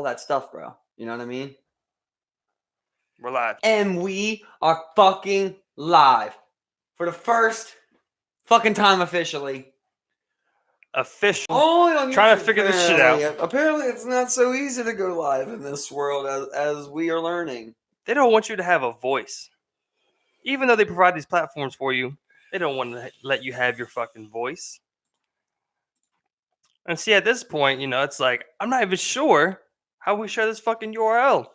all that stuff, bro. You know what I mean? We're live. And we are fucking live for the first fucking time officially. Official. Only on YouTube, trying to figure this shit out. Apparently, it's not so easy to go live in this world as we are learning. They don't want you to have a voice. Even though they provide these platforms for you, they don't want to let you have your fucking voice. And see, at this point, it's like, I'm not even sure how we share this fucking URL,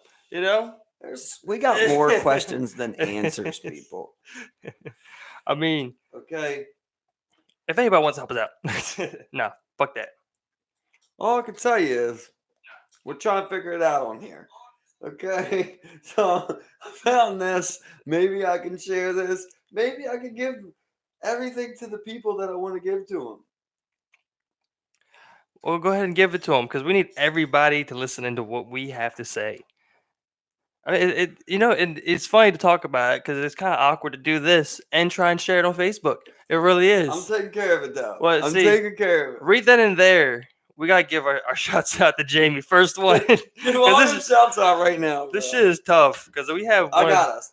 We got more questions than answers, people. I mean, okay. If anybody wants to help us out, no, fuck that. All I can tell you is we're trying to figure it out on here. Okay, so I found this. Maybe I can share this. Maybe I can give everything to the people that I want to give to them. Well, go ahead and give it to them because we need everybody to listen into what we have to say. I mean, it's funny to talk about it because it's kind of awkward to do this and try and share it on Facebook. It really is. I'm taking care of it, though. Well, taking care of it. Read that in there. We got to give our shouts out to Jamie. First one. Give all them shouts out right now, bro. This shit is tough because we have I got us.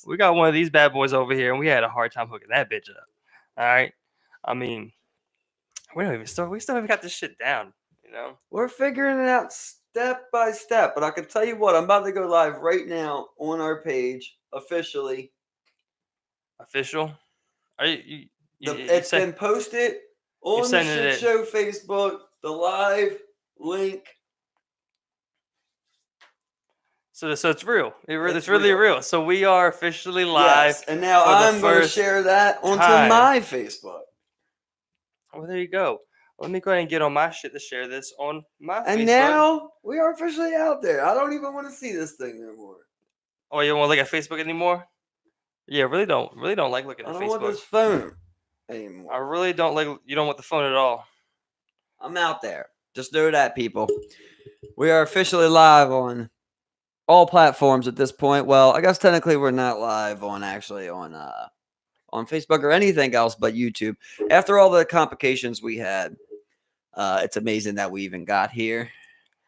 We got one of these bad boys over here, and we had a hard time hooking that bitch up. All right? I mean, we still haven't got this shit down, We're figuring it out step by step, but I can tell you what, I'm about to go live right now on our page officially. Official? Are you it's been posted on the Shit Show Facebook, the live link. So it's real. It's really real. So we are officially live. Yes, and now I'm going to share that onto my Facebook. Well, there you go. Let me go ahead and get on my shit to share this on my Facebook. And now we are officially out there. I don't even want to see this thing anymore. Oh, you don't want to look at Facebook anymore? Yeah, really don't like looking at Facebook. I don't want this phone anymore. I really don't like. You don't want the phone at all. I'm out there. Just know that, people. We are officially live on all platforms at this point. Well, I guess technically we're not live on Facebook or anything else but YouTube. After all the complications we had, it's amazing that we even got here.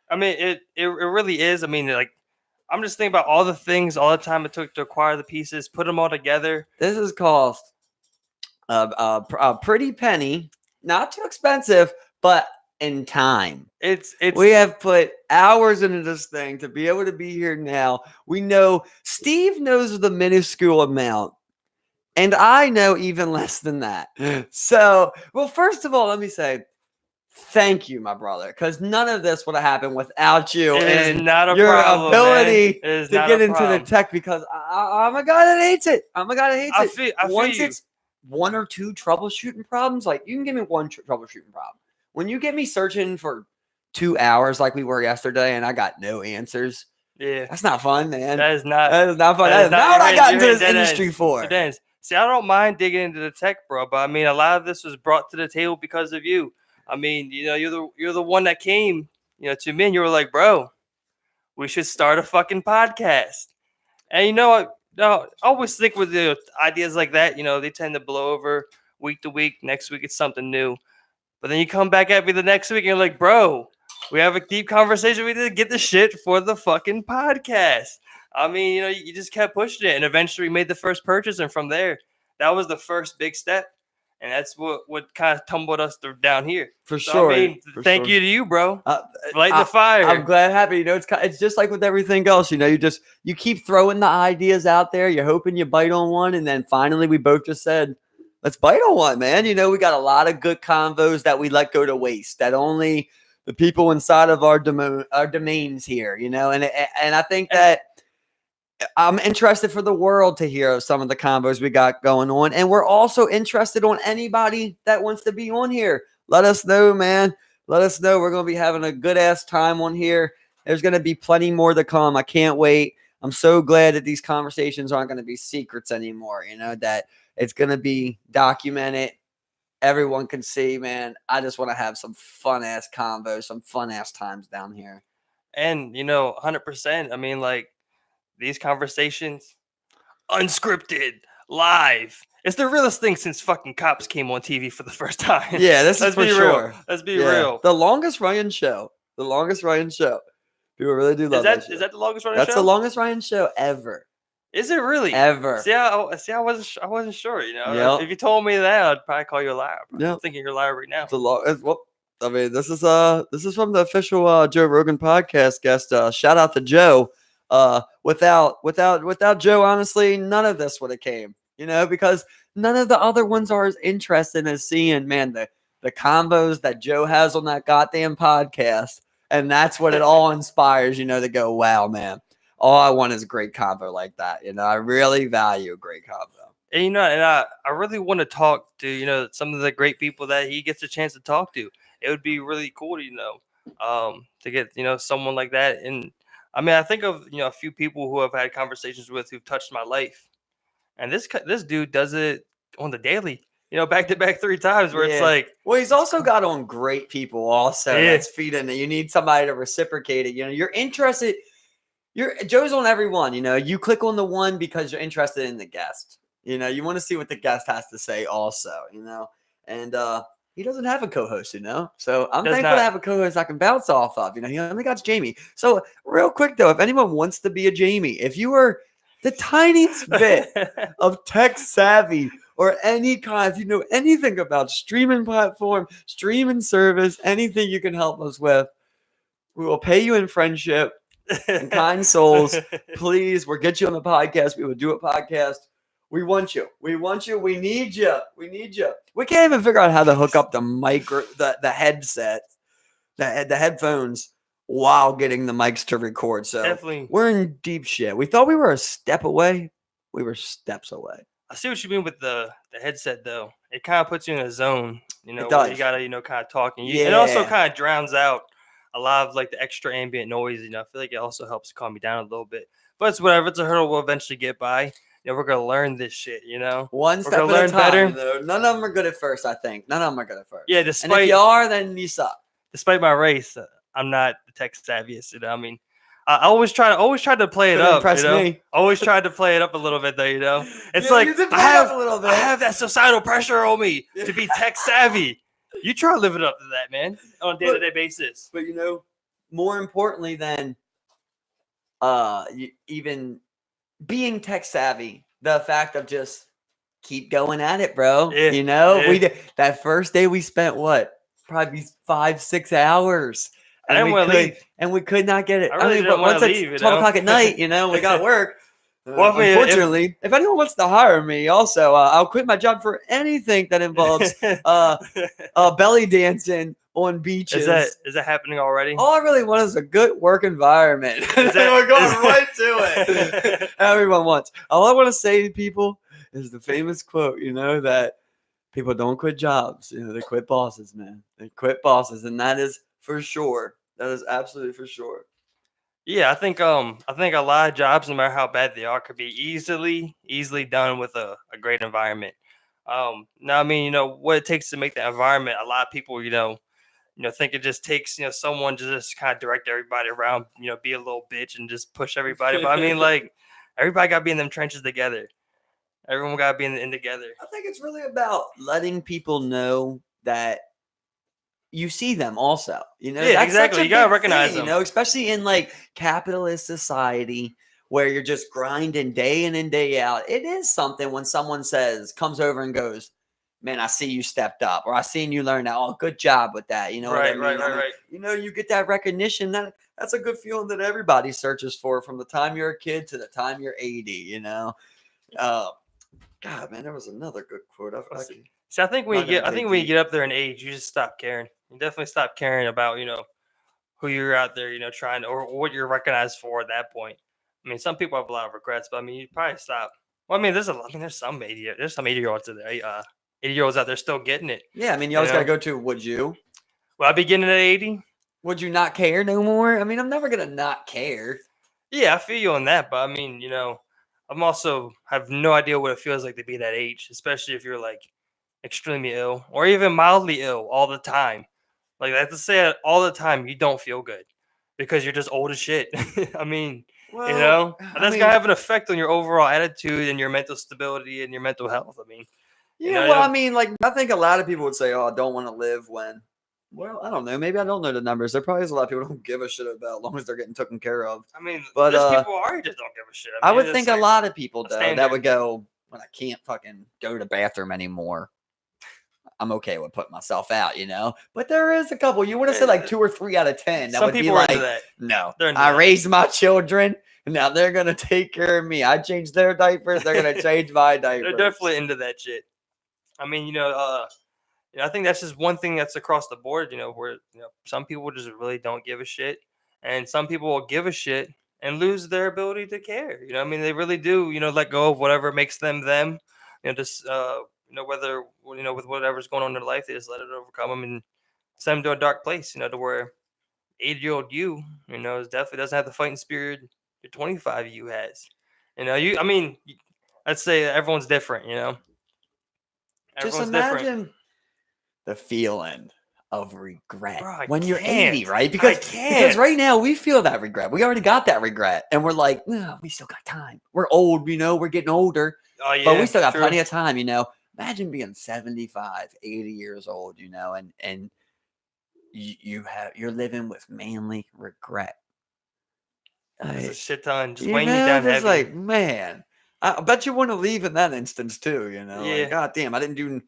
I mean, it really is. I mean, like, I'm just thinking about all the things, all the time it took to acquire the pieces, put them all together. This has cost a pretty penny. Not too expensive, but in time. We have put hours into this thing to be able to be here now. We know Steve knows the minuscule amount, and I know even less than that. So, well, first of all, let me say thank you, my brother, because none of this would have happened without you and your ability to get into the tech. Because I'm a guy that hates it. Once it's one or two troubleshooting problems, like you can give me one troubleshooting problem. When you get me searching for 2 hours like we were yesterday and I got no answers, that's not fun, man. That is not fun. That is not what I got into this industry for. It is. See, I don't mind digging into the tech, bro, but I mean, a lot of this was brought to the table because of you. I mean, you're the one that came, to me, and you were like, bro, we should start a fucking podcast. And I always think with the ideas like that, they tend to blow over week to week. Next week, it's something new. But then you come back at me the next week and you're like, bro, we have a deep conversation. We need to get the shit for the fucking podcast. I mean, you just kept pushing it. And eventually we made the first purchase. And from there, that was the first big step. And that's what kind of tumbled us down here. For sure. I mean, thank you to you, bro. Light the fire. I'm glad, happy. It's just like with everything else. You keep throwing the ideas out there. You're hoping you bite on one. And then finally we both just said, let's bite on one, man. We got a lot of good convos that we let go to waste that only the people inside of our domains here, and I think that I'm interested for the world to hear some of the combos we got going on. And we're also interested on anybody that wants to be on here. Let us know, man. Let us know. We're going to be having a good ass time on here. There's going to be plenty more to come. I can't wait. I'm so glad that these conversations aren't going to be secrets anymore, that it's going to be documented. Everyone can see, man. I just want to have some fun ass combos, some fun ass times down here. And, 100%. I mean, like, these conversations, unscripted, live. It's the realest thing since fucking Cops came on TV for the first time. Yeah, this is for sure. Let's be real. The longest running show The longest running show. People really do love that show. Is that the longest running That's show? the longest running show ever. Is it really? Ever. See, I wasn't sure. You know, Yep. if you told me that, I'd probably call you a liar. I'm Yep. thinking you're a liar right now. It's a long. Well, I mean, this is from the official Joe Rogan podcast guest. Shout out to Joe. Without Joe, honestly, none of this would have came. You know, because none of the other ones are as interesting as seeing, man, the combos that Joe has on that goddamn podcast, and that's what it all inspires. You know, to go, wow, man. All I want is a great combo like that. You know, I really value a great combo. And you know, and I really want to talk to, you know, some of the great people that he gets a chance to talk to. It would be really cool to, you know, to get, you know, someone like that. And I mean, I think of, you know, a few people who I've had conversations with who've touched my life, and this dude does it on the daily, you know, back to back 3 times, where it's Yeah. like, Well, he's also got on great people also Yeah. that's feeding it. You need somebody to reciprocate it. You know, you're interested. Joe's on every one. You know, you click on the one because you're interested in the guest. You know, you want to see what the guest has to say also, you know. And he doesn't have a co-host, you know. So I'm Does thankful to not. have a co-host I can bounce off of. You know, he only got Jamie. So real quick though, if anyone wants to be a Jamie, if you were the tiniest bit of tech savvy or any kind, if you know anything about streaming platform, streaming service, anything you can help us with, we will pay you in friendship and kind souls. Please, we'll get you on the podcast. We will do a podcast. We want you. We want you. We need you. We need you. We can't even figure out how to hook up the headset, the headphones while getting the mics to record. So Definitely. we're in deep shit. We thought we were a step away. We were steps away. I see what you mean with the headset though. It kind of puts you in a zone, you know, It where does. you gotta, you know, kind of talk, and it also Yeah. kind of drowns out a lot of like the extra ambient noise. You know, I feel like it also helps calm me down a little bit. But it's whatever. It's a hurdle we'll eventually get by. You know, we're gonna learn this shit. You know, One We're step gonna at a learn time. better. You know? None of them are good at first, I think. None of them are good at first. Yeah, And if despite you are, then you suck. despite my race, I'm not the tech savviest. You know, I mean, I always try to play it Couldn't up. impress You know, me. always tried to play it up a little bit though. You know, it's Yeah, like you did play I it up have a little bit. I have that societal pressure on me to be tech savvy. You try living up to that, man, on a day-to-day basis. But you know, more importantly than even being tech savvy, the fact of just keep going at it, bro. Yeah, You know, yeah. we did that first day we spent what? Probably 5-6 hours. I didn't want to leave. And we could not get it. I really didn't once wanna it's leave, you 12 know? o'clock at night, you know, we got work. Well, I mean, unfortunately, if anyone wants to hire me, also, I'll quit my job for anything that involves belly dancing on beaches. Is that happening already? All I really want is a good work environment. We're going right to it. Everyone wants. All I want to say to people is the famous quote, you know, that people don't quit jobs. You know, they quit bosses, man. They quit bosses. And that is for sure. That is absolutely for sure. Yeah, I think a lot of jobs, no matter how bad they are, could be easily done with a great environment. Now I mean, you know, what it takes to make the environment, a lot of people, you know, think it just takes, you know, someone to just kind of direct everybody around, you know, be a little bitch and just push everybody. But I mean, like, everybody got to be in them trenches together. Everyone got to be in together. I think it's really about letting people know that you see them also. You know, Yeah, that's exactly. such a You gotta big recognize thing, them. you know, especially in like capitalist society where you're just grinding day in and day out. It is something when someone comes over and goes, man, I see you stepped up, or I seen you learn that. Oh, good job with that. You know what I mean? Right. You know, you get that recognition. That's a good feeling that everybody searches for from the time you're a kid to the time you're 80, you know? God, man, there was another good quote. So I think when Not you gonna get dig when you deep. get up there in age, you just stop caring. You definitely stop caring about, you know, who you're out there, you know, trying to, or what you're recognized for at that point. I mean, some people have a lot of regrets, but I mean, you probably stop. Well, I mean, there's some 80-year-olds out there, 80-year-olds out there still getting it. Yeah, I mean, you You always got to know? go to, would you? Will I be getting it at 80? Would you not care no more? I mean, I'm never going to not care. Yeah, I feel you on that, but I mean, you know, I'm also have no idea what it feels like to be that age, especially if you're like extremely ill or even mildly ill all the time. Like I have to say it all the time, you don't feel good because you're just old as shit. I mean, Well, you know, I that's mean, gonna have an effect on your overall attitude and your mental stability and your mental health. I mean, yeah, you know, well, I mean, like, I think a lot of people would say, oh, I don't want to live when Well, I don't know. Maybe I don't know the numbers. There probably is a lot of people who don't give a shit about as long as they're getting taken care of. I mean, But there's people who already just don't give a shit. I mean, would it's think a like lot of people a though standard. that would go when I can't fucking go to the bathroom anymore. I'm okay with putting myself out, you know. But there is a couple. You want to say like 2 or 3 out of 10 that Some would be people are into like, that. no, They're into I that. raised my children, and now they're gonna take care of me. I changed their diapers, they're gonna change my diapers. They're definitely into that shit. I mean, I think that's just one thing that's across the board. Where some people just really don't give a shit, and some people will give a shit and lose their ability to care. I mean, they really do. Let go of whatever makes them them. Just whether with whatever's going on in their life, they just let it overcome them and send them to a dark place. To where 80-year-old is definitely doesn't have the fighting spirit your 25 you has. I mean, I'd say everyone's different. Just Everyone's different. imagine the feeling of regret Bro, when you're 80, right? I Because can't. right now we feel that regret. We already got that regret, and we're like, no, we still got time. We're old, we're getting older, Oh yeah, but we still got true. plenty of time. Imagine being 75, 80 years old, and you're living with manly regret. There's a shit ton just You weighing you know, down just heavy. like, man, I bet you want to leave in that instance too. Yeah. Like, God damn, I didn't do.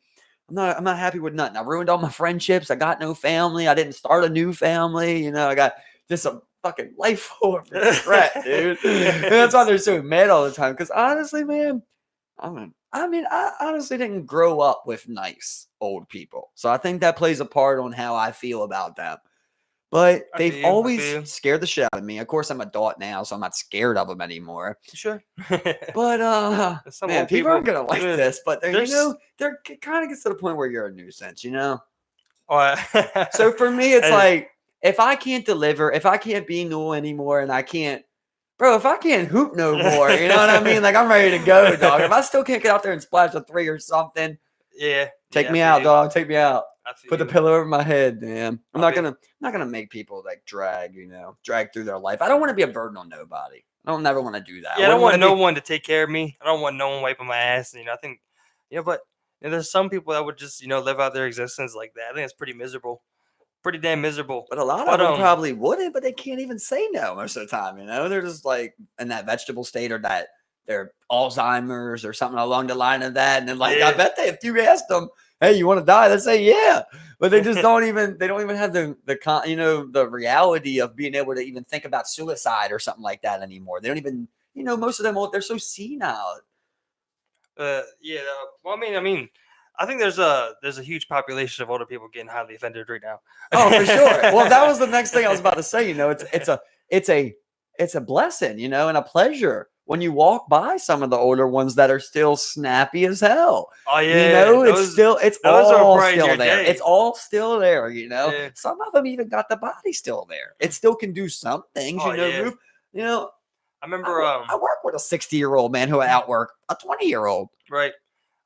I'm not happy with nothing. I ruined all my friendships. I got no family. I didn't start a new family. I got just a fucking life full of regret, dude. And that's why they're so mad all the time. Because honestly, man, I honestly didn't grow up with nice old people, so I think that plays a part on how I feel about them. But I they've feel you, I always feel you. scared the shit out of me. Of course, I'm an adult now, so I'm not scared of them anymore. Sure. But Some man, old people aren't people, gonna like yeah, this. But there's- they're kind of gets to the point where you're a nuisance, Oh, So for me, it's and- like if I can't deliver, if I can't be new anymore, and I can't, bro, if I can't hoop no more, you know what I mean? Like I'm ready to go, dog. If I still can't get out there and splash a 3 or something, yeah, take yeah, me I feel out, you. dog. Take me out. I feel Put the you. pillow over my head, man. I'm I'll not gonna make people like drag through their life. I don't want to be a burden on nobody. I don't never want to do that. Yeah, I don't want wouldn't no wanna one to take care of me. I don't want no one wiping my ass. I think, but there's some people that would just live out their existence like that. I think it's pretty miserable, pretty damn miserable. But a lot of them probably wouldn't, but they can't even say no most of the time. They're just like in that vegetable state or that they're Alzheimer's or something along the line of that. And then like, Yeah. I bet if you asked them, hey, you want to die? They say, yeah. But they just don't even have the reality of being able to even think about suicide or something like that anymore. They don't even, most of them, they're so senile. Yeah. Well, I mean, I think there's a huge population of older people getting highly offended right now. Oh, for sure. Well, that was the next thing I was about to say. It's a blessing, and a pleasure when you walk by some of the older ones that are still snappy as hell. Oh yeah, it's all still there. It's all still there. Yeah. Some of them even got the body still there. It still can do some things. Oh, yeah. Roof. I remember. I work with a 60-year-old man who outwork a 20-year-old. Right.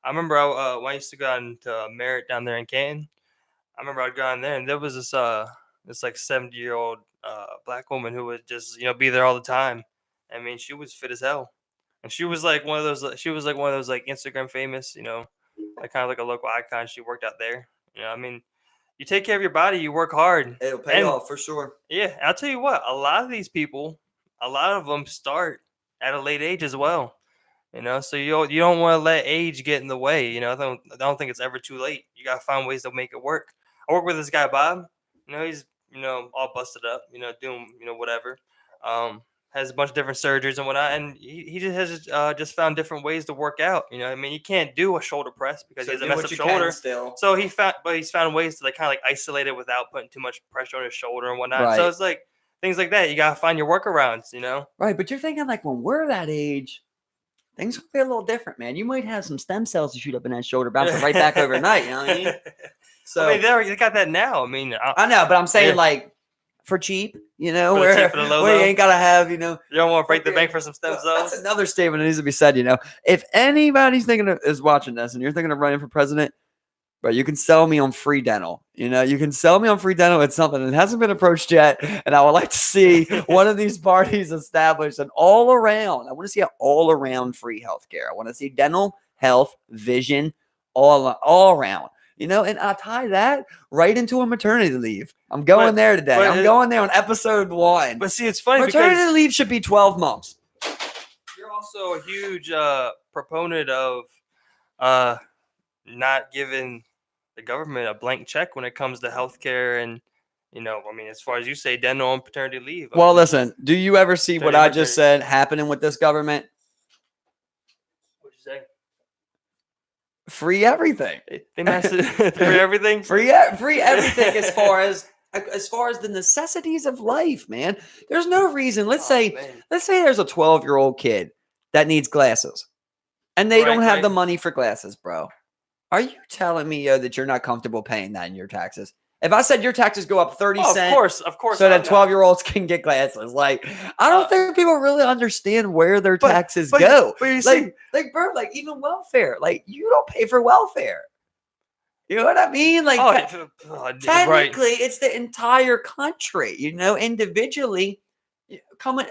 I remember when I used to go into Merritt down there in Canton. I remember I'd go in there and there was this like 70-year-old black woman who would just be there all the time. I mean, she was fit as hell, and she was like one of those. She was like one of those like Instagram famous, like kind of like a local icon. She worked out there. I mean, you take care of your body, you work hard. It'll pay off for sure. Yeah, I'll tell you what. A lot of these people, a lot of them start at a late age as well. So you don't want to let age get in the way. I don't think it's ever too late. You gotta find ways to make it work. I work with this guy Bob. He's all busted up. Doing whatever. Has a bunch of different surgeries and whatnot, and he just has just found different ways to work out. I mean, he can't do a shoulder press because he has a messed up shoulder. So he's found ways to kind of isolate it without putting too much pressure on his shoulder and whatnot. Right. So it's like things like that. You gotta find your workarounds. Right, but you're thinking like when we're that age, things will be a little different, man. You might have some stem cells to shoot up in that shoulder, bouncing right back overnight. You know what I mean? So I mean, they got that now. I mean, I know, but I'm saying like for cheap, where you ain't gotta have, you don't want to break the bank for some stem cells. That's another statement that needs to be said. If anybody's is watching this and you're thinking of running for president, but you can sell me on free dental. You can sell me on free dental. It's something that hasn't been approached yet. And I would like to see one of these parties established an all around. I want to see an all around free healthcare. I want to see dental, health, vision, all around. and I tie that right into a maternity leave. I'm going there today. I'm going there on episode 1. But see, it's funny Maternity because leave should be 12 months. you're also a huge proponent of not giving the government a blank check when it comes to healthcare and, as far as you say, dental and paternity leave. Well, listen, do you ever see what I just maternity. said happening with this government? What'd you say? Free everything. They mess it for everything. Free everything as far as the necessities of life, man. There's no reason. Let's say there's a 12-year-old kid that needs glasses, and they don't have the money for glasses, bro. Are you telling me, that you're not comfortable paying that in your taxes? If I said your taxes go up 30 cents, of course, so that 12-year-olds can get glasses, like I don't think people really understand where their taxes go. But you see, bro, even welfare, you don't pay for welfare. You know what I mean? Technically, it's the entire country. Individually,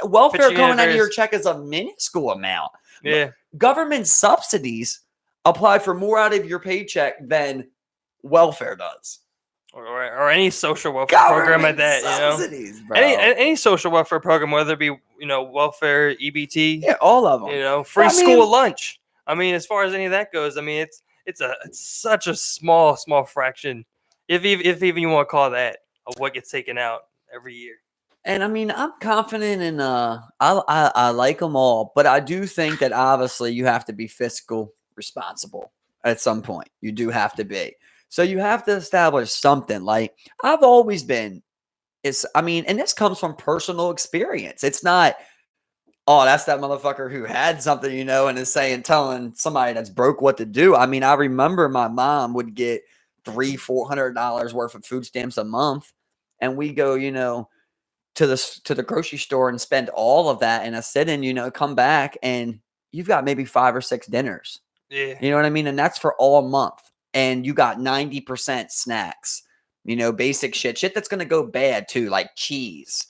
welfare coming out of your check is a minuscule amount. Yeah, government subsidies apply for more out of your paycheck than welfare does. Or any social welfare program at that, subsidies, bro. Any social welfare program, whether it be welfare, EBT, all of them, free school lunch. As far as any of that goes, it's such a small fraction, if even you want to call that, of what gets taken out every year. And I'm confident in I like them all, but I do think that obviously you have to be fiscal responsible at some point. You do have to be. So you have to establish something. Like I've always been, and this comes from personal experience. It's not, oh, that's that motherfucker who had something, and is telling somebody that's broke what to do. I remember my mom would get $300-$400 worth of food stamps a month, and we go, to the grocery store and spend all of that in a sit-in, come back and you've got maybe 5 or 6 dinners. Yeah. You know what I mean? And that's for all month. And you got 90% snacks, basic shit that's going to go bad too, like cheese,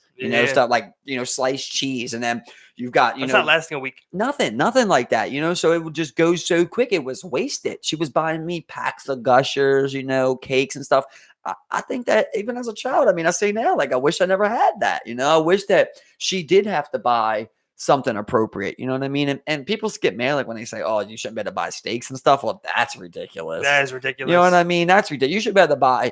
stuff like, sliced cheese. And then you've got, it's not lasting a week. Nothing like that, so it would just go so quick. It was wasted. She was buying me packs of Gushers, cakes and stuff. I think that even as a child, I say now, I wish I never had that, I wish that she did have to buy something appropriate, you know what I mean? And people get mad when they say, oh, you shouldn't be able to buy steaks and stuff. Well, that's ridiculous. That is ridiculous. You know what I mean? That's ridiculous. You should be able to buy.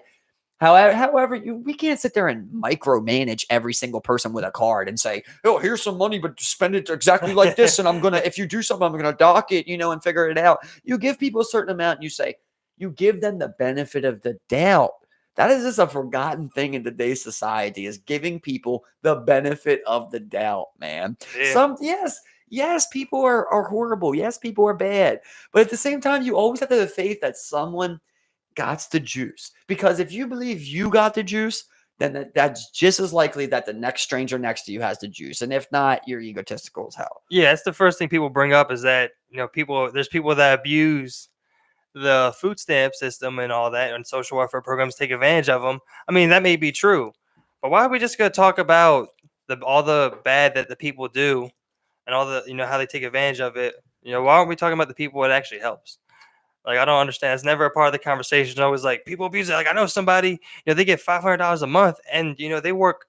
However, we can't sit there and micromanage every single person with a card and say, oh, here's some money, but spend it exactly like this. And if you do something, I'm going to dock it, and figure it out. You give people a certain amount and you say, you give them the benefit of the doubt. That is just a forgotten thing in today's society, is giving people the benefit of the doubt, man. Yeah. Yes, people are horrible. Yes, people are bad. But at the same time, you always have to have faith that someone got the juice. Because if you believe you got the juice, then that's just as likely that the next stranger next to you has the juice. And if not, you're egotistical as hell. Yeah, that's the first thing people bring up, is that, there's people that abuse the food stamp system and all that, and social welfare programs take advantage of them. That may be true, but why are we just going to talk about all the bad that the people do and all the, how they take advantage of it? Why aren't we talking about the people it actually helps? I don't understand. It's never a part of the conversation. It's always people abuse it. I know somebody, they get $500 a month and, they work,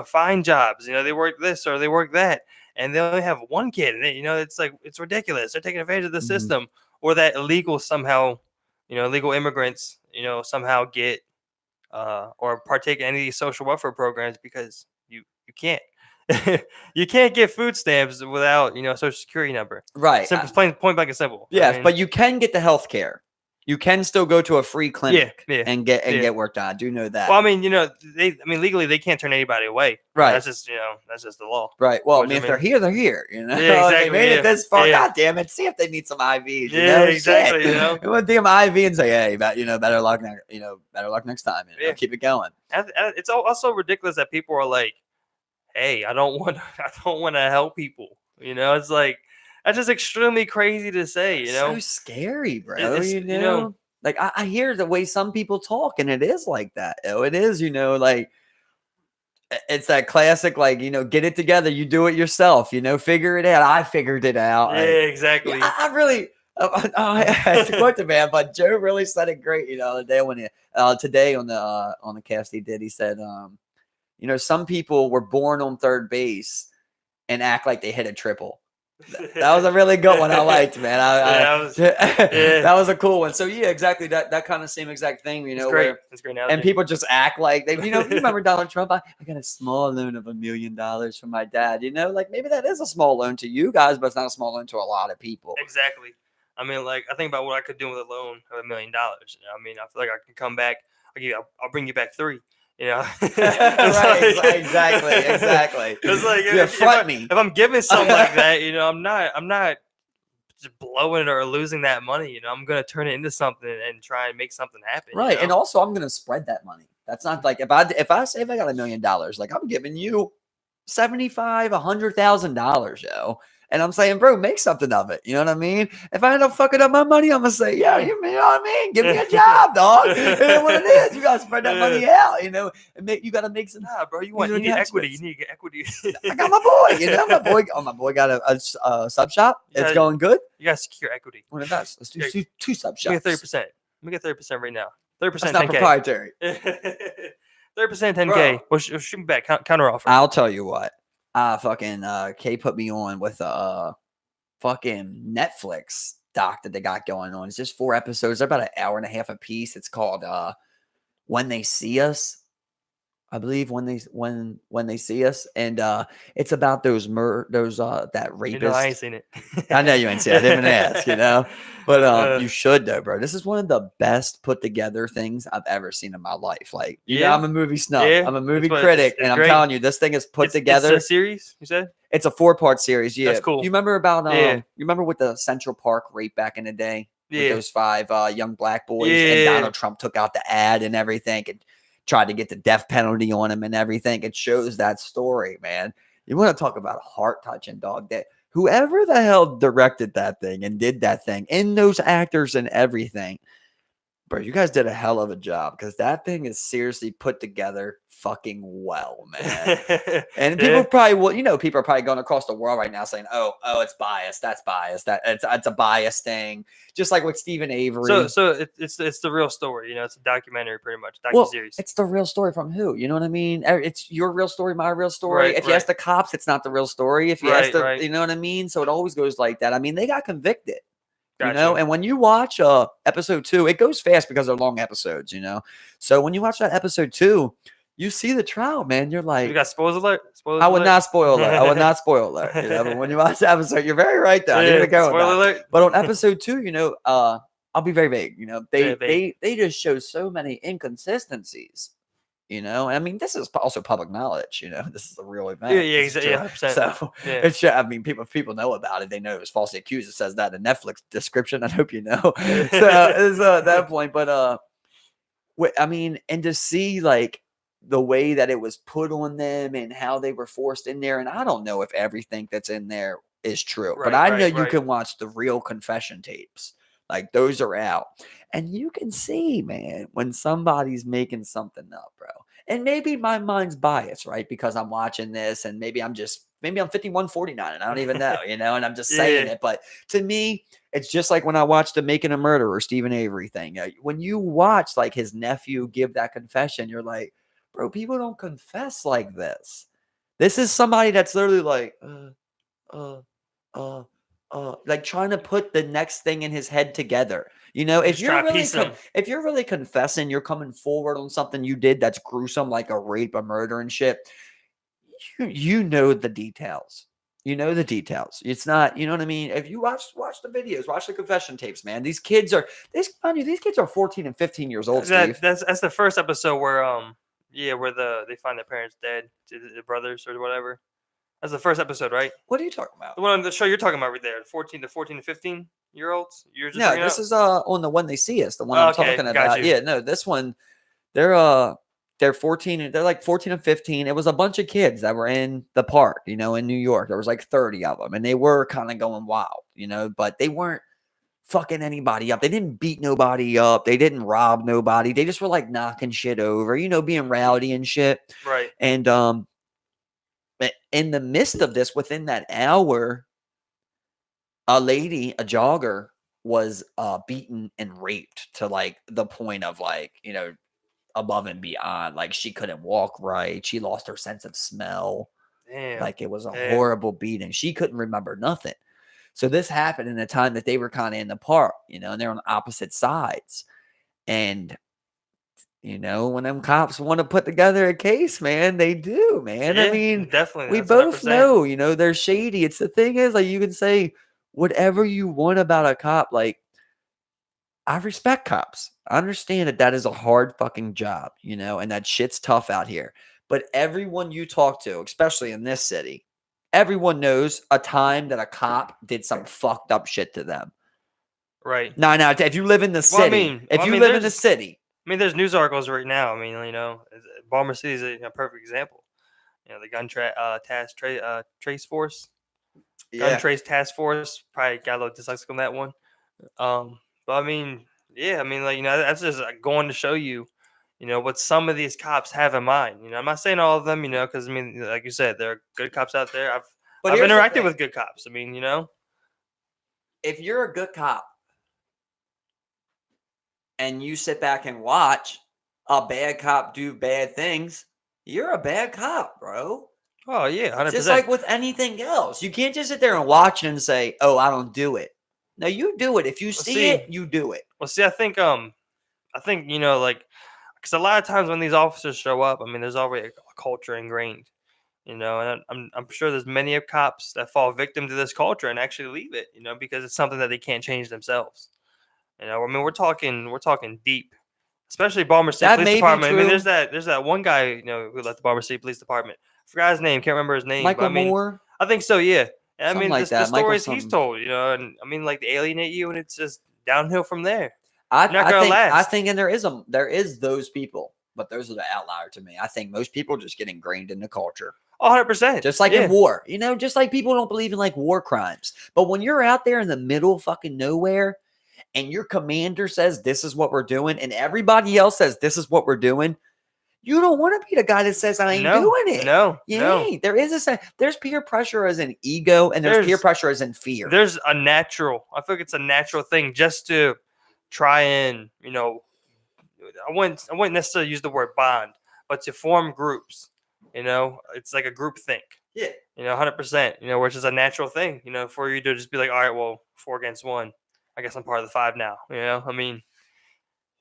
fine jobs, they work this or they work that, and they only have one kid. And it's ridiculous. They're taking advantage of the system. Or that illegal immigrants, somehow get or partake in any of these social welfare programs, because you can't. You can't get food stamps without, social security number. Right. Simple, plain, point blank and simple. Yes, but you can get the health care. You can still go to a free clinic and get work done. I do know that. Well, legally they can't turn anybody away. Right. That's just the law. Right. Well, if they're here, they're here. Yeah, exactly. They made it this far. God damn it! See if they need some IVs. Exactly. Shit. You want damn IV and say, hey, better luck next time. Keep it going. It's also ridiculous that people are like, hey, I don't want to help people. It's that's just extremely crazy to say. So scary, bro. I hear the way some people talk, and it is like that. It is, it's that classic, get it together. You do it yourself. Figure it out. I figured it out. Yeah, exactly. I really, To quote the man, but Joe really said it great. The day when today on the cast he did, he said, some people were born on third base and act like they hit a triple. That was a really good one. I liked, man. That was a cool one. So yeah, exactly that kind of same exact thing. It's great. Where it's great analogy. and people just act like they, you remember Donald Trump? I got a small loan of $1 million from my dad. Like maybe that is a small loan to you guys, but it's not a small loan to a lot of people. Exactly. I mean, like I think about what I could do with a loan of $1 million. I mean, I feel like I can come back. I'll bring you back 3. Right, like, exactly. It's like if I'm giving something like that, I'm not just blowing it or losing that money. I'm gonna turn it into something and try and make something happen. Right, and also I'm gonna spread that money. That's not like if I say if I got $1 million, like I'm giving you $75,000, $100,000, yo. And I'm saying, bro, make something of it. You know what I mean? If I end up fucking up my money, I'm gonna say, yeah, you know what I mean? Give me a job, dog. You know what it is. You gotta spread that money out, and you gotta make some. Nah, bro, you need equity. You need to get equity. I got my boy. My boy got a sub shop. It's going good. You gotta secure equity. What about let's do 2 sub shops. Make it 30%. Make it 30% right now. 30%. That's not 10K. proprietary. 30% 10K. Well, shoot me back. Counter offer. I'll tell you what. Fucking Kay put me on with fucking Netflix doc that they got going on. It's just 4 episodes. They're about an hour and a half a piece. It's called When They See Us. I believe when they see us, and it's about that rapist. I ain't seen it. I know you ain't seen it. I didn't even ask, but you should though, bro. This is one of the best put together things I've ever seen in my life. Like, I'm a movie snub. Yeah, I'm a movie critic, and I'm telling you, this thing is put together. It's a series, you said? It's a 4-part series. Yeah, that's cool. You remember about you remember with the Central Park rape back in the day? With those 5 young black boys, and Donald Trump took out the ad and everything, and tried to get the death penalty on him and everything. It shows that story, man. You want to talk about heart touching, dog? That whoever the hell directed that thing and did that thing, and those actors and everything, bro, you guys did a hell of a job, because that thing is seriously put together fucking well, man. And people probably people are probably going across the world right now saying, oh, it's biased. That's biased. It's a biased thing. Just like with Stephen Avery. So it's the real story. It's a documentary, pretty much. Docuseries. It's the real story from who? You know what I mean? It's your real story, my real story. Right, if you ask the cops, it's not the real story. If you ask you know what I mean? So it always goes like that. I mean, they got convicted. Gotcha. And when you watch episode 2, it goes fast because they're long episodes, So when you watch that episode 2, you see the trial, man. You're like, you got spoilers alert? I would not spoil alert. I would not spoil alert. But when you watch the episode, you're very right there. I didn't even go with that. Alert. But on episode 2, I'll be very vague. They just show so many inconsistencies. I mean, this is also public knowledge. This is a real event. Yeah, exactly. Yeah, so I mean, people know about it. They know it was falsely accused. It says that in the Netflix description. I hope you know. So it's at that point. But I mean, and to see like the way that it was put on them and how they were forced in there, and I don't know if everything that's in there is true, but I know you can watch the real confession tapes. Like those are out, and you can see, man, when somebody's making something up, bro. And maybe my mind's biased, right? Because I'm watching this, and maybe I'm 51-49, and I don't even know, and I'm just saying it. But to me, it's just like when I watched the Making a Murderer, Stephen Avery thing. When you watch like his nephew give that confession, you're like, bro, people don't confess like this. This is somebody that's literally like, like trying to put the next thing in his head together. If you're really confessing, you're coming forward on something you did that's gruesome, like a rape, a murder, and shit. You know the details. It's not, you know what I mean? If you watch the videos, watch the confession tapes, man. These kids are 14 and 15 years old. That's the first episode where they find their parents dead, the brothers or whatever. That's the first episode, right? What are you talking about? The one on the show you're talking about right there, 14 to 15-year-olds. No, this is on the When They See Us, the one I'm talking about. You. Yeah, no, this one, they're 14, they're like 14 and 15. It was a bunch of kids that were in the park, in New York. There was like 30 of them, and they were kind of going wild, but they weren't fucking anybody up. They didn't beat nobody up. They didn't rob nobody. They just were like knocking shit over, being rowdy and shit. Right. And in the midst of this, within that hour, a lady, a jogger, was beaten and raped to like the point of like, above and beyond. Like she couldn't walk right. She lost her sense of smell. Damn. Like it was a Damn. horrible beating. She couldn't remember nothing. So this happened in the time that they were kind of in the park, and they're on opposite sides. And when them cops want to put together a case, man, they do, man. I Yeah, mean, definitely. we That's 100. both know, they're shady. It's the thing is, like, you can say whatever you want about a cop. Like, I respect cops. I understand that is a hard fucking job, and that shit's tough out here. But everyone you talk to, especially in this city, everyone knows a time that a cop did some fucked up shit to them. Right. No, if you live in the city, there's news articles right now. I mean, Baltimore City is a perfect example. The gun trace force, gun trace task force. Probably got a little dyslexic on that one. But I mean, yeah, I mean, that's just going to show you, what some of these cops have in mind. I'm not saying all of them, because I mean, like you said, there are good cops out there. I've interacted with good cops. I mean, if you're a good cop and you sit back and watch a bad cop do bad things, you're a bad cop, bro. Oh yeah, 100%. Just like with anything else, you can't just sit there and watch and say, "Oh, I don't do it." No, you do it. If you see it, you do it. Well, see, I think because a lot of times when these officers show up, I mean, there's already a culture ingrained, and I'm sure there's many of cops that fall victim to this culture and actually leave it, because it's something that they can't change themselves. I mean, we're talking deep, especially Baltimore City Police Department. I mean, there's that one guy, who left the Baltimore City Police Department. I forgot his name. Can't remember his name. Michael but, I mean, Moore. I think so. Yeah. And, I mean, like the stories he's told, and I mean, like they alienate you, and it's just downhill from there. I think, and there is those people, but those are the outlier to me. I think most people just get ingrained in the culture. 100%. Just like in war, just like people don't believe in like war crimes. But when you're out there in the middle of fucking nowhere and your commander says this is what we're doing and everybody else says this is what we're doing, you don't want to be the guy that says I ain't doing it. No. There's peer pressure as an ego and there's peer pressure as in fear. There's I feel like it's a natural thing just to try and, I wouldn't necessarily use the word bond, but to form groups, it's like a group think. Yeah. 100%, which is a natural thing, for you to just be like, all right, well, 4 against 1. I guess I'm part of the 5 now. I mean,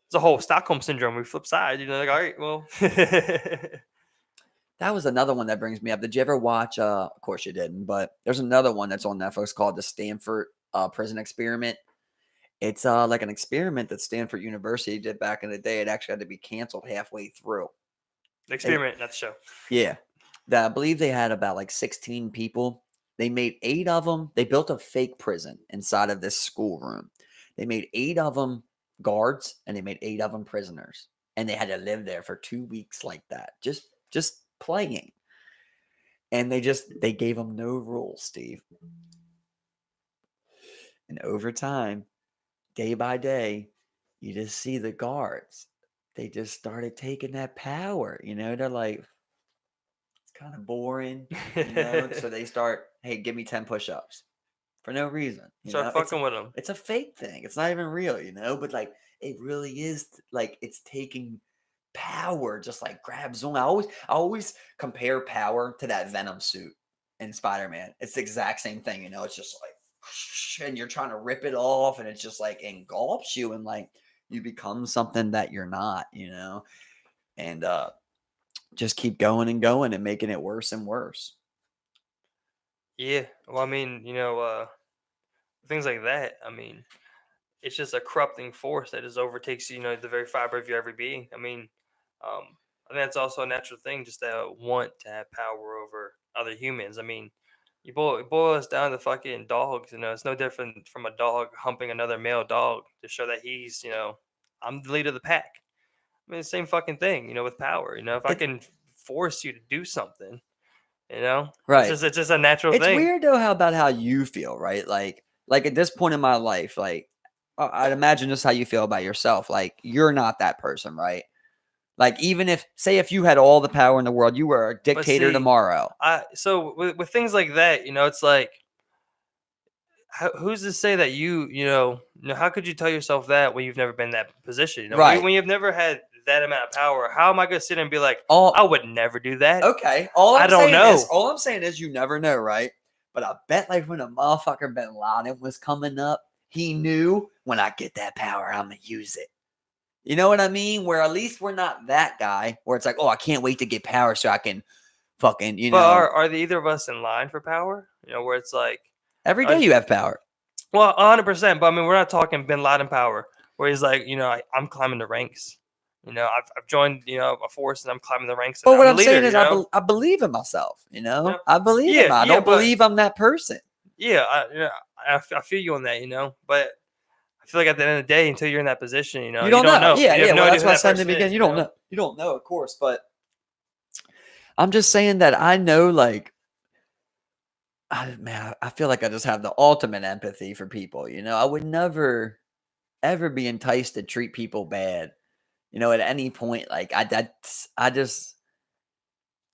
it's a whole Stockholm syndrome. We flip sides, like, all right, well. That was another one that brings me up. Did you ever watch, of course you didn't, but there's another one that's on Netflix called the Stanford Prison Experiment. It's like an experiment that Stanford University did back in the day. It actually had to be canceled halfway through. The experiment, not the show. Yeah. I believe they had about like 16 people. They made 8 of them. They built a fake prison inside of this schoolroom. They made 8 of them guards and they made 8 of them prisoners. And they had to live there for 2 weeks like that. Just playing. And they gave them no rules, Steve. And over time, day by day, you just see the guards. They just started taking that power. They're like, it's kind of boring. So they start, hey, give me 10 push-ups for no reason. Start fucking with them. It's a fake thing. It's not even real, but like it really is like it's taking power, just like grabs on. I always compare power to that Venom suit in Spider-Man. It's the exact same thing, it's just like, and you're trying to rip it off and it's just like engulfs you and like you become something that you're not, and just keep going and going and making it worse and worse. Yeah. Well, I mean, things like that, I mean, it's just a corrupting force that just overtakes, the very fiber of your every being. I mean, I think that's also a natural thing, just to want to have power over other humans. I mean, you boil us down to fucking dogs. It's no different from a dog humping another male dog to show that he's, I'm the leader of the pack. I mean, the same fucking thing, with power. If I can force you to do something, right? It's just a natural thing. It's weird though how you feel, right? Like at this point in my life, like I'd imagine just how you feel about yourself. Like you're not that person, right? Like even if you had all the power in the world, you were a dictator tomorrow. So with things like that, it's like who's to say that how could you tell yourself that when you've never been in that position? Right. When you've never had that amount of power, how am I going to sit and be like, All I would never do that? okay. I don't know. All I'm saying is you never know, right? But I bet like when a motherfucker Bin Laden was coming up, he knew when I get that power, I'm gonna use it. You know what I mean? Where at least we're not that guy where it's like, oh, I can't wait to get power so I can fucking, But are the either of us in line for power? Where it's like, every day you have power. well, 100%. But I mean, we're not talking Bin Laden power, where he's like, I'm climbing the ranks. I've joined, a force and I'm climbing the ranks. And But what I'm I'm the leader, saying is, I believe in myself. Yeah. I believe in. I don't believe I'm that person. Yeah, I feel you on that, But I feel like at the end of the day, until you're in that position, You don't know. Yeah, You have no well, idea that's who what I that said in the person is, beginning. You don't know. You don't know, of course. But I'm just saying that I know, like, I feel like I just have the ultimate empathy for people. I would never, ever be enticed to treat people bad. At any point, like I just,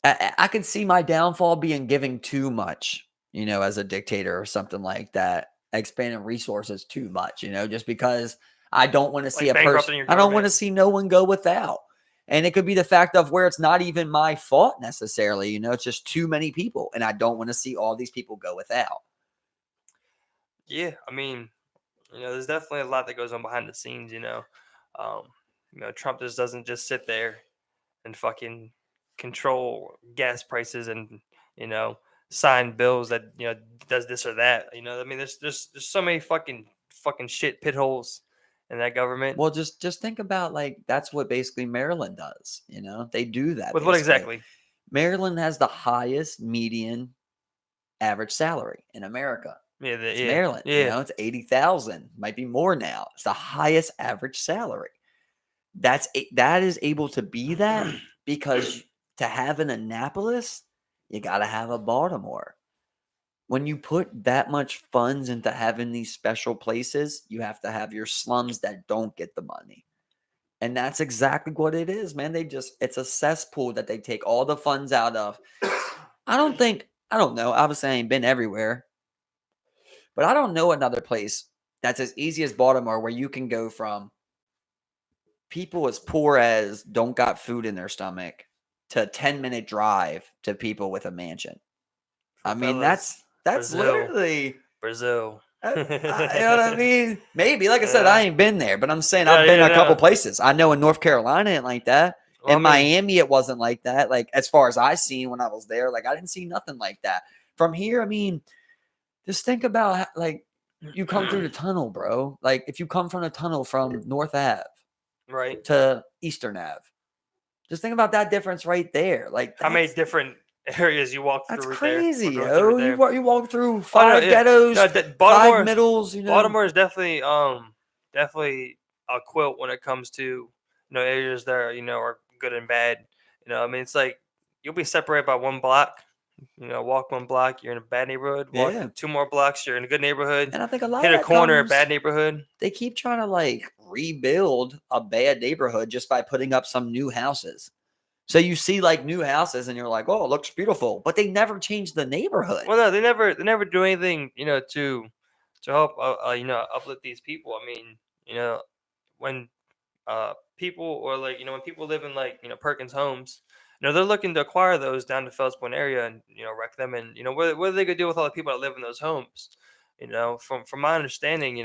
I could see my downfall being giving too much. As a dictator or something like that, expanding resources too much. Just because I don't want to see Like a person. bankrupting your I don't want to government. see no one go without. And it could be the fact of where it's not even my fault necessarily. It's just too many people, and I don't want to see all these people go without. Yeah, I mean, there's definitely a lot that goes on behind the scenes. Trump just doesn't just sit there and fucking control gas prices and you know sign bills that does this or that. I mean, there's so many fucking shit pit holes in that government. Well, just think about like that's what basically Maryland does. They do that With what basically. exactly? Maryland has the highest median average salary in America. Yeah, It's yeah, Maryland. yeah. It's 80,000, might be more now. It's the highest average salary. That is able to be that because to have an Annapolis, you got to have a Baltimore. When you put that much funds into having these special places, you have to have your slums that don't get the money. And that's exactly what it is, man. It's a cesspool that they take all the funds out of. I don't know. Obviously, I ain't been everywhere, but I don't know another place that's as easy as Baltimore where you can go from people as poor as don't got food in their stomach to a 10-minute drive to people with a mansion. I mean, Fellas, that's Brazil, literally Brazil. you know what I mean? Maybe, like I said, Yeah. I ain't been there, but I'm saying Yeah, I've been yeah, a couple no. places. I know in North Carolina, it ain't like that. Well, In Miami, it wasn't like that. Like as far as I seen when I was there, like I didn't see nothing like that. From here, I mean, just think about like you come through the tunnel, bro. Like if you come from the tunnel from North Ave right. to Eastern Ave, just think about that difference right there. Like How many that's different areas you walk that's through there? crazy, Or go through yo. there? You walk through Oh no, 5 yeah. ghettos, No, 5 middles. Baltimore is definitely a quilt when it comes to areas that are good and bad. I mean, it's like you'll be separated by one block. Walk one block, you're in a bad neighborhood. Walk Yeah. 2 more blocks, you're in a good neighborhood. And I think a lot Hit of a that corner, comes. bad neighborhood. They keep trying to like rebuild a bad neighborhood just by putting up some new houses. So you see like new houses and you're like, oh, it looks beautiful, but they never change the neighborhood. Well, no, they never do anything, to help, uplift these people. I mean, when people or like when people live in like Perkins homes, they're looking to acquire those down to Fells Point area and wreck them, and what are they gonna do with all the people that live in those homes? From my understanding,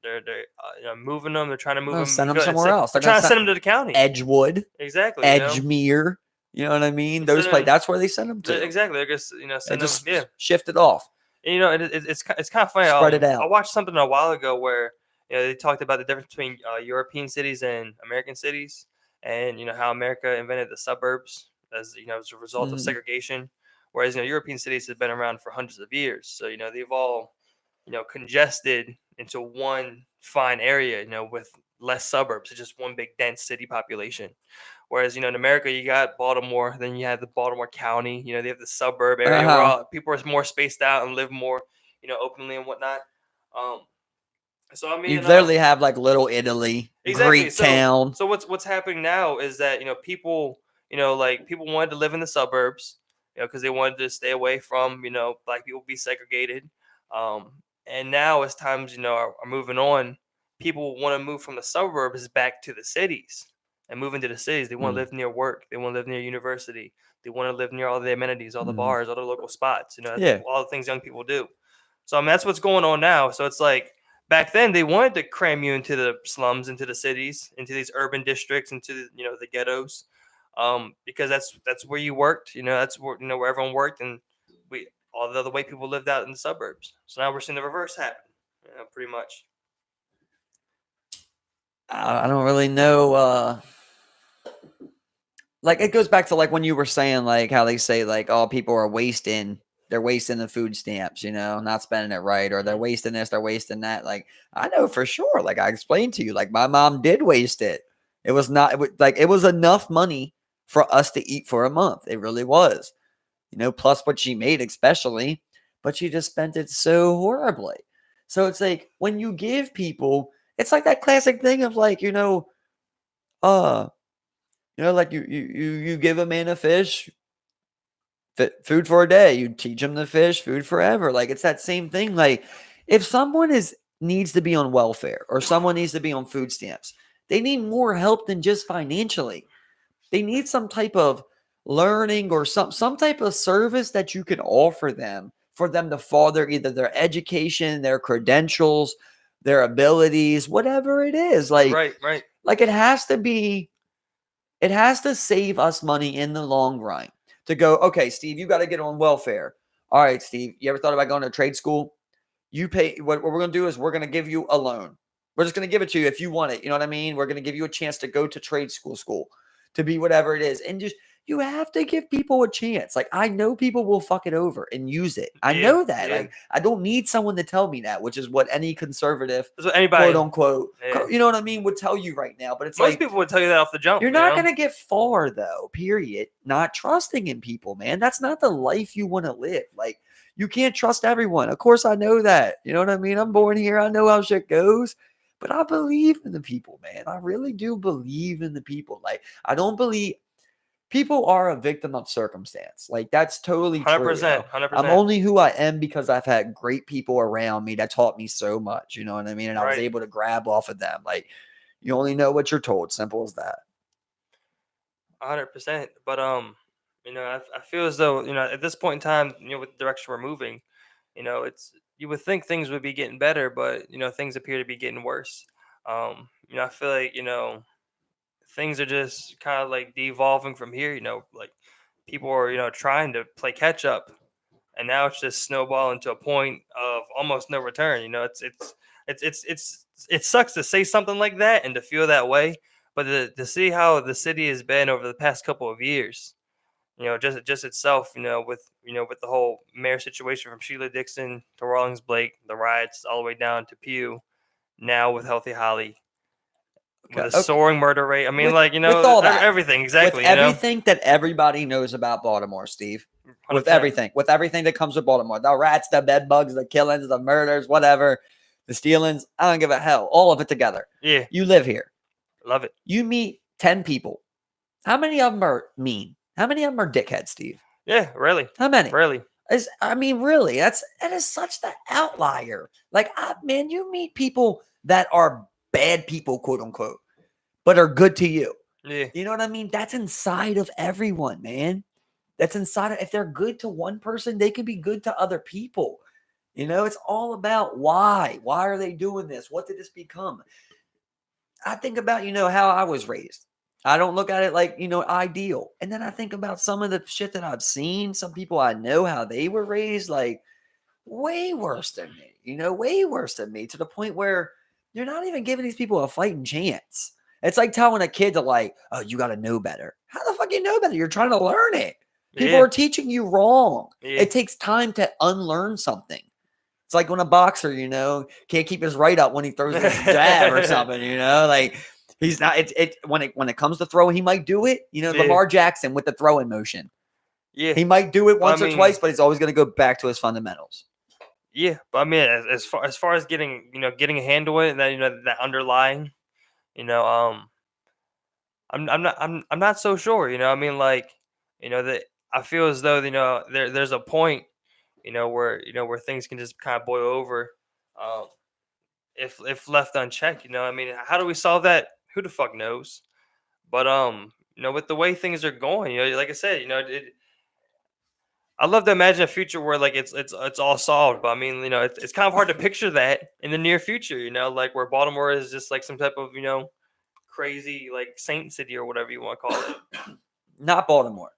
they're moving them. They're trying to move Well, them. send them somewhere else. They're trying to send them to the county. Edgewood, Exactly. Edgemere. You know what I mean? Those Instead of that's where they send them to. exactly. They're just They send them. just Yeah. shift it off, And, it's kind of funny. spread it I out. watched something a while ago where they talked about the difference between European cities and American cities, and how America invented the suburbs as a result of segregation, whereas European cities have been around for hundreds of years. So they've all congested into one fine area, with less suburbs. It's just one big dense city population. Whereas, in America, you got Baltimore, then you have the Baltimore County, they have the suburb area where people are more spaced out and live more, openly and whatnot. Um, so I mean, You literally have like Little Italy, exactly. Greek town. So what's happening now is that people, like people wanted to live in the suburbs, because they wanted to stay away from black people be segregated, um, And now as times are moving on, people want to move from the suburbs back to the cities and move into the cities. They want to Mm, live near work. They want to live near university. They want to live near all the amenities, all the mhm. bars, all the local spots. That's Yeah. all the things young people do. So I mean, that's what's going on now. So it's like back then they wanted to cram you into the slums, into the cities, into these urban districts, into the ghettos, because that's where you worked. That's where everyone worked, and we all the other white people lived out in the suburbs. So now we're seeing the reverse happen, pretty much. I don't really know. Like it goes back to like when you were saying like how they say like, oh, people are wasting. They're wasting the food stamps, not spending it right, or they're Mhm. wasting this, they're wasting that. Like I know for sure. Like I explained to you, like my mom did waste it. It was not it was enough money for us to eat for a month. It really was, plus what she made, especially, but she just spent it so horribly. So it's like when you give people, it's like that classic thing of like, uh, like you give a man a fish, food for a day. You teach him to fish, food forever. Like it's that same thing. Like if someone needs to be on welfare or someone needs to be on food stamps, they need more help than just financially. They need some type of learning or some type of service that you can offer them for them to further either their education, their credentials, their abilities, whatever it is. Right, right. Like it has to save us money in the long run to go, okay, Steve, you got to get on welfare. All right, Steve, you ever thought about going to trade school? You pay, what we're going to do is we're going to give you a loan. We're just going to give it to you if you want it. You know what I mean? We're going to give you a chance to go to trade school to be whatever it is. And just, you have to give people a chance. Like, I know people will fuck it over and use it. I Yeah, know that. yeah. Like, I don't need someone to tell me that, which is what any conservative, That's what quote anybody. unquote, Yeah. you know what I mean, would tell you right now. But it's Most like, people would tell you that off the jump. you're not going to get far though, period. Not trusting in people, man. That's not the life you want to live. Like, you can't trust everyone. Of course, I know that. You know what I mean? I'm born here. I know how shit goes. But I believe in the people, man. I really do believe in the people. Like, I don't believe people are a victim of circumstance. Like, that's totally Hundred true, percent, 100%. I'm only who I am because I've had great people around me that taught me so much. You know what I mean? And I was Right. able to grab off of them. Like, you only know what you're told. Simple as that. 100%. But I feel as though at this point in time, with the direction we're moving, it's you would think things would be getting better, but things appear to be getting worse. I feel like things are just kind of like devolving from here. Like people are trying to play catch up, and now it's just snowballing to a point of almost no return. It sucks to say something like that and to feel that way, but to see how the city has been over the past couple of years, just itself, with the whole mayor situation from Sheila Dixon to Rawlings Blake, the riots all the way down to Pew, now with Healthy Holly, with Okay. a Okay. soaring murder rate. I mean, like With all that, everything with exactly. everything that everybody knows about Baltimore, Steve, 100%. with everything that comes with Baltimore, the rats, the bed bugs, the killings, the murders, whatever, the stealings, I don't give a hell. All of it together. Yeah, You live here. love it. You meet 10 people. How many of them are mean? How many of them are dickheads, Steve? Yeah, really, How many? really. I mean, really, that is such the outlier. Like, man, you meet people that are bad people, quote unquote, but are good to you. Yeah, You know what I mean? That's inside of everyone, man. That's inside of, if they're good to one person, they can be good to other people. It's all about why. Why are they doing this? What did this become? I think about, how I was raised. I don't look at it like, ideal. And then I think about some of the shit that I've seen, some people I know how they were raised, like way worse than me, way worse than me, to the point where you're not even giving these people a fighting chance. It's like telling a kid to like, oh, you got to know better. How the fuck you know better? You're trying to learn it. People yeah, are teaching you wrong. yeah. It takes time to unlearn something. It's like when a boxer, can't keep his right up when he throws his jab or something, like he's not, when it comes to throwing, he might do it, Yeah. Lamar Jackson with the throwing motion. Yeah, He might do it Well, I once or mean- twice, but he's always going to go back to his fundamentals. yeah. But I mean, as far as getting a handle with it, and that that underlying, you know, I'm not so sure. I mean, like, that I feel as though there's a point, where things can just kind of boil over, if left unchecked. I mean, how do we solve that? Who the fuck knows? But with the way things are going, like I said, I love to imagine a future where like it's all solved. But I mean, it's kind of hard to picture that in the near future. Like where Baltimore is just like some type of crazy like saint city or whatever you want to call it. Not Baltimore.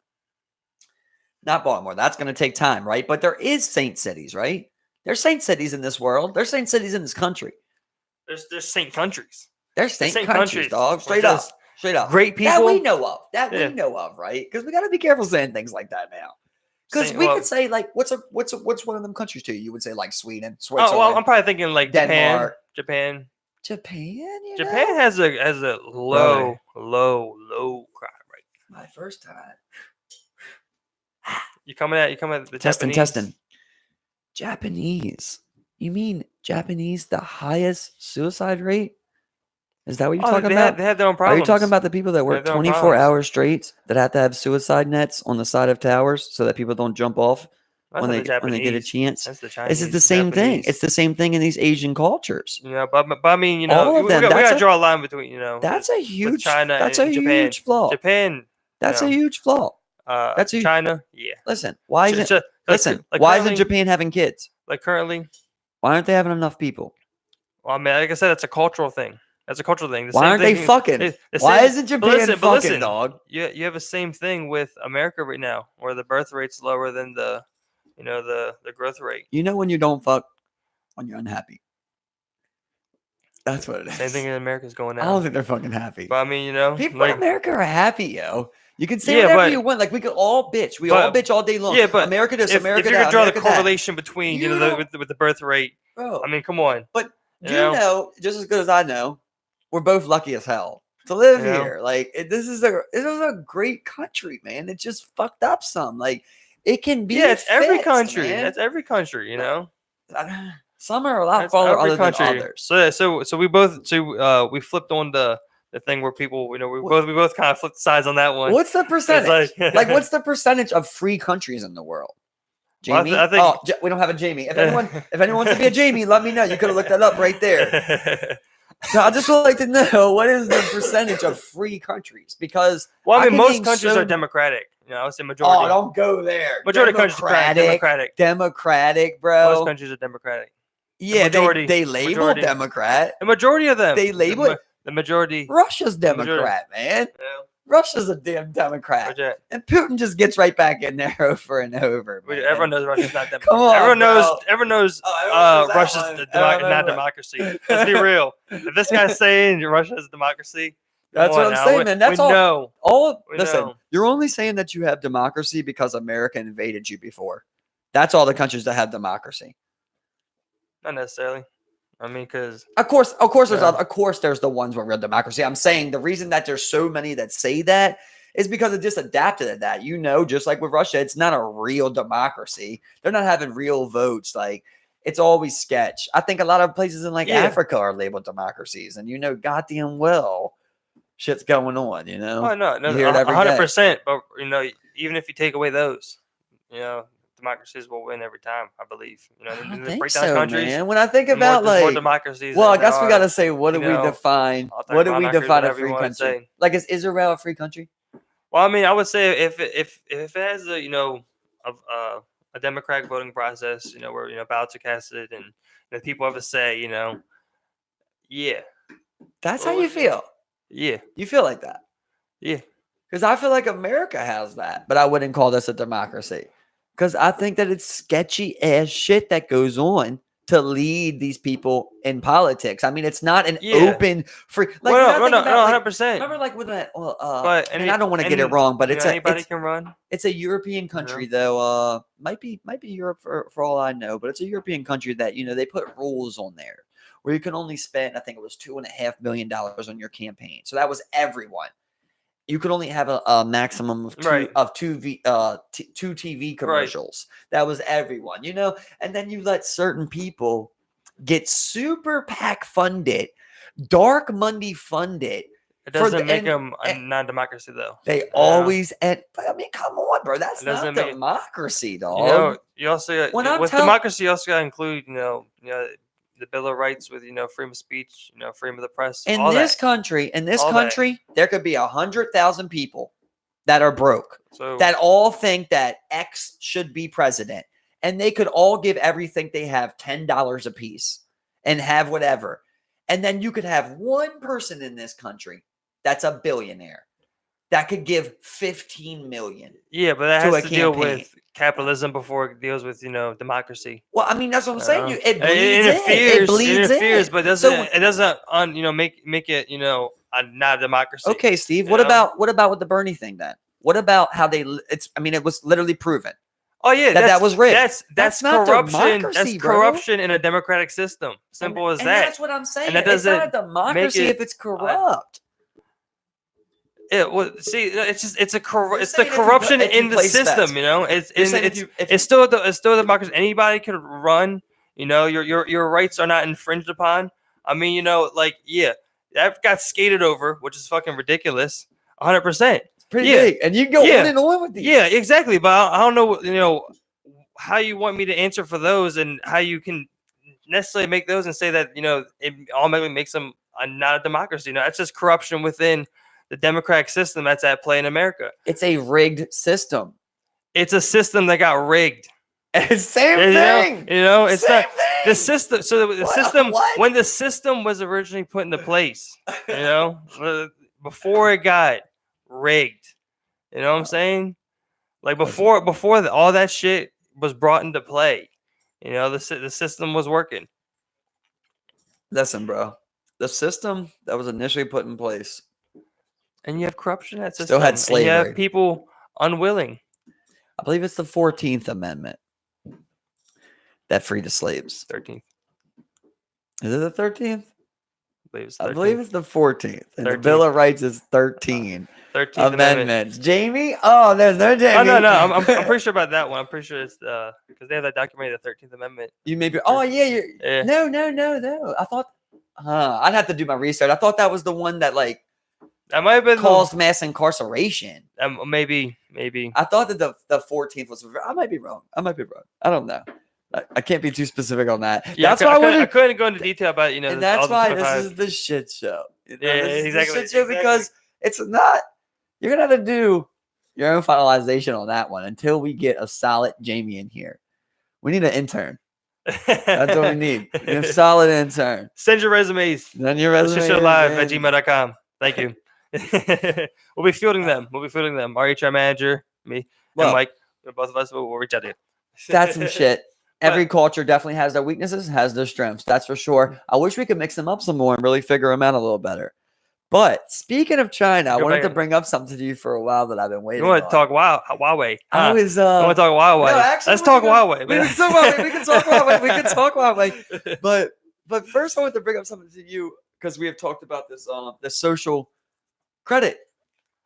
Not Baltimore. That's going to take time, right? But there is saint cities, right? There's saint cities in this world. There's saint cities in this country. There's saint countries. There's saint countries, dog. Straight up. Straight up. Great people. That we know of. We know of, right? Because we got to be careful saying things like that now. Because we could say like, what's one of them countries to you? You would say like Sweden, Switzerland. Oh well, I'm probably thinking like Denmark. Japan. Yeah. Japan has a low crime rate. My first time. You coming at the testing. Japanese? Japanese. You mean Japanese, the highest suicide rate? Is that what you're talking about? They have their own problems. Are you talking about the people that work 24 hours straight that have to have suicide nets on the side of towers so that people don't jump off when they get a chance? That's the Chinese. This is the same thing. It's the same thing in these Asian cultures. But I mean, all of them. We got to draw a line between, That's a huge China. That's and a Japan. huge flaw. Japan. That's a huge flaw. That's China. Yeah. Listen, why isn't Japan having kids? Like currently, why aren't they having enough people? Well, I mean, like I said, that's a cultural thing. That's a cultural thing. Why aren't they fucking? Why isn't Japan fucking, dog? You have the same thing with America right now, where the birth rate's lower than the growth rate. When you don't fuck, when you're unhappy. That's what it is. Same thing in America's going on. I don't think they're fucking happy. But I mean, people in America are happy, yo. You can say whatever you want. Like we could all bitch. We all bitch all day long. Yeah, but America this, America that. If you're gonna draw the correlation between with the birth rate, bro. I mean, come on. But just as good as I know, we're both lucky as hell to live here. Like this is a great country, man. It just fucked up some. Like it can be. Yeah, it's every country. Man. That's every country. Some are a lot farther other than others. So we flipped on the thing where people, we both kind of flipped sides on that one. What's the percentage? Like what's the percentage of free countries in the world? Jamie? Well, I think, we don't have a Jamie. If anyone wants to be a Jamie, let me know. You could have looked that up right there. So I just would like to know what is the percentage of free countries? Because I mean, most countries are democratic. I would say majority. Oh, don't go there. Majority of countries are democratic. Democratic, bro. Most countries are democratic. Yeah, they label Democrat. The majority of them. They label the majority. Russia's Democrat, man. Yeah. Russia's a damn Democrat. And Putin just gets right back in there over and over. Man. Everyone knows Russia's not democratic. Come on, everyone knows Russia's not democracy. Let's be real. If this guy's saying Russia is a democracy, that's what I'm saying, man. That's all. Listen, you're only saying that you have democracy because America invaded you before. That's all the countries that have democracy. Not necessarily. I mean, because of course, there's the ones with real democracy. I'm saying the reason that there's so many that say that is because it just adapted to that. Just like with Russia, it's not a real democracy. They're not having real votes. Like it's always sketch. I think a lot of places in Africa are labeled democracies, and goddamn well, shit's going on. Oh no, 100%. But even if you take away those, democracies will win every time, I believe. I don't think so, man. When I think about more democracies, I guess we got to say, what do we define? What do we define a free country? Like, is Israel a free country? Well, I mean, I would say if it has a democratic voting process, where ballots are casted and people have a say, yeah. That's how you feel. Yeah, you feel like that. Yeah, because I feel like America has that, but I wouldn't call this a democracy. Because I think that it's sketchy ass shit that goes on to lead these people in politics. I mean, it's not an open, free. Like, no, 100%. Remember, like with that. I don't want to get it wrong, but anybody can run. It's a European country, though. Might be Europe for all I know, but it's a European country that they put rules on there where you can only spend, I think it was $2.5 million on your campaign. So that was everyone. You could only have a maximum of two TV commercials. Right. That was everyone, and then you let certain people get super PAC funded, Dark Monday funded. It doesn't make them a non-democracy, though. They always, I mean, come on, bro. That's not democracy, dog. You also with democracy, you also got to include, the the Bill of Rights with freedom of speech, freedom of the press. In all this that. country, All that. there could be 100,000 people that are broke So that all think that X should be president, and they could all give everything they have $10 a piece and have whatever. And then you could have one person in this country that's a billionaire that could give 15 million. yeah, but that to has a to deal campaign. with capitalism before it deals with democracy. Well, I mean, that's what I'm saying. You know? It bleeds in. It bleeds interferes, in. but it doesn't make it not a democracy. Okay, Steve. you What know? about with the Bernie thing then? What about how they? It was literally proven. Oh yeah, that was rigged. That's not corruption. democracy, That's bro. corruption in a democratic system. Simple as and that. That's what I'm saying. And that It's not a doesn't democracy if it's corrupt. It's the saying corruption if you in the place system. bets. It's still a democracy. Anybody could run. Your rights are not infringed upon. I mean, that got skated over, which is fucking ridiculous. 100%. Pretty big, and you can go on and on with these. Yeah, exactly. But I don't know, how you want me to answer for those, and how you can necessarily make those and say that it automatically makes them not a democracy. That's just corruption within the democratic system that's at play in America. It's a rigged system. It's a system that got rigged. It's same thing. It's same not the system. So the system, what? when the system was originally put into place, before it got rigged. You know what I'm saying? Like before all that shit was brought into play, the system was working. Listen, bro, the system that was initially put in place, and you have corruption in that system. Still had slavery. And you have people unwilling. I believe it's the 14th Amendment that freed the slaves. 13th. Is it the 13th? I believe it's the 14th. And 13th. the Bill of Rights is 13. 13th amendments. Jamie? Oh, there's no Jamie. Oh, no. I'm pretty sure about that one. I'm pretty sure it's because they have that document, the 13th Amendment. You may be. Oh, yeah. Yeah. No. I thought. I'd have to do my research. I thought that was the one that that might have been caused mass incarceration. Maybe. I thought that the 14th was. I might be wrong. I don't know. I can't be too specific on that. Yeah, that's why I couldn't go into detail about and that's why this is the shit show. Exactly. This is the shit show because it's not. You're gonna have to do your own finalization on that one until we get a solid Jamie in here. We need an intern. That's what we need. A solid intern. Send your resumes. Send your resumes. Live@gmail.com. Thank you. We'll be fielding them. Our HR manager, me, and Mike. Both of us will reach out to you. That's some shit. Every culture definitely has their weaknesses, has their strengths. That's for sure. I wish we could mix them up some more and really figure them out a little better. But speaking of China, I wanted to bring up something to you for a while that I've been waiting. You want to talk Huawei? I was. I want to talk Huawei. No, actually, let's talk Huawei. We can talk Huawei. We can talk Huawei. But first, I want to bring up something to you because we have talked about this the social credit.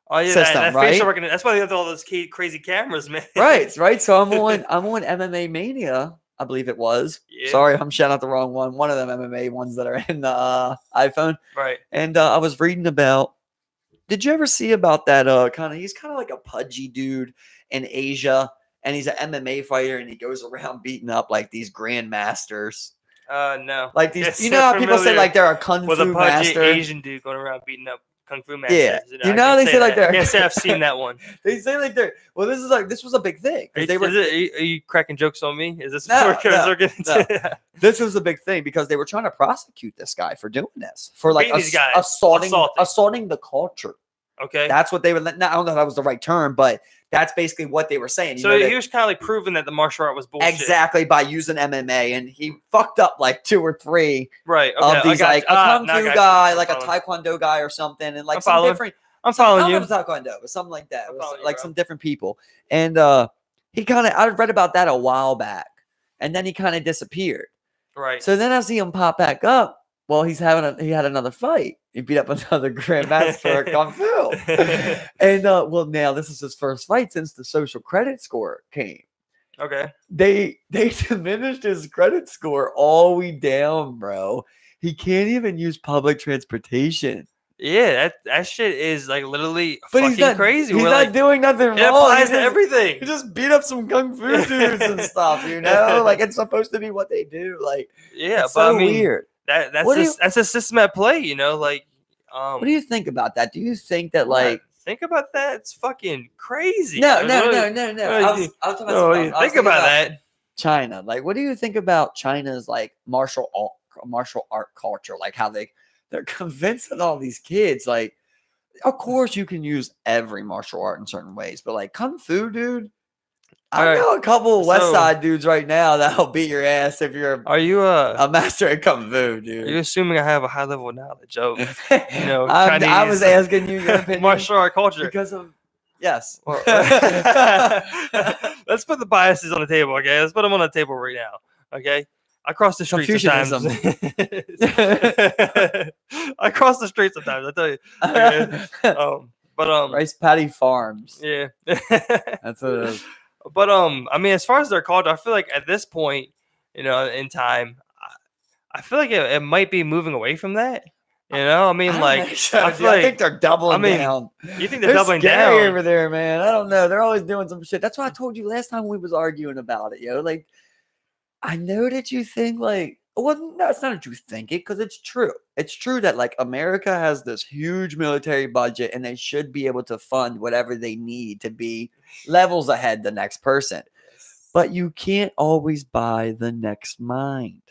Oh yeah, system, right? That's why they have all those crazy cameras, man. Right. So I'm on MMA Mania, I believe it was. Yeah. Sorry, I'm shouting out the wrong one. One of them MMA ones that are in the iPhone. Right. And I was reading about. Did you ever see about that? He's kind of like a pudgy dude in Asia, and he's an MMA fighter, and he goes around beating up like these grandmasters. No. Like these, how people say like they're a kung fu pudgy master. Asian dude going around beating up kung fu masters. Yeah, they say like they're. I can't say I've seen that one. They say like they're. Well, this was a big thing. Are you cracking jokes on me? Is this no. This was a big thing because they were trying to prosecute this guy for doing this, for like assaulting the culture. Okay, that's what they were. I don't know if that was the right term, but that's basically what they were saying. So he was kind of like proving that the martial art was bullshit. Exactly, by using MMA, and he fucked up like 2 or 3 of these like a kung fu guy, like a taekwondo guy or something, and like some different. I'm following you. Taekwondo, but something like that. It was like some different people, and he I read about that a while back, and then he kind of disappeared. Right. So then I see him pop back up. Well, he had another fight. He beat up another grandmaster of kung fu, and now this is his first fight since the social credit score came. Okay. They diminished his credit score all the way down, bro. He can't even use public transportation Yeah, that shit is like literally But fucking crazy. He's We're not like, doing nothing it wrong. applies to He everything. just beat up some kung fu dudes and stuff, you know? Like, it's supposed to be what they do. Like, Yeah, it's but so I mean, weird. that's a system at play, you know. Like, What do you think about that? Do you think that, what? like, Think about that? It's fucking crazy. no, Like, no, what- no, no, no. what I do was you- talking about no, something what do else. you I was think thinking about that? China. Like, what do you think about China's like martial art culture? Like how they're convincing all these kids. Like, of course you can use every martial art in certain ways, but like kung fu, dude. I All right, know a couple of West so- Side dudes right now that'll beat your ass if you're Are you a master at kung fu, Are you dude. assuming I have a high level of knowledge of I was Chinese asking you your opinion martial art culture? because of yes. Well, let's put the biases on the table, okay? Let's put them on the table right now, okay? I cross the street sometimes. I cross the street sometimes. I tell you. Okay? Rice Patty Farms. Yeah. That's what it is. But I mean, as far as their culture, I feel like at this point, in time, I feel like it might be moving away from that. You know, I mean, I like, think so, I dude. feel I think like they're doubling down. you think they're doubling scary down. over there, man. I don't know. They're always doing some shit. That's why I told you last time we was arguing about it, yo. Like, I know that you think like, well, no, it's not that you think it because it's true. It's true that like America has this huge military budget and they should be able to fund whatever they need to be levels ahead the next person. But you can't always buy the next mind.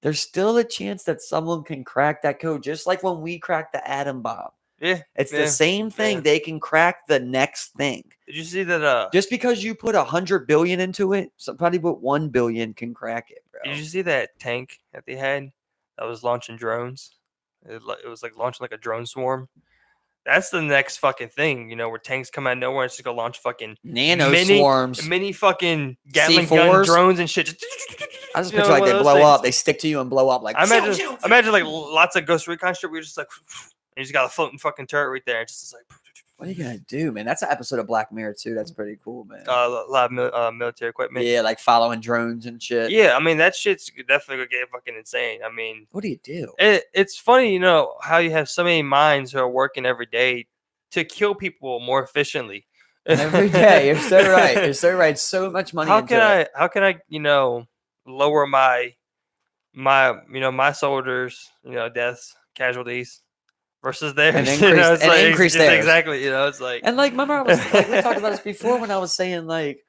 There's still a chance that someone can crack that code, just like when we cracked the atom bomb. Yeah, It's yeah, the same thing. yeah. They can crack the next thing. Did you see that? Just because you put 100 billion into it, somebody put 1 billion can crack it, bro. Did you see that tank that they had that was launching drones? It was like launching like a drone swarm. That's the next fucking thing, where tanks come out of nowhere and just go launch fucking Nano swarms. mini fucking Gatling gun C4s? drones and shit. I just picture like they blow up, they stick to you and blow up like. I imagine like lots of Ghost Recon shit. We're just like, you just got a floating fucking turret right there. It's just like, what are you gonna do, man? That's an episode of Black Mirror too. That's pretty cool, man. a lot of military equipment. Yeah, like following drones and shit. Yeah, I mean that shit's definitely gonna get fucking insane. I mean, What do you do? it's funny, how you have so many minds who are working every day to kill people more efficiently. Every day, you're so right. You're so right. So much money. How can I lower my soldiers, deaths, casualties versus theirs? And increase theirs. Exactly. It's like, and like, remember, I was like, we talked about this before when I was saying like,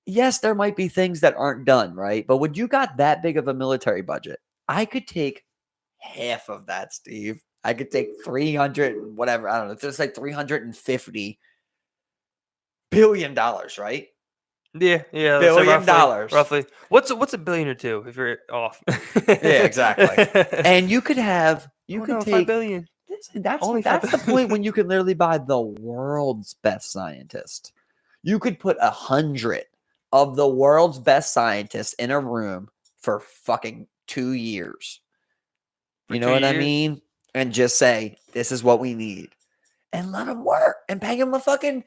yes, there might be things that aren't done right, but when you got that big of a military budget, I could take half of that, Steve. I could take 300, whatever. I don't know. It's like $350 billion, right? Yeah, $1 billion. roughly. What's $1 billion or $2 if you're off? Yeah, exactly. And you could have, you could take $5 billion. That's Only that's the point when you can literally buy the world's best scientist. You could put 100 of the world's best scientists in a room for fucking 2 years. You know what I mean? And just say, this is what we need. And let them work and pay them a fucking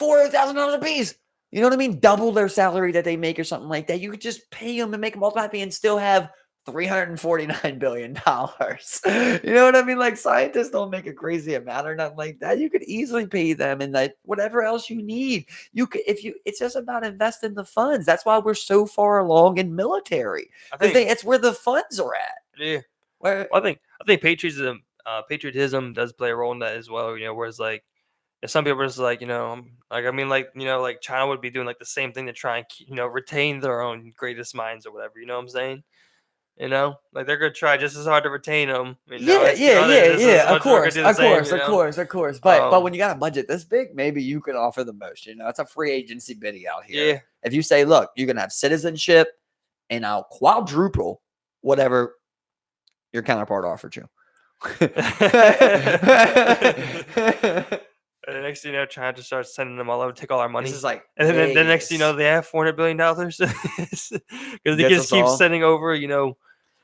$4,000 a piece. You know what I mean? Double their salary that they make or something like that. You could just pay them and make them multiply and still have $349 billion. You know what I mean? Like, scientists don't make a crazy amount or nothing like that. You could easily pay them and like whatever else you need. You could, it's just about investing the funds. That's why we're so far along in military. It's where the funds are at. Yeah. Where, I think patriotism does play a role in that as well. Whereas like, if some people are just like, like China would be doing like the same thing to try and retain their own greatest minds or whatever. You know what I'm saying? Like they're gonna try just as hard to retain them. Yeah. Of course. But when you got a budget this big, maybe you can offer the most. It's a free agency biddy out here. Yeah. If you say, look, you're gonna have citizenship, and I'll quadruple whatever your counterpart offered you. And the next thing you know, China just starts sending them all over, take all our money. This is like, and then the next thing you know, they have $400 billion because they just keep sending over,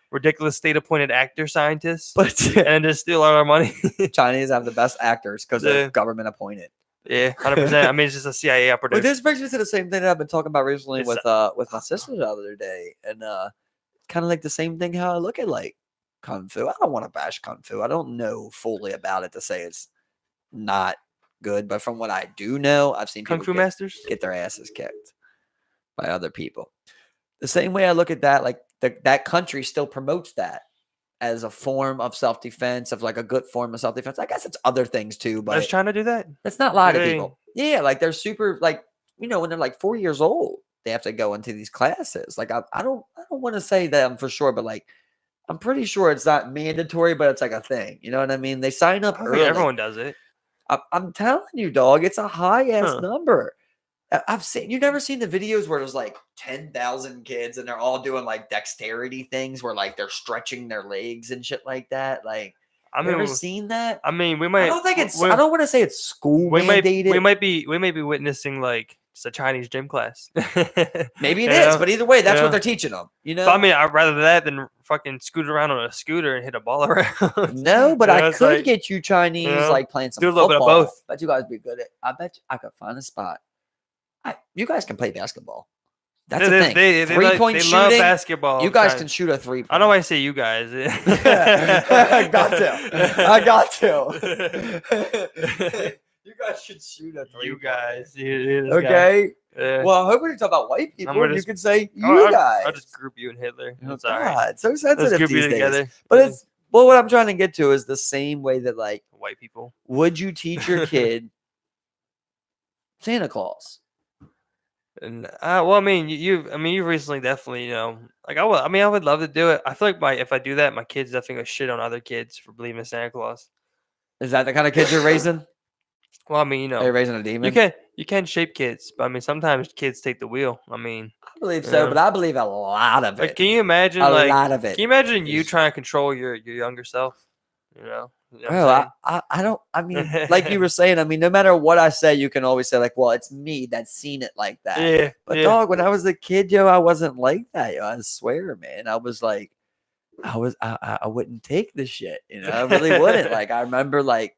ridiculous state-appointed actor scientists, and just steal all our money. Chinese have the best actors because they're government appointed. Yeah, 100%. I mean, it's just a CIA operative. But this brings me to the same thing that I've been talking about recently with my sister the other day, and kind of like the same thing how I look at like kung fu. I don't want to bash kung fu. I don't know fully about it to say it's not good, but from what I do know, I've seen Kung people Fu Masters. get their asses kicked by other people. The same way I look at that, like that country still promotes that as a form of self-defense, of like a good form of self-defense. I guess it's other things too, Does but China do that? it's not a lot Do of they- people. Yeah, like they're super like, you know, when they're like 4 years old, they have to go into these classes. Like I don't want to say them for sure, but like I'm pretty sure it's not mandatory, but it's like a thing. You know what I mean? They sign up I think early. everyone does it. I'm telling you, dog, it's a high ass Huh. number. I've seen you've never seen the videos where there's like 10,000 kids and they're all doing like dexterity things where like they're stretching their legs and shit like that. Like, I you ever mean, seen that? I mean, we I might. don't think it's. We, I don't want to say it's school we might. mandated. We might be witnessing like just a Chinese gym class. Maybe it You is, know? but either way, that's Yeah. what they're teaching them. You know. But I mean, I'd rather that than fucking scoot around on a scooter and hit a ball around. No, but You know, I it's could like, get you Chinese know, like playing some do a little bit of football. both. Bet you guys be good at. I bet I could find a spot. You guys can play basketball. That's the thing. They 3-point they love shooting. basketball. You guys China. can shoot a 3-point. I don't know why I say you guys. I got to. I got to. You guys should shoot a 3-point. You guys. This guy. Okay. Yeah. Well, I hope we can talk about white people. gonna You just- can say you guys. I'll just group you and Hitler. Oh, It's all right. God, so Let's sensitive group you these days. together. But it's well, what I'm trying to get to is the same way that like, white people. would you teach your kid Santa Claus? And well, I mean, you've recently definitely, like I would love to do it. I feel like if I do that, my kids definitely gonna shit on other kids for believing in Santa Claus. Is that the kind of kids you're raising? Well, I mean, Are you raising a demon? you can shape kids, but I mean, sometimes kids take the wheel. I mean, I believe so, Yeah. but I believe a lot of like, it. can you imagine A like lot of it. Can you imagine you is- trying to control your younger self? You know what I'm Bro, saying? I don't. I mean, like you were saying. I mean, no matter what I say, you can always say like, "Well, it's me that's seen it like that." Yeah, But yeah. dog, when I was a kid, yo, I wasn't like that. Yo, I swear, man. I was like, I wouldn't take this shit. You know, I really wouldn't. Like, I remember, like,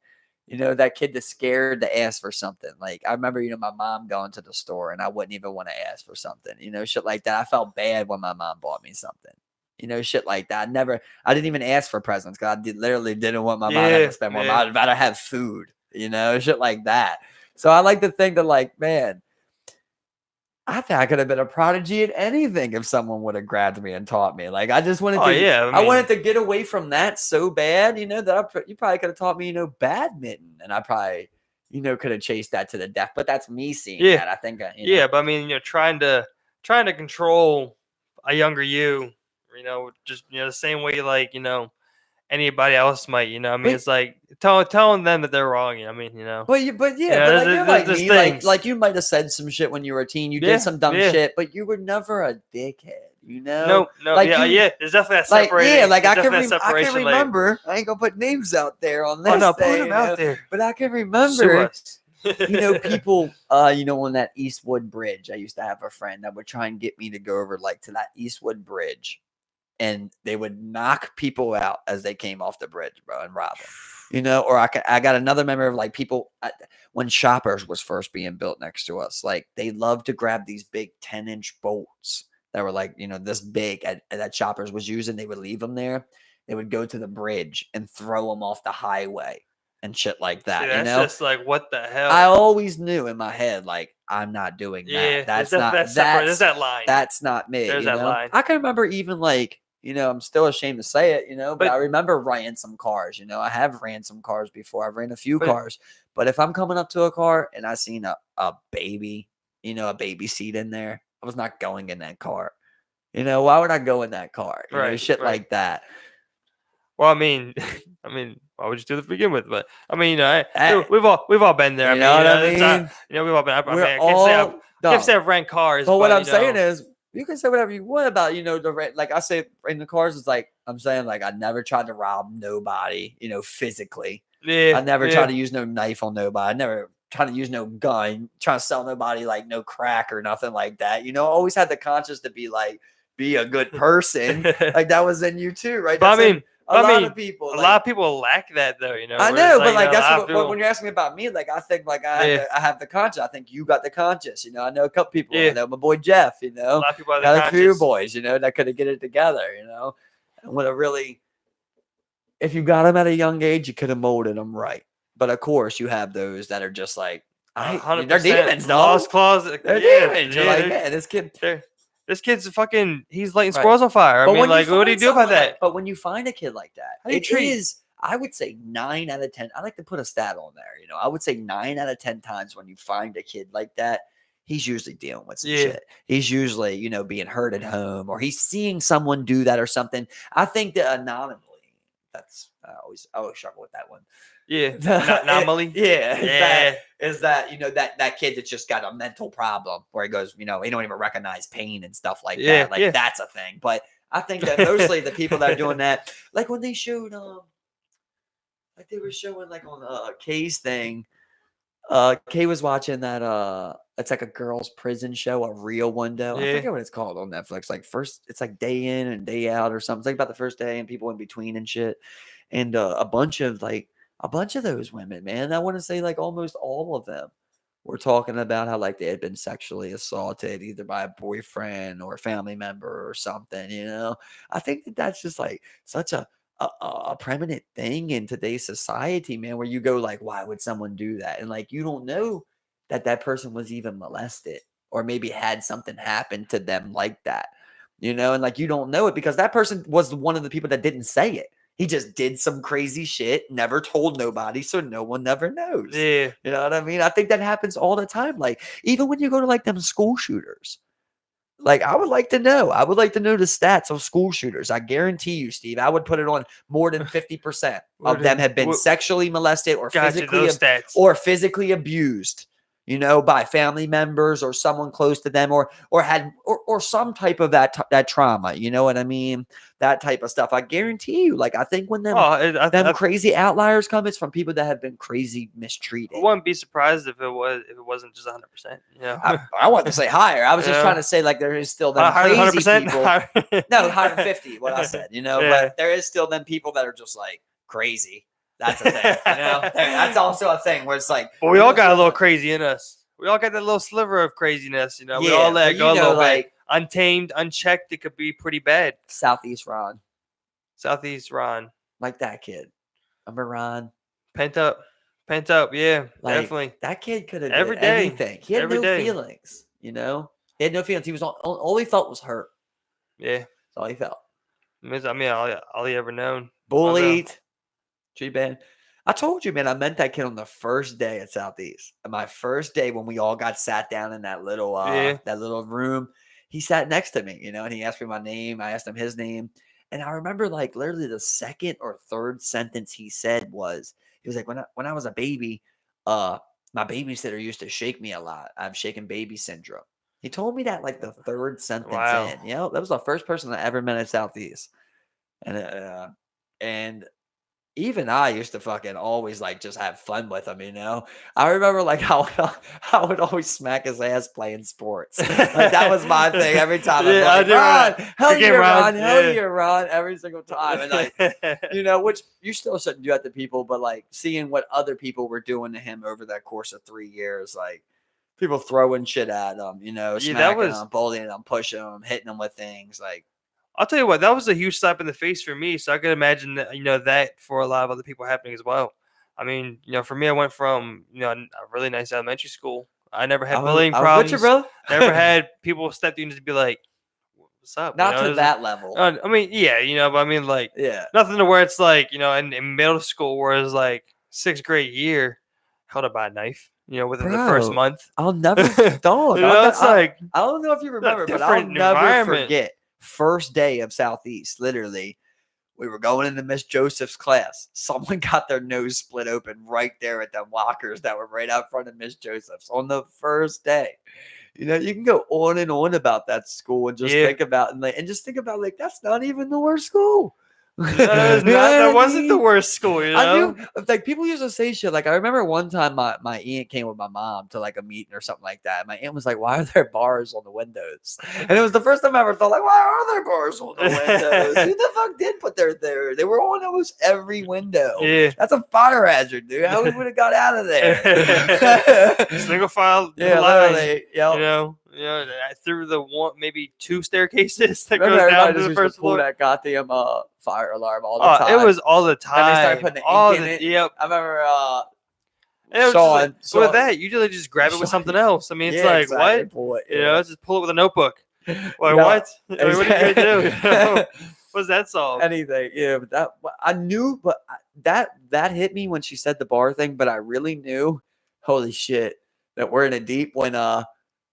you know, that kid that's scared to ask for something. Like, I remember, you know, my mom going to the store and I wouldn't even want to ask for something. You know, shit like that. I felt bad when my mom bought me something. You know, shit like that. I didn't even ask for presents because literally didn't want my mom to have to spend more money. I'd rather have food, you know, shit like that. So I like to think that, like, man, I think I could have been a prodigy at anything if someone would have grabbed me and taught me. Like, I just wanted Oh to, yeah, I wanted to get away from that so bad, you know, that you probably could have taught me, you know, badminton, and I probably, you know, could have chased that to the death. But that's me seeing Yeah. that. I think, you know, Yeah, but I mean, trying to control a younger you, just the same way like anybody else might, I mean, But- it's like telling them that they're wrong. I mean, But Yeah, like, there's- you're like there's me, things. like you might have said some shit when you were a teen. You Yeah, did some dumb yeah. shit, but you were never a dickhead. You know, no, like yeah, you- yeah. There's definitely that like separating. yeah, like there's I can, definitely that I can separation, like, remember. I ain't gonna put names out there on this. oh no, put thing, them you out know, there. but I can Sue remember. us. You know, people, you know, on that Eastwood Bridge. I used to have a friend that would try and get me to go over like to that Eastwood Bridge, and they would knock people out as they came off the bridge, bro, and rob them. You know, or I got another memory of like people when Shoppers was first being built next to us. Like they loved to grab these big 10-inch bolts that were like, you know, this big that Shoppers was using. They would leave them there. They would go to the bridge and throw them off the highway and shit like that. See, you that's know, just like, what the hell? I always knew in my head, like, I'm not doing yeah, that. That's there's not there's that line. that's not me. There's you that know? line. I can remember even like, you know, I'm still ashamed to say it, you know, but But- I remember renting some cars. You know, I have ran some cars before. I've ran a few But- cars. But if I'm coming up to a car and I seen a baby, you know, a baby seat in there, I was not going in that car. You know, why would I go in that car? You know, Right, shit right. like that. Well, I mean, why would you do it to begin with? But I mean, Hey. we've all been there. You know what I it's not- mean? we've all been. I We're can't all say I can't dumb. say I've ran cars. But what I'm you saying know, is, you can say whatever you want about, you know, like I say in the cars, it's like, I'm saying, like, I never tried to rob nobody, you know, physically. yeah, I never yeah. tried to use no knife on nobody. I never tried to use no gun, trying to sell nobody like no crack or nothing like that. You know, I always had the conscience to be like, be a good person. Like that was in you too, right? But I That's in mean, a lot mean, of people. a like- lot of people lack that though. You know, I where know, it's but like a lot that's of what people- when you're asking me about me, like I think like I Yeah. have the conscience. I think you got the conscience. You know, I know a couple people. Yeah. I know my boy Jeff. You a know, lot of people have got that a few conscience. boys. You know, that could have get it together. You know, and would have really if you got them at a young age, you could have molded them right. But of course, you have those that are just like, they're 100% demons, dog. lost closet. They're Yeah, demons. You're yeah, like, man, this kid. this kid's fucking. He's lighting Right. squirrels on fire. I But mean, when like, what do you find do about someone that? like- but when you find a kid like that, How do you it treat- is, I would say 9 out of 10. I like to put a stat on there. You know, I would say 9 out of 10 times when you find a kid like that, he's usually dealing with some Yeah. shit. He's usually, you know, being hurt at home, or he's seeing someone do that or something. I think the anomaly. That's I always struggle with that one. Yeah, The- anomaly. Yeah, is that you know that kid that's just got a mental problem where he goes, you know, he don't even recognize pain and stuff like Yeah, that. Like yeah. that's a thing. But I think that mostly the people that are doing that, like when they showed like they were showing like on Kay's thing, Kay was watching that it's like a girls' prison show, a real window. I Yeah. forget what it's called on Netflix. Like it's like day in and day out or something. It's like about the first day and people in between and shit. And a bunch of those women, man. I want to say like almost all of them were talking about how like they had been sexually assaulted either by a boyfriend or a family member or something. You know, I think that that's just like such a preeminent thing in today's society, man, where you go like, why would someone do that? And like, you don't know that person was even molested or maybe had something happen to them like that, you know? And like, you don't know it because that person was one of the people that didn't say it. He just did some crazy shit, never told nobody, so no one never knows. Yeah. You know what I mean? I think that happens all the time. Like, even when you go to like them school shooters, like I would like to know. I would like to know the stats of school shooters. I guarantee you, Steve, I would put it on more than 50% of them have been sexually molested or Gotcha, those stats. physically abused, you know, by family members or someone close to them, or had or some type of that trauma. You know what I mean? That type of stuff. I guarantee you. Like I think when them crazy outliers come, it's from people that have been crazy mistreated. I wouldn't be surprised if it wasn't just 100%. You know, I want to say higher. I was just trying to say like there is still them crazy people. No, 150. What I said. You know, but there is still them people that are just like crazy. That's a thing, you know. That's also a thing where it's like, well, we all got a little crazy in us. We all got that little sliver of craziness, you know. Yeah, we all let go a little like, bit. Untamed, unchecked, it could be pretty bad. Southeast Ron, like that kid. Remember Ron? Pent up, yeah, like, definitely. That kid could have every did day. anything. He had no feelings, you know. He had no feelings. He was all he felt was hurt. Yeah, that's all he felt. I mean, all he ever known. Bullied. G-band. I told you, man, I met that kid on the first day at Southeast. My first day when we all got sat down in that little room. He sat next to me, you know, and he asked me my name. I asked him his name. And I remember like literally the second or third sentence he said was, he was like, when I was a baby, my babysitter used to shake me a lot. I have shaken baby syndrome. He told me that like the third sentence in. You know, that was the first person I ever met at Southeast. And even I used to fucking always like just have fun with him, you know. I remember like how I would always smack his ass playing sports. Like that was my thing every time. Yeah, I was like, Ron, hell yeah, Ron, hell yeah, Ron, every single time. And like, you know, which you still shouldn't do that to people, but like seeing what other people were doing to him over that course of 3 years, like people throwing shit at him, you know, smacking him, bullying him, pushing him, hitting him with things like. I'll tell you what, that was a huge slap in the face for me. So I could imagine that, you know, that for a lot of other people happening as well. I mean, you know, for me, I went from, you know, a really nice elementary school. I never had bullying problems. With you, bro. Never had people step in to be like, "What's up?" Not you know, to that level. I mean, yeah, you know, but I mean, like, nothing to where it's like, you know, in middle school where it's like 6th grade year, held up by a knife. You know, within the first month. I'll never, dog. You know, it's like I don't know if you remember, but I'll never forget. First day of Southeast, literally, we were going into Miss Joseph's class. Someone got their nose split open right there at them lockers that were right out front of Miss Joseph's on the first day. You know, you can go on and on about that school and just think about like that's not even the worst school. That wasn't the worst school, you know. I knew, like people used to say shit. Like I remember one time my aunt came with my mom to like a meeting or something like that. My aunt was like, "Why are there bars on the windows?" And it was the first time I ever thought, like, "Why are there bars on the windows? Who the fuck did put there? They were on almost every window. Yeah, that's a fire hazard, dude. How we would have got out of there? Single file, literally. You know, You know, through the maybe 2 staircases that Remember, goes down everybody to just the used to first pull floor. that goddamn fire alarm all the time. It was all the time. And they started putting the all ink in it. Yep. I remember And it was just like, Sean. with that, usually just grab it with something else. I mean, it's like, exactly, what? pull it, You know, just pull it with a notebook. Like, Yeah, what? Like, what are you going to do? You know? exactly. What's that solve? Anything. Yeah, but I knew, but that hit me when she said the bar thing. But I really knew, holy shit, that we're in a deep when I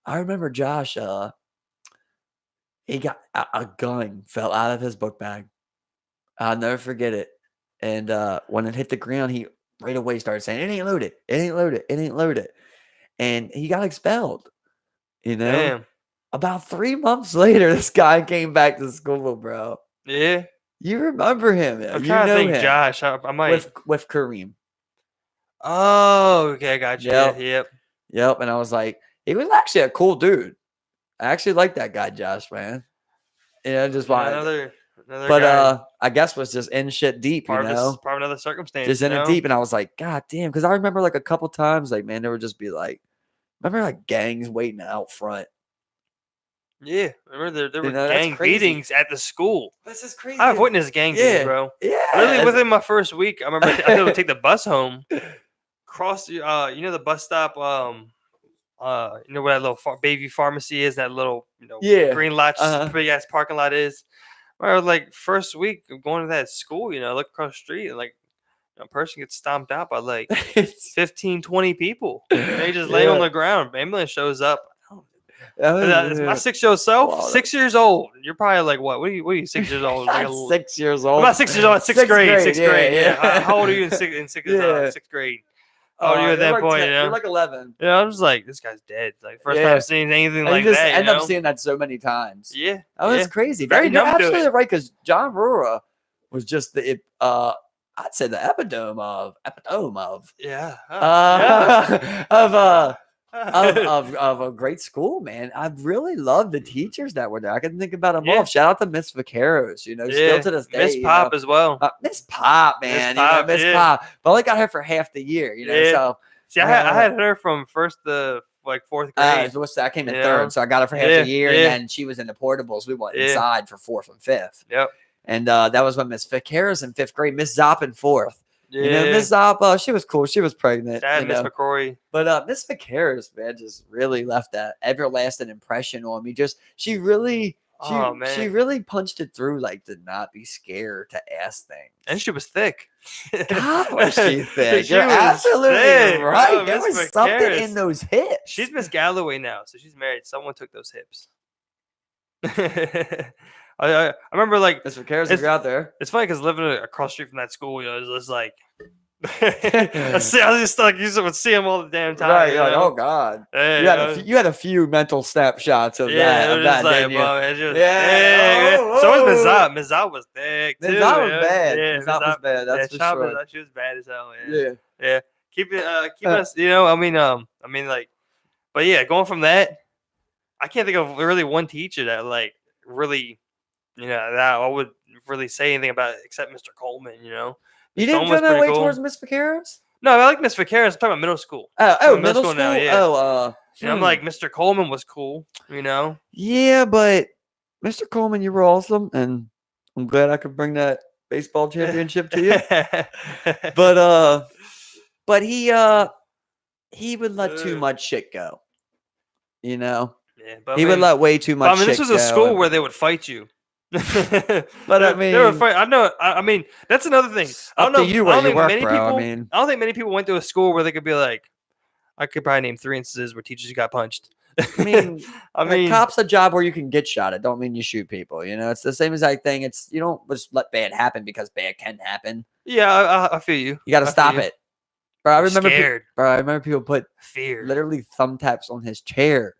remember Josh he got a gun fell out of his book bag. I'll never forget it. And when it hit the ground, he right away started saying, "It ain't loaded. It ain't loaded. It ain't loaded." And he got expelled. You know, Damn. about 3 months later, this guy came back to school, bro. Yeah. You remember him? I'm You trying to know think, him Josh. I might. with Kareem. Oh, okay. I got you. Yep. Yep. Yep. And I was like, he was actually a cool dude. I actually like that guy, Josh, man. You know, just wanted. Another But guy. I guess was just in shit deep, Part you of know, this, part of another circumstance. just you in it know? deep. And I was like, God damn, because I remember like a couple times, like man, there would just be like, remember like gangs waiting out front. Yeah, remember there were You know, that's gang crazy. beatings at the school. This is crazy. I've witnessed gang beatings, bro. Yeah. Really, within my first week, I remember I would take the bus home, cross the, you know, the bus stop, you know where that little Bayview Pharmacy is, that little, you know, Yeah. green lot, big ass parking lot is. Where like first week of going to that school, you know, I look across the street and like a person gets stomped out by like 15, 20 people. They just lay on the ground. Ambulance shows up. It's my 6-year-old self, Wow. 6 years old. You're probably like, what? What are you 6 years old? Like 6 years old. I'm not 6 years old. Sixth grade. Sixth grade. Yeah. How old are you in sixth grade? How old are you at that like point? 10, You know? You're like 11. Yeah, I'm just like, this guy's dead. Like first time seeing anything like just that. End You up know? seeing that so many times. Yeah, that was crazy. Very You're numb to absolutely it. right, because John Rura was just the I'd say the epitome of Yeah. of a great school, man. I really love the teachers that were there. I can think about them all. Shout out to Miss Vaqueros, you know, still to this day. Miss Pop as well. Miss Pop, man. Miss Pop. But I only got her for half the year, you know. So see, I had her from first to like fourth grade. I came in third, so I got her for half a year, and then she was in the portables. We went inside for fourth and fifth. Yep. And that was when Miss Vaqueros in fifth grade, Miss Zopp in fourth. Yeah. You know, Miss Zopp, she was cool. She was pregnant. Miss McCrory. But Miss Vaqueros, man, just really left that everlasting impression on me. She really punched it through, like, to not be scared to ask things. And she was thick. God, was she thick? You're absolutely thick, right. bro. There was something in those hips. She's Miss Galloway now, so she's married. Someone took those hips. I remember, like, Miss Vaqueros, if you're out there. It's funny because living across the street from that school, you know, it was like, I just like you would see him all the damn time. Right, you like, know? oh God, hey, you had a few mental snapshots of that. It was just like, didn't you? So was Miss Zop. Miss Zop was thick too. Miss Zop was bad. Yeah, Miss Zop was bad. That's for sure. She was bad as hell. Yeah. Keep us. You know, I mean, like, but yeah, going from that, I can't think of really one teacher that like really, you know, that I would really say anything about except Mr. Coleman. You know, you didn't feel that way towards Miss Vaqueros? No, I like Miss Vaqueros. I'm talking about middle school. Middle school now. Yeah. You know, I'm like, Mr. Coleman was cool. You know. Yeah, but Mr. Coleman, you were awesome, and I'm glad I could bring that baseball championship to you. But he would let too much shit go. You know. Yeah, but he would let way too much. This was a school where they would fight you. But I mean, they were fight. I know. I mean, that's another thing. I don't know. You where you work, bro. I don't think many people went to a school where they could be like, I could probably name 3 instances where teachers got punched. I mean, cop's a job where you can get shot. It don't mean you shoot people. You know, it's the same exact thing. It's you don't just let bad happen because bad can happen. Yeah, I feel you. You got to stop it. Bro, I remember people put fear, literally thumbtacks on his chair.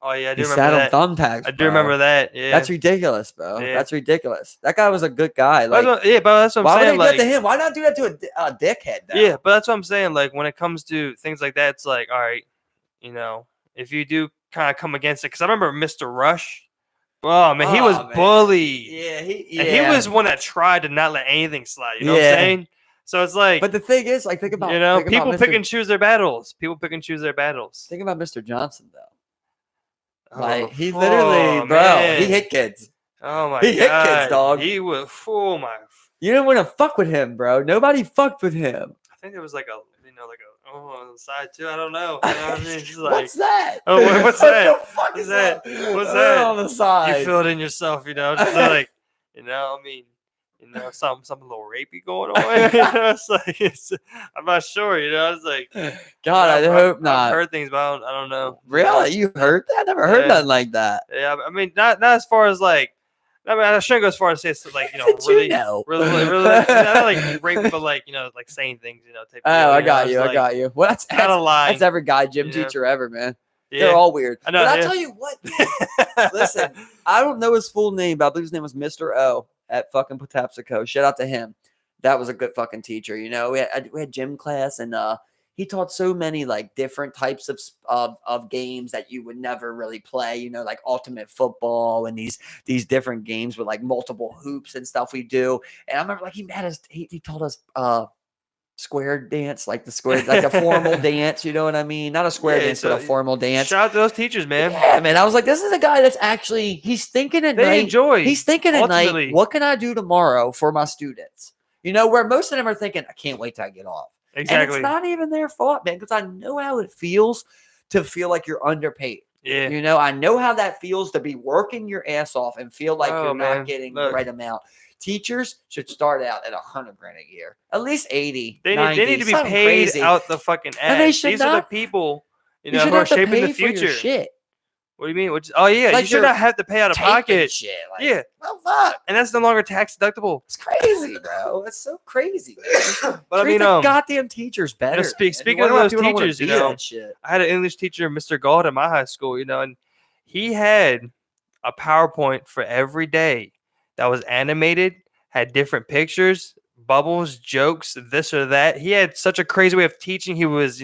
Oh yeah, I do he remember that. Sat on thumbtacks. I do remember that. Yeah, that's ridiculous, bro. Yeah. That's ridiculous. That guy was a good guy. Like, but that's what I'm saying. Why would they do like, that to him? Why not do that to a dickhead? Though? Yeah, but that's what I'm saying. Like when it comes to things like that, it's like, all right, you know, if you do kind of come against it, because I remember Mr. Rush. Oh man, he was bullied. Yeah, he was one that tried to not let anything slide. You know what I'm saying? So it's like, but the thing is, like, think about people pick and choose their battles. People pick and choose their battles. Think about Mr. Johnson though. Like he Oh, literally, bro, he man. hit kids. Oh my He hit god, kids, dog. He was You didn't want to fuck with him, bro. Nobody fucked with him. I think there was like a on the side too. I don't know. You know what I mean? It's just like, What's that? oh, what's What that? the fuck What's is that? that? What's Oh, that? on the side. You feel it in yourself, just like, I mean, something a little rapey going on. It's like I'm not sure. It's like, God, I hope not. I've heard things, but I don't know. Really? You heard that? Never heard nothing like that. Yeah, I mean, not as far as like. I mean, I shouldn't go as far as say it's like really, not like rape, but like like saying things, type. Oh, I got you. I got you. Well, that's not a lie. That's every guy gym teacher ever, man. Yeah. They're all weird. I know, but I'll tell you what. Listen, I don't know his full name, but I believe his name was Mr. O at fucking Patapsco. Shout out to him. That was a good fucking teacher. We had gym class, and he taught so many like different types of games that you would never really play, like ultimate football and these different games with like multiple hoops and stuff we do. And I remember like he taught us square dance, like a formal dance, you know what I mean? Not a square dance, but a formal dance. Shout out to those teachers, man. Yeah, man. I was like, this is a guy that's actually he's thinking at night. He's thinking at night, what can I do tomorrow for my students? Where most of them are thinking, I can't wait till I get off. Exactly. And it's not even their fault, man, because I know how it feels to feel like you're underpaid. Yeah. I know how that feels to be working your ass off and feel like you're not getting the right amount. Teachers should start out at $100,000 a year, at least 80. They need to be paid crazy. out the fucking ass. And they should These are the people who are shaping the future. Shit. What do you mean? You should not have to pay out of pocket. Shit. Well, fuck. And that's no longer tax deductible. It's crazy, bro. It's so crazy. But treat the goddamn teachers better. Speaking of those teachers, I had an English teacher, Mr. Gold, at my high school. And he had a PowerPoint for every day that was animated, had different pictures, bubbles, jokes, this or that. He had such a crazy way of teaching. He was,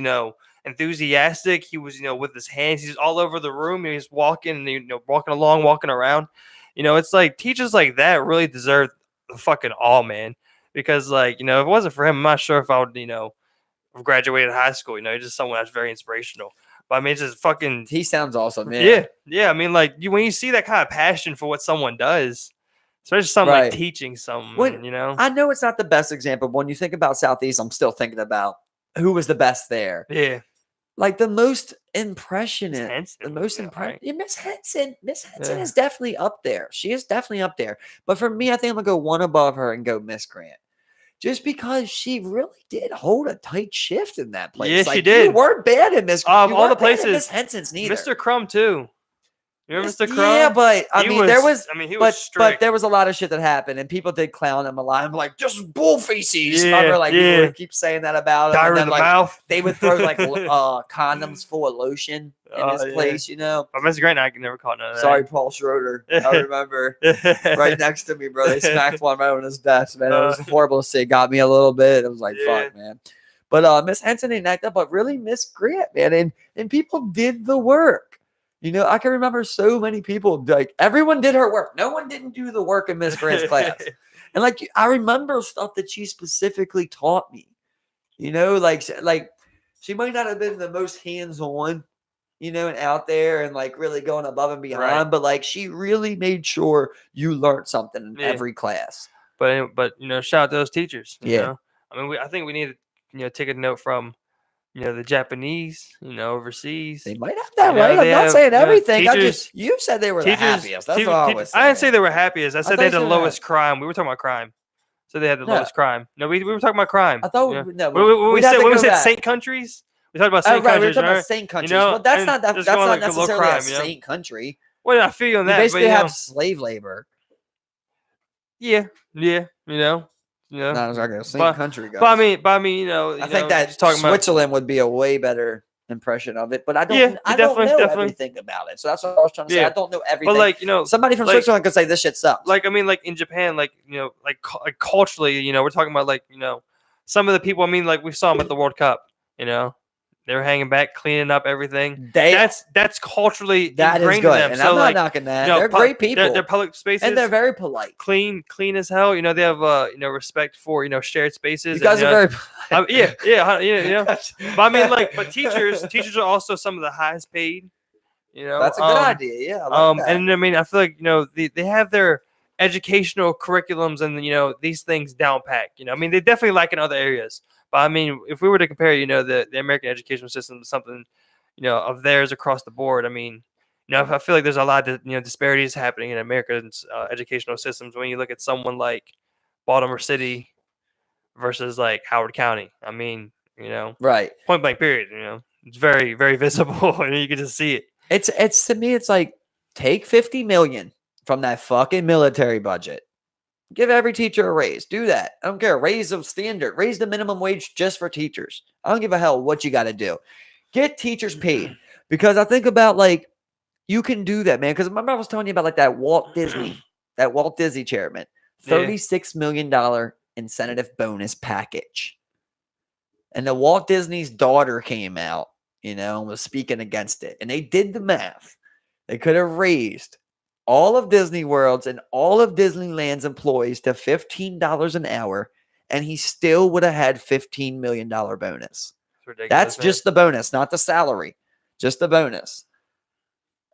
enthusiastic. He was, with his hands. He's all over the room. He was walking, walking along, walking around. It's like teachers like that really deserve the fucking all, man. Because, like, if it wasn't for him, I'm not sure if I would, have graduated high school. He's just someone that's very inspirational. But I mean, it's just fucking. He sounds awesome, man. Yeah. I mean, like, when you see that kind of passion for what someone does, especially something like teaching someone, I know it's not the best example. But when you think about Southeast, I'm still thinking about who was the best there. Yeah. Like the most impressionate, Miss Henson. Miss Henson is definitely up there. She is definitely up there. But for me, I think I'm gonna go one above her and go Miss Grant, just because she really did hold a tight shift in that place. Yeah, she did. You weren't bad at Miss. All the places. Miss Henson's neither. Mr. Crumb too. You remember Mr. Crumb? Yeah, but he was strict. But there was a lot of shit that happened, and people did clown him a lot. I'm like, just bull feces. Remember, people would keep saying that about him. Diarrhea in the mouth. They would throw like condoms full of lotion in his place, But Mr. Grant, I never caught none of that. Sorry, Paul Schroeder. I remember right next to me, bro. They smacked one right on his desk, man. It was horrible to see. It got me a little bit. It was like, fuck, man. But Miss Henson didn't act up, but really Miss Grant, man. And people did the work. I can remember so many people, like everyone did her work. No one didn't do the work in Miss Grant's class. And like, I remember stuff that she specifically taught me, like she might not have been the most hands-on, and out there and like really going above and beyond, but like she really made sure you learned something in every class. But shout out to those teachers. I mean, I think we need to take a note from the Japanese, overseas. They might have that right. I'm not saying everything. You said they were the happiest. That's all I was saying. I didn't say they were happiest. I said they had the lowest crime. We were talking about crime. So they had the lowest crime. No, we were talking about crime. I thought when we said saint countries, we talked about saint countries. We were talking about saint countries. Well, that's not necessarily a saint country. Well, I feel you on that. You basically have slave labor. Yeah. No, I was not going to say country guys. But I mean, I think that Switzerland would be a way better impression of it. But I don't know everything about it. So that's what I was trying to say. I don't know everything. But like somebody from Switzerland could say this shit sucks. Like I mean, like in Japan, like culturally, we're talking about like some of the people. I mean, like we saw them at the World Cup. They were hanging back, cleaning up everything. That's culturally ingrained in them. And so I'm not knocking that. They're great people. They're public spaces, and they're very polite. Clean as hell. They have respect for shared spaces. You guys are very polite. But I mean, but teachers are also some of the highest paid You know, That's a good idea. Yeah, I like that. and I mean, I feel like they have their educational curriculums and these things down pat. I mean, they definitely like in other areas. But I mean, if we were to compare, the American educational system to something, of theirs across the board, I mean, I feel like there's a lot of disparities happening in America's educational systems when you look at someone like Baltimore City versus like Howard County. I mean, Right. point blank period. It's very very visible, and you can just see it. It's to me, it's like take 50 million from that fucking military budget. Give every teacher a raise. Do that. I don't care. Raise the standard. Raise the minimum wage just for teachers. I don't give a hell what you got to do. Get teachers paid. Because I think about like you can do that, man. Because remember I was telling you about like that Walt Disney chairman, $36 million incentive bonus package. And the Walt Disney's daughter came out, and was speaking against it. And they did the math. They could have raised all of Disney World's and all of Disneyland's employees to $15 an hour, and he still would have had $15 million bonus. That's just the bonus, not the salary. Just the bonus.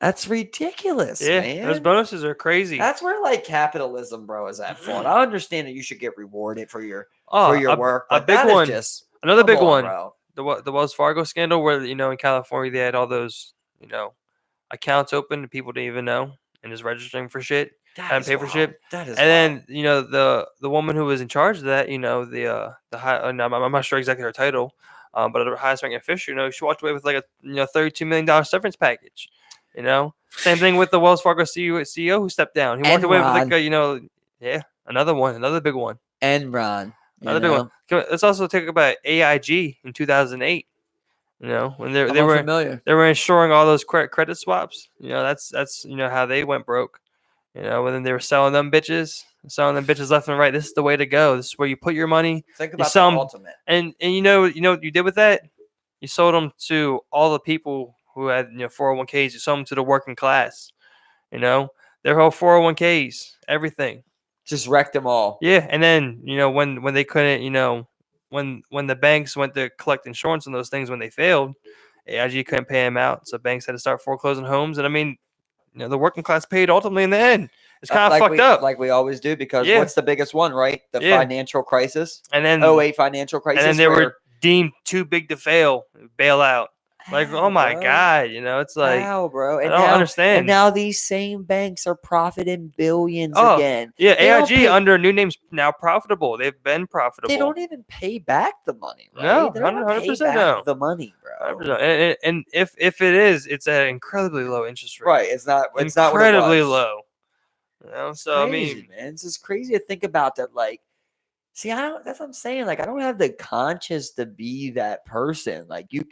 That's ridiculous, man. Those bonuses are crazy. That's where like capitalism, bro, is at fault. I understand that you should get rewarded for your work, but a big one. Another big one. Bro. The Wells Fargo scandal, where in California they had all those accounts open and people didn't even know and just registering for shit and pay for shit. That is and then the woman who was in charge of that, the high, I'm not sure exactly her title, but the highest ranking official, she walked away with like a $32 million severance package. Same thing with the Wells Fargo CEO who stepped down. He walked away with like another big one. Enron. Another big one. Let's also talk about AIG in 2008. When they were insuring all those credit swaps. That's how they went broke. When they were selling them bitches left and right. This is the way to go. This is where you put your money. Think about the ultimate. And you know what you did with that? You sold them to all the people who had 401ks. You sold them to the working class. Their whole 401ks, everything. Just wrecked them all. Yeah, and then when they couldn't, when the banks went to collect insurance on those things when they failed, AIG couldn't pay them out, so banks had to start foreclosing homes. And I mean, the working class paid ultimately in the end. It's kind of fucked up, like we always do, because what's the biggest one, right? The financial crisis, and then 08 financial crisis, and then they were deemed too big to bail out. Like, oh my God, it's like, wow, bro. And I don't understand. And now these same banks are profiting billions again. Yeah, AIG under new names now profitable. They've been profitable. They don't even pay back the money, right? No, they don't 100% pay back no. the money, bro. 100%. And if it is, it's at an incredibly low interest rate. Right. It's not incredibly low. So crazy, I mean, man, it's just crazy to think about that. Like, see, that's what I'm saying. Like, I don't have the conscience to be that person. Like, you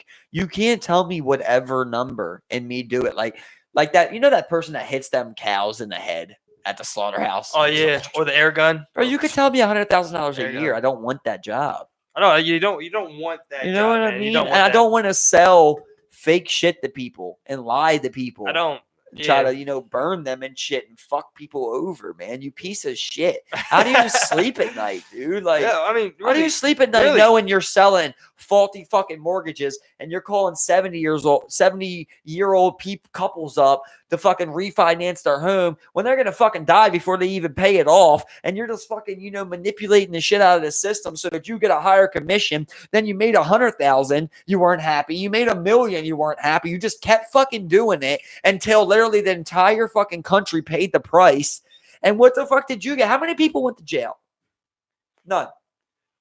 can't tell me whatever number and me do it. Like that. That person that hits them cows in the head at the slaughterhouse. Oh yeah, or the air gun. Bro, you could tell me $100,000 a year. I don't want that job. I know you don't want that. You know what I mean? I don't want to sell fake shit to people and lie to people. I don't. Try to, burn them and shit and fuck people over, man. You piece of shit. How do you sleep at night, dude? Like, yeah, I mean, how do you sleep at night knowing you're selling faulty fucking mortgages and you're calling 70-year-old couples up to fucking refinance their home when they're gonna fucking die before they even pay it off, and you're just fucking manipulating the shit out of the system so that you get a higher commission? Then you made 100,000, you weren't happy. You made $1 million, you weren't happy. You just kept fucking doing it until literally the entire fucking country paid the price. And what the fuck did you get? How many people went to jail? None.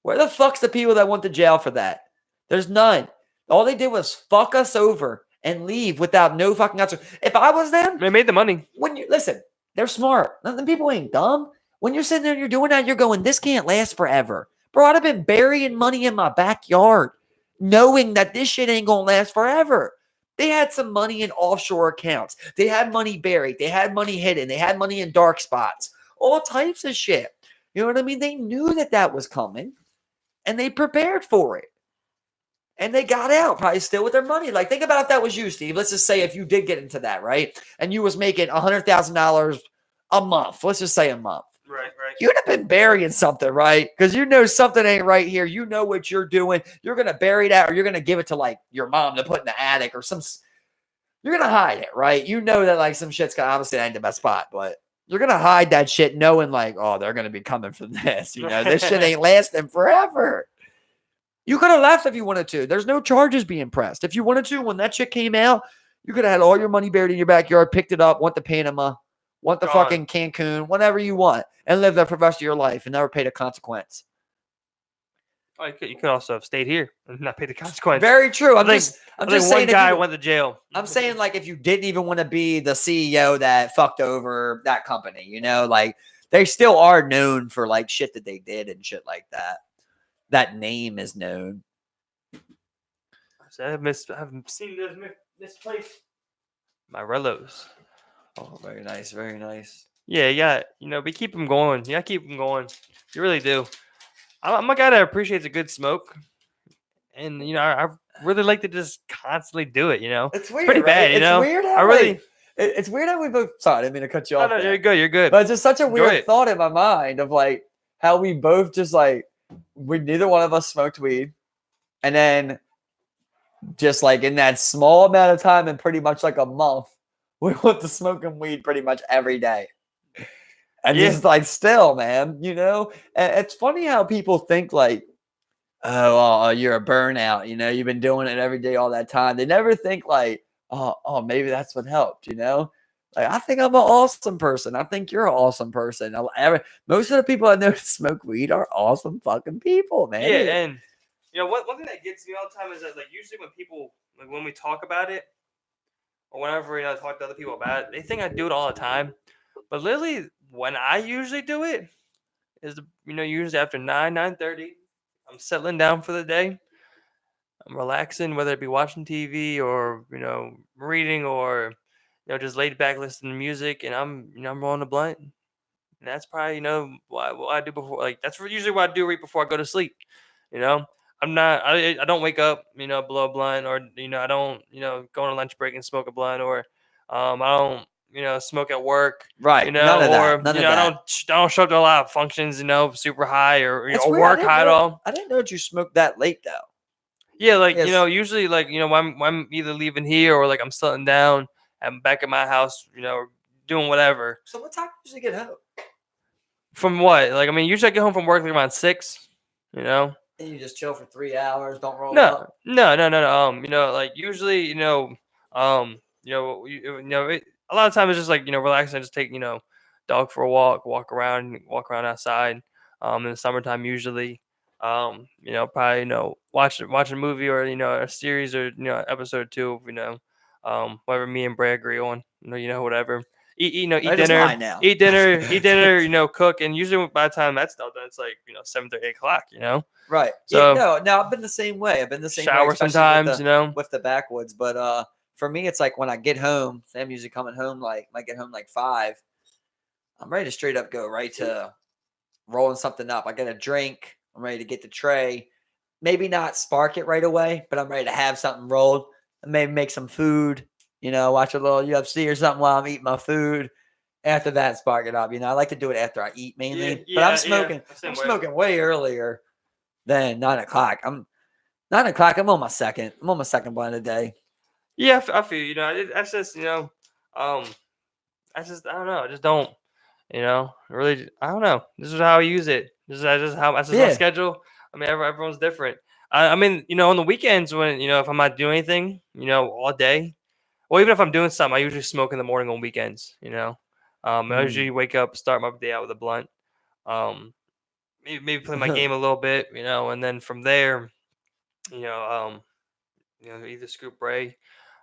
Where the fuck's the people that went to jail for that? There's none. All they did was fuck us over and leave without no fucking answer. If I was them, they made the money. Listen, they're smart. Them people ain't dumb. When you're sitting there and you're doing that, you're going, this can't last forever. Bro, I'd have been burying money in my backyard knowing that this shit ain't going to last forever. They had some money in offshore accounts. They had money buried. They had money hidden. They had money in dark spots. All types of shit. You know what I mean? They knew that was coming, and they prepared for it. And they got out probably still with their money. Like, think about if that was you, Steve. Let's just say if you did get into that, right? And you was making $100,000 a month. Let's just say a month. Right. You'd have been burying something, right? Because something ain't right here. You know what you're doing. You're going to bury that, or you're going to give it to like your mom to put in the attic or some. you're gonna hide it, right? You know that like some shit's gonna obviously ain't the best spot, but you're gonna hide that shit knowing like, oh, they're gonna be coming for this. This shit ain't lasting forever. You could have left if you wanted to. There's no charges being pressed. If you wanted to, when that shit came out, you could have had all your money buried in your backyard, picked it up, went to Panama, went to fucking Cancun, whatever you want, and live there for the rest of your life and never paid a consequence. Oh, you could also have stayed here and not paid the consequence. Very true. I'm I just think saying one guy went to jail. I'm saying like if you didn't even want to be the CEO that fucked over that company, like they still are known for like shit that they did and shit like that. That name is known. So I've seen this place. Morello's. Oh, very nice, very nice. Yeah, we keep them going. Yeah, keep them going. You really do. I'm a guy that appreciates a good smoke, and I really like to just constantly do it. It's weird, pretty right? bad. It's weird. How, I really. It's weird how we both. Sorry, I didn't mean to cut you off. No, you're good. You're good. But it's just such a weird thought in my mind of like how we both just like neither one of us smoked weed, and then just like in that small amount of time and pretty much like a month, we went to smoking weed pretty much every day. And just like still, man, and it's funny how people think like, oh, you're a burnout, you've been doing it every day all that time. They never think like, oh, maybe that's what helped, Like I think I'm an awesome person. I think you're an awesome person. Most of the people I know that smoke weed are awesome fucking people, man. Yeah, and one thing that gets me all the time is that like usually when people like when we talk about it or whenever I talk to other people about it, they think I do it all the time. But literally, when I usually do it is usually after 9:30, I'm settling down for the day. I'm relaxing, whether it be watching TV or reading or just laid back listening to music, and I'm rolling a blunt. And that's probably what I do before. Like that's usually what I do right before I go to sleep. I'm not. I don't wake up. Blow a blunt, or I don't. Go on a lunch break and smoke a blunt, or I don't. Smoke at work. Right. None of that. None of that. I don't show up to a lot of functions. Super high or weird. Work high at all. I didn't know that you smoked that late though. Yeah, like usually like when I'm either leaving here or like I'm settling down. I'm back at my house. Doing whatever. So what time do you usually get home? From what? Like usually I get home from work like around 6. And you just chill for 3 hours. Don't roll up. No. Like usually, a lot of times it's just like relaxing. I just take dog for a walk around outside. In the summertime usually, probably watch a movie or a series or episode 2 of whatever me and Brad agree on. Whatever. Eat dinner, cook, and usually by the time that's done, it's like 7 to 8 o'clock. Right. So I've been the same way. I've been the same shower way, sometimes, with the backwoods. But for me, it's like when I get home, I'm usually coming home might get home like 5. I'm ready to straight up go right to rolling something up. I get a drink. I'm ready to get the tray. Maybe not spark it right away, but I'm ready to have something rolled. And maybe make some food. Watch a little UFC or something while I'm eating my food. After that, spark it up. I like to do it after I eat mainly. But I'm smoking way earlier than 9 o'clock. I'm 9 o'clock. I'm on my second. Blunt a day. Yeah, I feel that's just I don't know. I just don't really. I don't know. This is how I use it. This is my schedule. Everyone's different. On the weekends when if I'm not doing anything all day. Well, even if I'm doing something, I usually smoke in the morning on weekends. I usually wake up, start my day out with a blunt. Maybe play my game a little bit, and then from there, either scoop Bray,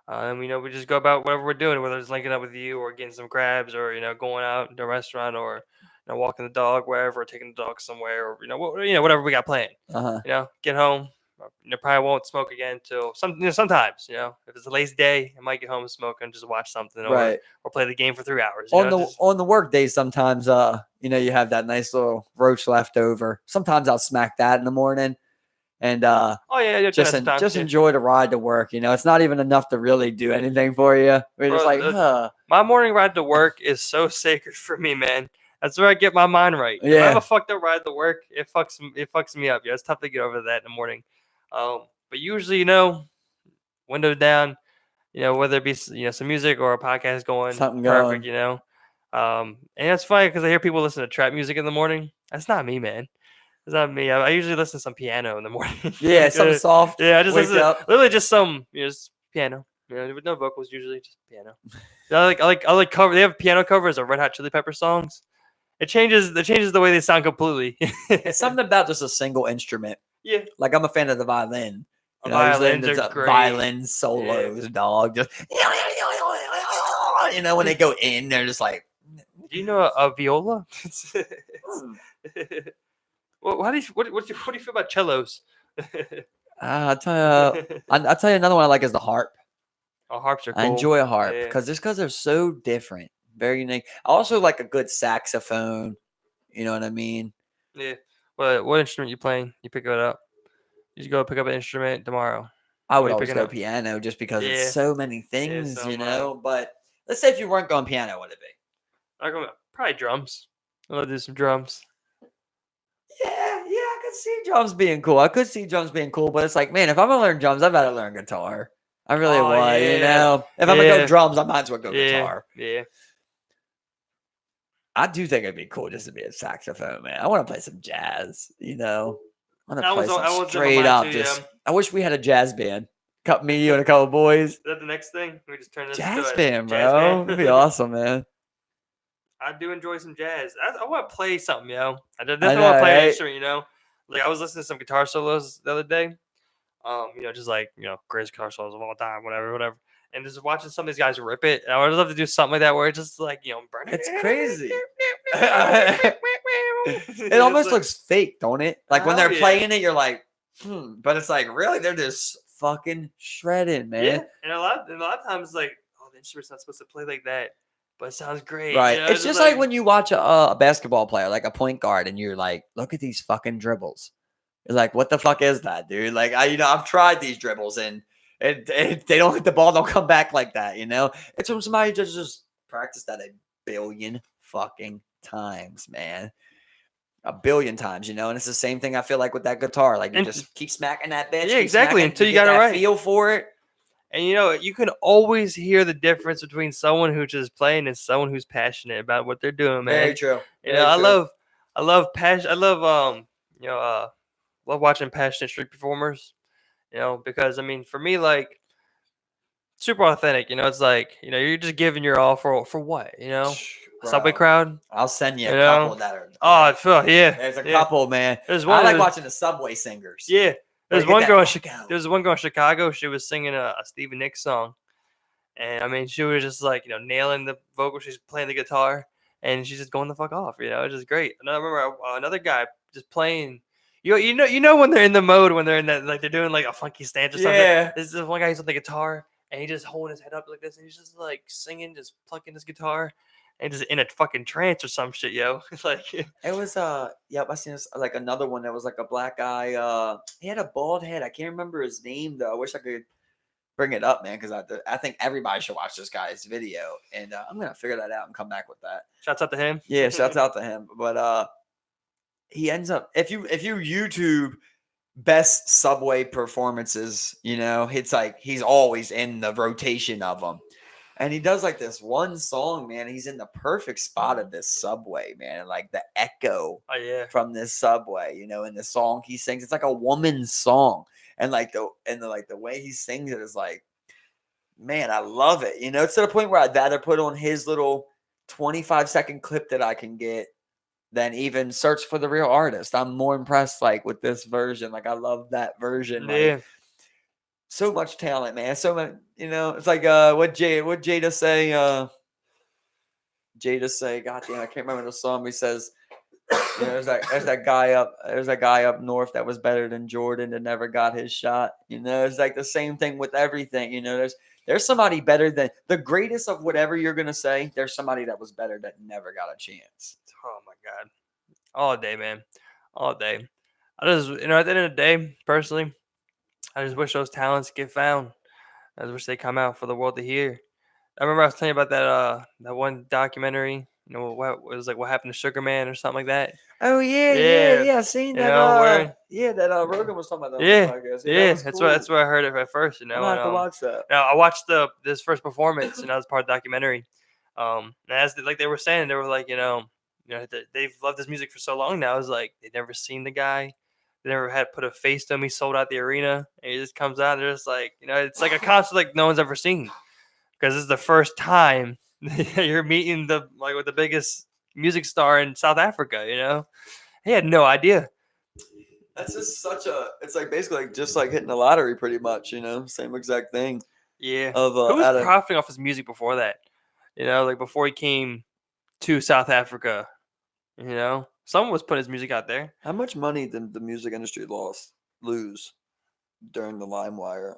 and we just go about whatever we're doing, whether it's linking up with you or getting some crabs, or going out to a restaurant, or walking the dog wherever, or taking the dog somewhere, or whatever we got planned. Get home. Probably won't smoke again till sometimes, if it's a lazy day, I might get home and smoke and just watch something or play the game for 3 hours. On the work days, sometimes, you have that nice little roach left over. Sometimes I'll smack that in the morning and, just enjoy the ride to work. It's not even enough to really do anything for you. We're just like, my morning ride to work is so sacred for me, man. That's where I get my mind right. If I have a fucked up ride to work, it fucks me up. It's tough to get over that in the morning. But usually, window down, whether it be some music or a podcast going Something perfect. going. And it's funny because I hear people listen to trap music in the morning. That's not me, man. It's not me. I usually listen to some piano in the morning. Yeah, Like, something soft. yeah, I just Wake listen up. literally just some just piano. With no vocals usually, just piano. I like cover. They have piano covers of Red Hot Chili Pepper songs. It changes the way they sound completely. It's something about just a single instrument. Yeah, Like I'm a fan of the violin. violins Usually are it's great. violin solos, dog. Just when they go in, they're just like. Do you know a viola? Well, how do you what do you feel about cellos? I'll tell you. I'll tell you another one I like is the harp. Oh, harps are cool. I enjoy a harp Yeah. because they're so different, very unique. I also like a good saxophone. You know what I mean? Yeah. What instrument you playing? You pick it up. You just go pick up an instrument tomorrow. I What would are you always picking go up? piano just because it's Yeah. so many Yeah, things, so am I. But let's say if you weren't going piano, what would it be? I go probably drums. I'll do some drums. Yeah, I could see drums being cool. I could see drums being cool, but it's like, man, if I'm gonna learn drums, I better learn guitar. I really Oh, would, yeah. If I'm gonna go Yeah. drums, I might as well go Yeah. guitar. Yeah. I do think it'd be cool just to be a saxophone, man. I want to play some jazz, I want to That play was- some that was in my straight mind up. too, Just, yeah. I wish we had a jazz band. Me, you, and a couple boys. Is that the next thing? We just turn this Jazz into a band, jazz bro. band? It'd be awesome, man. I do enjoy some jazz. I want to play something, I I definitely know, want to play an right? instrument, Like I was listening to some guitar solos the other day. Just like greatest guitar solos of all time, whatever. And just watching some of these guys rip it. And I would love to do something like that where it's just like burn it. It's crazy. It It almost looks fake, don't it? Like when Hell they're yeah. playing it, you're like, but it's like really, they're just fucking shredding, man. Yeah, and a lot of times like, oh, the instrument's not supposed to play like that, but it sounds great. Right. It's just like when you watch a basketball player, like a point guard, and you're like, look at these fucking dribbles. You're like, what the fuck is that, dude? Like, I've tried these dribbles, and they don't hit the ball, don't come back like that. It's from somebody just practiced that a billion fucking times, man. A billion times, and it's the same thing I feel like with that guitar. Like you And- just keep smacking that bitch. Yeah, keep exactly, smacking, until you get got it that right. feel for it. And you can always hear the difference between someone who's just playing and someone who's passionate about what they're doing, man. Very true. I love passion. I love love watching passionate street performers. Because I mean, for me, like super authentic. It's like you're just giving your all for what? Subway Bro, crowd. I'll send you a You couple know? that are. Oh, yeah. There's a yeah. couple, man. There's I one. like watching the Subway singers. Yeah. There's Get one that girl. fuck out. There's one girl in Chicago. She was singing a Stevie Nicks song, and I mean, she was just like nailing the vocal. She's playing the guitar, and she's just going the fuck off. It's just great. And I remember another guy just playing. You know when they're in the mode, when they're in that, like they're doing like a funky stance or something. Yeah. This is one guy who's on the guitar, and he just holding his head up like this, and he's just like singing, just plucking his guitar, and just in a fucking trance or some shit, yo. Like It was I seen this like another one that was like a black guy. He had a bald head. I can't remember his name though. I wish I could bring it up, man, because I think everybody should watch this guy's video, and I'm gonna figure that out and come back with that. shouts out to him. Yeah, shouts out to him. But he ends up if you YouTube best Subway performances, it's like he's always in the rotation of them. And he does like this one song, man. He's in the perfect spot of this Subway, man. Like the echo Oh yeah. from this Subway, in the song he sings. It's like a woman's song. And the way he sings it is like, man, I love it. It's to the point where I'd rather put on his little 25-second clip that I can get than even search for the real artist. I'm more impressed like with this version. Like I love that version. Like, Yeah. so much talent, man. So much, it's like what Jada say? Jada say, God damn, I can't remember the song. He says, there's that guy up north that was better than Jordan that never got his shot. It's like the same thing with everything. There's somebody better than the greatest of whatever you're gonna say. There's somebody that was better that never got a chance. Oh my god. All day, man. All day. I just at the end of the day, personally, I just wish those talents get found. I just wish they come out for the world to hear. I remember I was telling you about that one documentary You know what it was like? What happened to Sugar Man or something like that? Oh yeah, yeah, Yeah, yeah. I seen you that. know where? Yeah, that Rogan was talking about that on his Yeah, podcast. Yeah, that yeah. was That's cool. where I heard it at first. You I'm know, gonna and have to watch that. now I watched this first performance, and that was part of the documentary. And as like they were saying, they were like, they've loved this music for so long now. It's like they've never seen the guy, they never had put a face to him. He sold out the arena, and he just comes out. And they're just like, it's like a concert like no one's ever seen because this is the first time you're meeting with the biggest music star in South Africa. He had no idea. That's just it's like basically like just like hitting the lottery pretty much, same exact thing. Yeah. Of Who was profiting off his music before that? Like before he came to South Africa, someone was putting his music out there. How much money did the music industry lose during the LimeWire?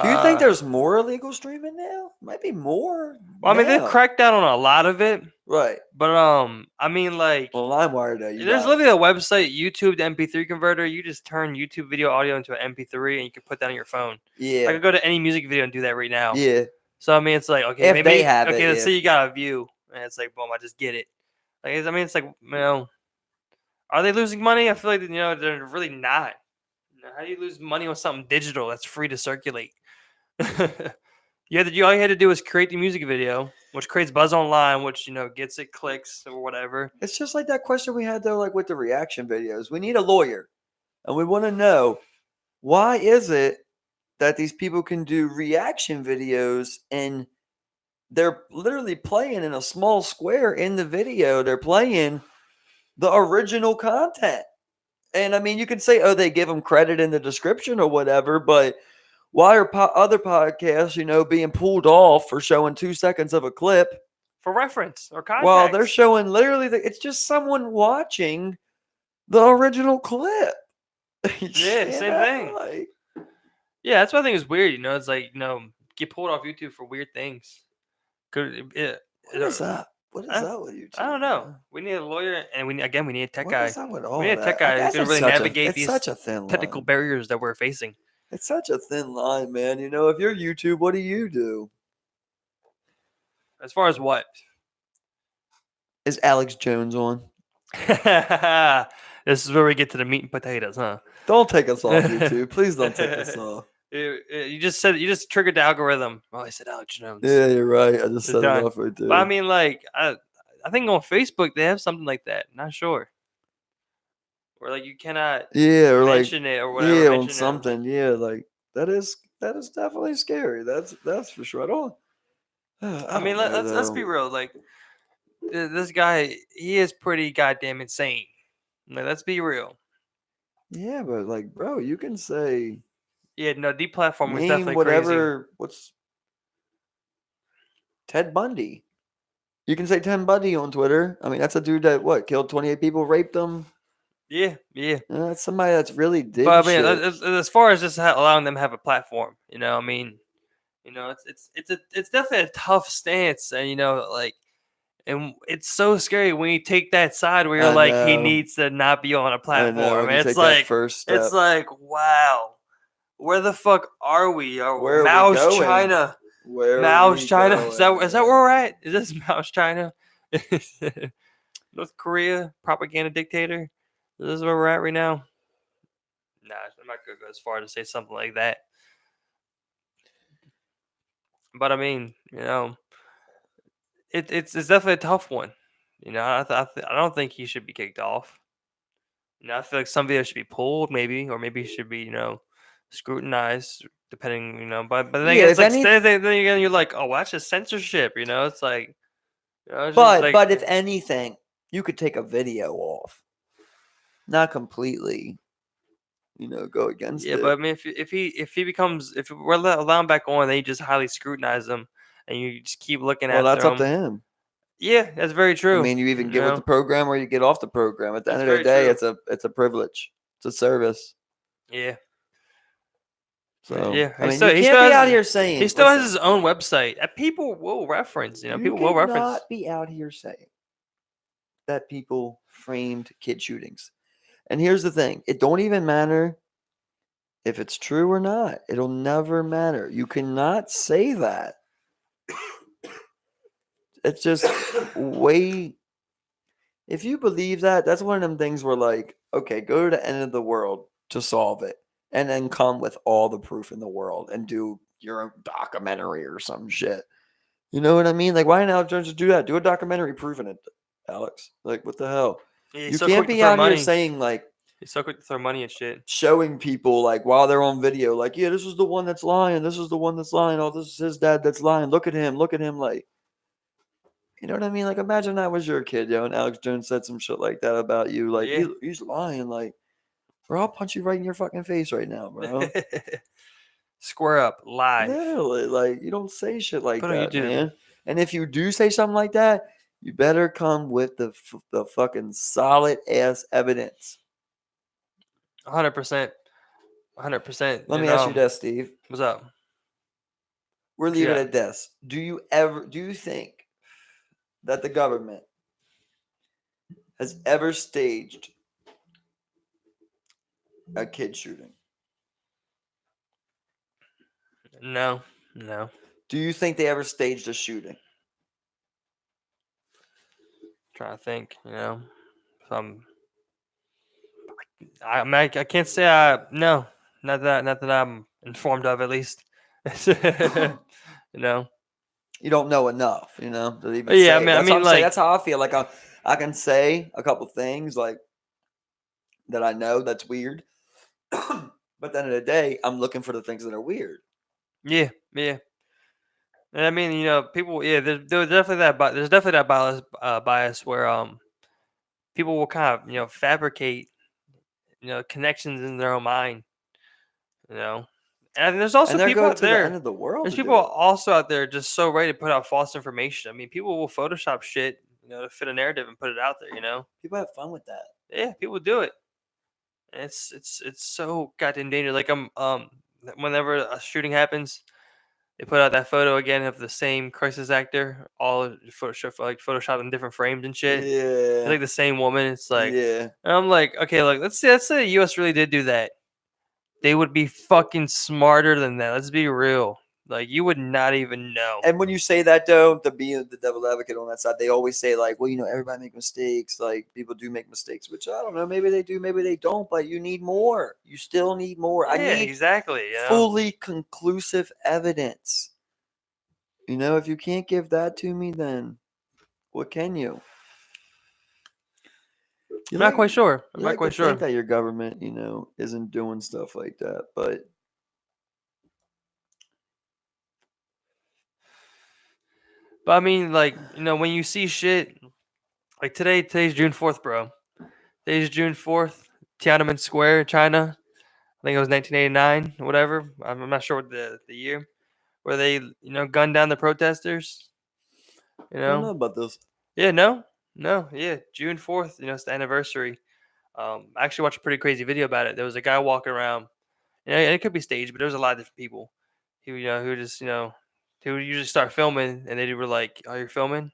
Do you think there's more illegal streaming now? Might be more. Well, I mean, they've now. cracked down on a lot of it, Right. but I mean, like, Well, LimeWire though, there's literally a website, YouTube to MP3 converter. You just turn YouTube video audio into an MP3, and you can put that on your phone. Yeah. I could go to any music video and do that right now. Yeah. So I mean, it's like, okay, If maybe they have okay, it, let's yeah. say you got a view, and it's like, boom, I just get it. Like, I mean, it's like, are they losing money? I feel like they're really not. How do you lose money on something digital that's free to circulate? All you had to do is create the music video, which creates buzz online, which gets it clicks or whatever. It's just like that question we had though, like with the reaction videos. We need a lawyer, and we want to know why is it that these people can do reaction videos and they're literally playing in a small square in the video. They're playing the original content. And I mean, you can say, oh, they give them credit in the description or whatever, but why are other podcasts, being pulled off for showing 2 seconds of a clip? For reference or context. Well, they're showing literally, it's just someone watching the original clip. Yeah, same thing. Like, yeah, that's what I think is weird. It's like, get pulled off YouTube for weird things. What is that? What is that with YouTube? I don't know. We need a lawyer, and we need a tech What guy. is that with all We need a tech that? guy who can really navigate these such a thin technical line. barriers that we're facing. It's such a thin line, man. If you're YouTube, what do you do? As far as what? Is Alex Jones on? This is where we get to the meat and potatoes, huh? Don't take us off YouTube. Please don't take us off. You just triggered the algorithm. Oh, I said Alex Jones. Yeah, you're right. I just set it off right there. But I mean, like, I think on Facebook they have something like that. Not sure. Where like you cannot or mention it or whatever. Yeah, on something. Yeah, like that is definitely scary. That's for sure. I mean, let's be real. Like this guy, he is pretty goddamn insane. Like, let's be real. Yeah, but like, bro, you can say. Yeah, no, deplatforming is definitely crazy. What's Ted Bundy? You can say Ted Bundy on Twitter. I mean, that's a dude that killed 28 people, raped them. Yeah. That's somebody that's really digging. But I mean, as far as just allowing them to have a platform, I mean, it's definitely a tough stance, and and it's so scary when you take that side where you're like, he needs to not be on a platform. And it's like first step. It's like, wow, where the fuck are we? Where Mao's are we going? China. Mao's China. Is that where we're at? Is this Mao's China? North Korea propaganda dictator. Is this where we're at right now? Nah, I'm not gonna go as far to say something like that. But I mean, it's definitely a tough one. I don't think he should be kicked off. I feel like some videos should be pulled, maybe, or maybe should be, scrutinized, depending, But then again, it's like then again, you're like, oh, that's just censorship. It's like. But if anything, you could take a video off, not completely. Go against it. Yeah, but I mean, if we're allowing him back on, then you just highly scrutinize him, and you just keep looking at him. Well, that's up to him. Yeah, that's very true. I mean, you even get with the program or you get off the program. At the end of the day, it's a privilege. It's a service. Yeah. So yeah, I mean, you can't be out here saying he still has his own website that people will reference. People will reference. You cannot be out here saying that people framed kid shootings. And here's the thing: it don't even matter if it's true or not. It'll never matter. You cannot say that it's just way. If you believe that, that's one of them things where like, okay, go to the end of the world to solve it, and then come with all the proof in the world and do your own documentary or some shit. You know what I mean? Like, why didn't Alex Jones just do that? Do a documentary proving it, Alex. Like, what the hell? Yeah, he's You so can't quick to be throw out here money. saying like He's so quick to throw money and shit. showing people like while they're on video, like, yeah, this is the one that's lying. This is the one that's lying. Oh, this is his dad that's lying. Look at him. Look at him. Like, you know what I mean? Like, imagine that was your kid, yo, and Alex Jones said some shit like that about you. Like, Yeah. he's lying. Like, bro, I'll punch you right in your fucking face right now, bro. Square up live. Literally, like, you don't say shit like Put on that, YouTube. man. And if you do say something like that, you better come with the fucking solid ass evidence. 100%. 100%. Let me ask you this, Steve. What's up? We're What you leaving got? it at this. Do you think that the government has ever staged a kid shooting? No. No. Do you think they ever staged a shooting? Trying to think, Some I mean, I can't say no. Not that I'm informed of at least. you know. You don't know enough, to even But yeah, say it. I That's what mean I'm saying. like That's how I feel. Like I can say a couple things like that I know that's weird, but at the end of the day, I'm looking for the things that are weird. yeah, yeah. And I mean, people yeah, there's definitely that bias where people will kind of, fabricate, connections in their own mind, you know. And there's also And they'll people go out to the end there. of the world There's to people do it. also out there just so ready to put out false information. I mean, people will Photoshop shit, to fit a narrative and put it out there. People have fun with that. Yeah, people do it. And it's so goddamn dangerous. Like whenever a shooting happens, they put out that photo again of the same crisis actor, all Photoshop in different frames and shit. It's Yeah. like the same woman. It's like, Yeah. and I'm like, okay, like let's say the U.S. really did do that. They would be fucking smarter than that. Let's be real. Like you would not even know. And when you say that though, to be the devil advocate on that side, they always say like, well, everybody make mistakes. Like people do make mistakes, which I don't know. Maybe they do, maybe they don't. But you need more. You still need more. I Yeah, need exactly. fully conclusive evidence. If you can't give that to me, then what can you? I'm not quite sure. I'm You not like to quite sure. think that your government, isn't doing stuff like that, but But I mean, like, when you see shit like today's June 4th, bro. Today's June 4th, Tiananmen Square, China. I think it was 1989, whatever. I'm not sure what the year where they, gunned down the protesters. You I don't know know, about this. yeah, no, yeah, June 4th. It's the anniversary. I actually watched a pretty crazy video about it. There was a guy walking around, and it could be staged, but there was a lot of different people. Who would just, he would usually start filming, and they were like, "Oh, you're filming,"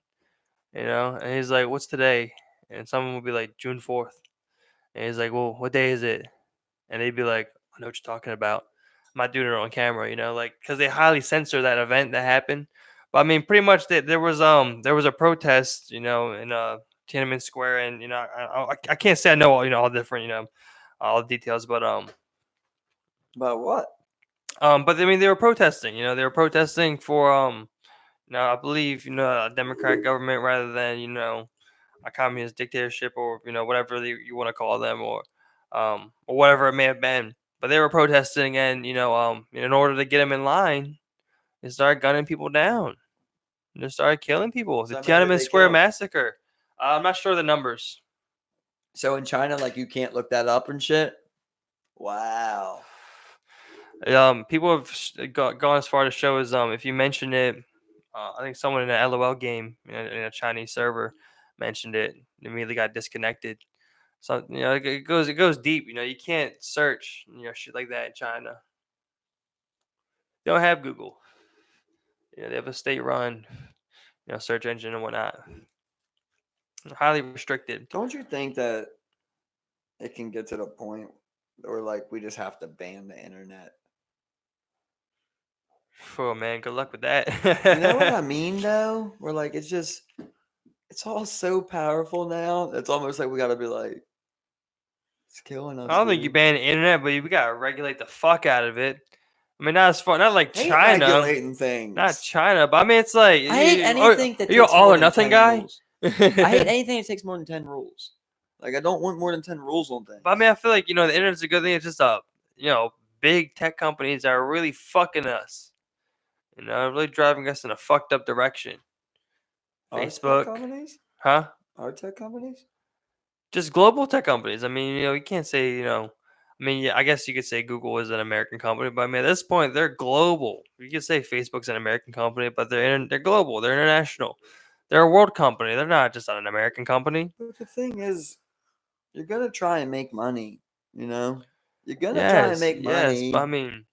and he's like, "What's today?" And someone would be like, "June 4th," and he's like, "Well, what day is it?" And they'd be like, "I know what you're talking about. I'm not doing it on camera," like because they highly censor that event that happened. But I mean, pretty much there was a protest, in Tiananmen Square, and I can't say I know all different all the details, but About what? but I mean they were protesting, they were protesting for I believe a democratic government rather than a communist dictatorship or whatever you want to call them or whatever it may have been. But they were protesting, and in order to get them in line, they started gunning people down. And they started killing people. So The how many did Tiananmen they Square kill? massacre. I'm not sure the numbers. So in China, like you can't look that up and shit. Wow. People have gone as far to show as if you mention it, I think someone in an LOL game in a Chinese server mentioned it. Immediately got disconnected. So it goes deep. You can't search shit like that in China. They don't have Google. They have a state-run search engine and whatnot. Highly restricted. Don't you think that it can get to the point where like we just have to ban the internet? Oh man, good luck with that. You know what I mean, though? We're like, it's all so powerful now. It's almost like we got to be like, it's killing us. I don't think you Dude. ban the internet, but we gotta regulate the fuck out of it. I mean, not as far, not like Hate China, regulating not things. But I mean, it's like I hate are anything that you an takes all more or than nothing 10 guy? rules. I hate anything that takes more than 10 rules. Like, I don't want more than 10 rules on things. But I mean, I feel like the internet's a good thing. It's just big tech companies that are really fucking us. Really driving us in a fucked up direction. Our tech Facebook, companies? huh? Our tech companies? Just global tech companies. I mean, you can't say, I mean, yeah, I guess you could say Google is an American company, but I mean, at this point, they're global. You could say Facebook's an American company, but they're global. They're international. They're a world company. They're not just an American company. But the thing is, you're going to try and make money, you know? You're going to try and Yes, make yes, money. but I mean,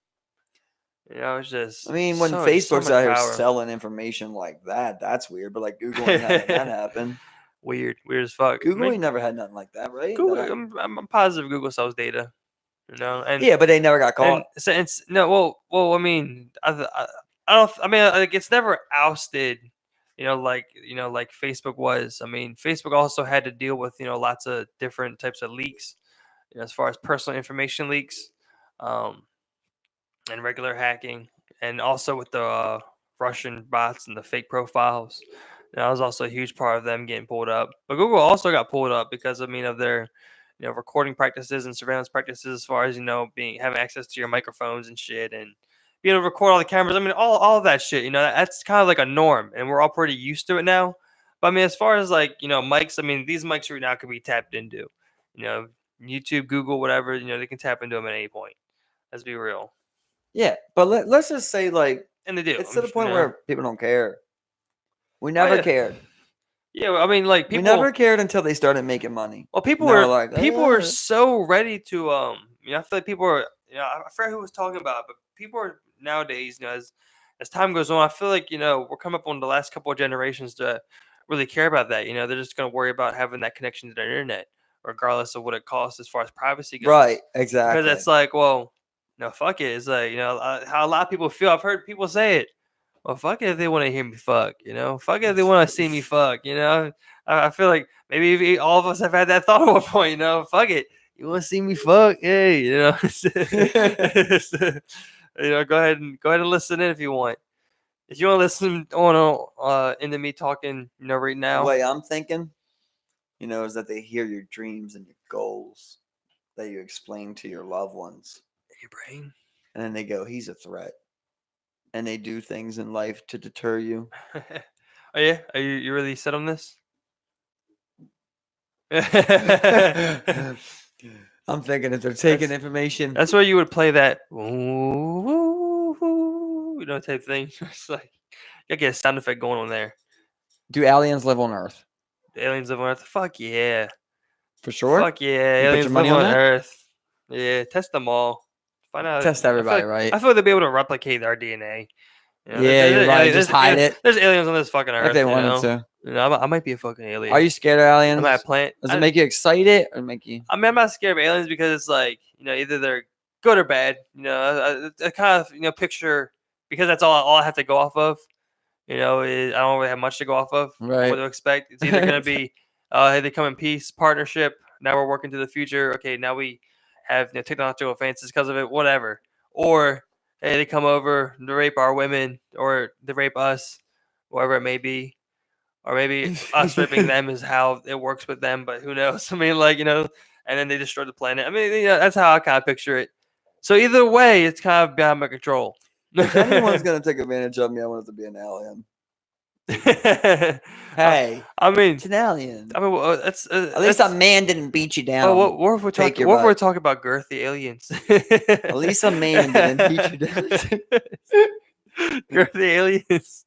it's just I mean, when so Facebook's much out here power. selling information like that, that's weird. But like Google ain't having that happen. Weird as fuck. Google I mean, ain't never had nothing like that, right? Google. I'm positive Google sells data. And Yeah, but they never got caught. and so it's no. Well. I mean, I don't. I mean, like it's never ousted. Like Facebook was. I mean, Facebook also had to deal with lots of different types of leaks, as far as personal information leaks, um, and regular hacking, and also with the Russian bots and the fake profiles. That was also a huge part of them getting pulled up. But Google also got pulled up because of their recording practices and surveillance practices, as far as having access to your microphones and shit, and being able to record all the cameras. I mean, all of that shit. That's kind of like a norm, and we're all pretty used to it now. But I mean, as far as like mics, I mean, these mics right now can be tapped into. YouTube, Google, whatever. They can tap into them at any point. Let's be real. Yeah, but let's just say like And they do. it's to the point where people don't care. We Oh, never yeah. cared. Yeah, I mean, like We people. never cared until they started making money. Well, people They were were like, people were "Eh." so ready to I feel like people are I forget who was talking about it, but people are nowadays, as time goes on, I feel like, we're coming up on the last couple of generations to really care about that. They're just gonna worry about having that connection to the internet, regardless of what it costs as far as privacy goes. Right, Because exactly. it's like, well, no, fuck it. It's like, how a lot of people feel. I've heard people say it. Well, fuck it if they want to hear me fuck, Fuck it if they want to see me fuck, I feel like maybe all of us have had that thought at one point, Fuck it. You want to see me fuck? Hey, go ahead and listen in if you want. If you want to listen on into me talking, right The now. way I'm thinking, is that they hear your dreams and your goals that you explain to your loved ones. Your brain. And then they go, he's a threat. And they do things in life to deter you. Oh yeah? Are you really set on this? I'm thinking if they're taking information. That's where you would play that type thing. It's like you get a sound effect going on there. Do aliens live on Earth? The aliens live on Earth. Fuck yeah. For sure? Fuck yeah. You put Aliens your money live on on that? Earth. Yeah, test them all. Find out. Test everybody, right? right? I feel like they'll be able to replicate our DNA. Yeah, you're right. Just hide it. There's aliens on this fucking Earth. If they wanted to. I might be a fucking alien. Are you scared of aliens? I'm at a plant. Does it make you excited or make you? I mean, I'm not scared of aliens because it's like, either they're good or bad. I kind of, picture, because that's all I have to go off of. I don't really have much to go off of. Right. What to expect. It's either going to be, hey, they come in peace, partnership. Now we're working to the future. Okay, now we have technological advances because of it, whatever. Or, hey, they come over to rape our women or they rape us, whatever it may be. Or maybe us raping them is how it works with them, but who knows? I mean, and then they destroy the planet. I mean, that's how I kind of picture it. So either way, it's kind of beyond my control. If anyone's gonna take advantage of me, I want it to be an alien. Hey, I mean, it's an alien. I mean, well, that's at least a man didn't beat you down. Well, what if we're talking? What if we're talking about girthy aliens? At least a man didn't beat you down. Girthy aliens,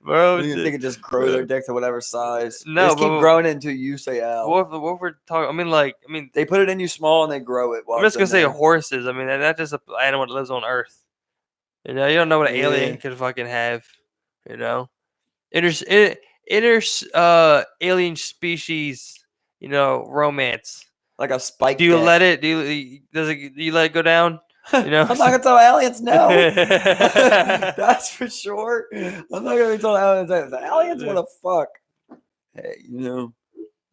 bro. You think it just grow their dick to whatever size? No, just keep growing it until you say out. What if we're talking? I mean, they put it in you small and they grow it. I'm just gonna say horses. I mean, that's just an animal that lives on Earth. You don't know what an alien could fucking have. Inter alien species. Romance. Like a spike. Do you let it? Do you let it go down? You know, I'm not gonna tell aliens no. That's for sure. I'm not gonna tell aliens no. The aliens want to fuck. Hey,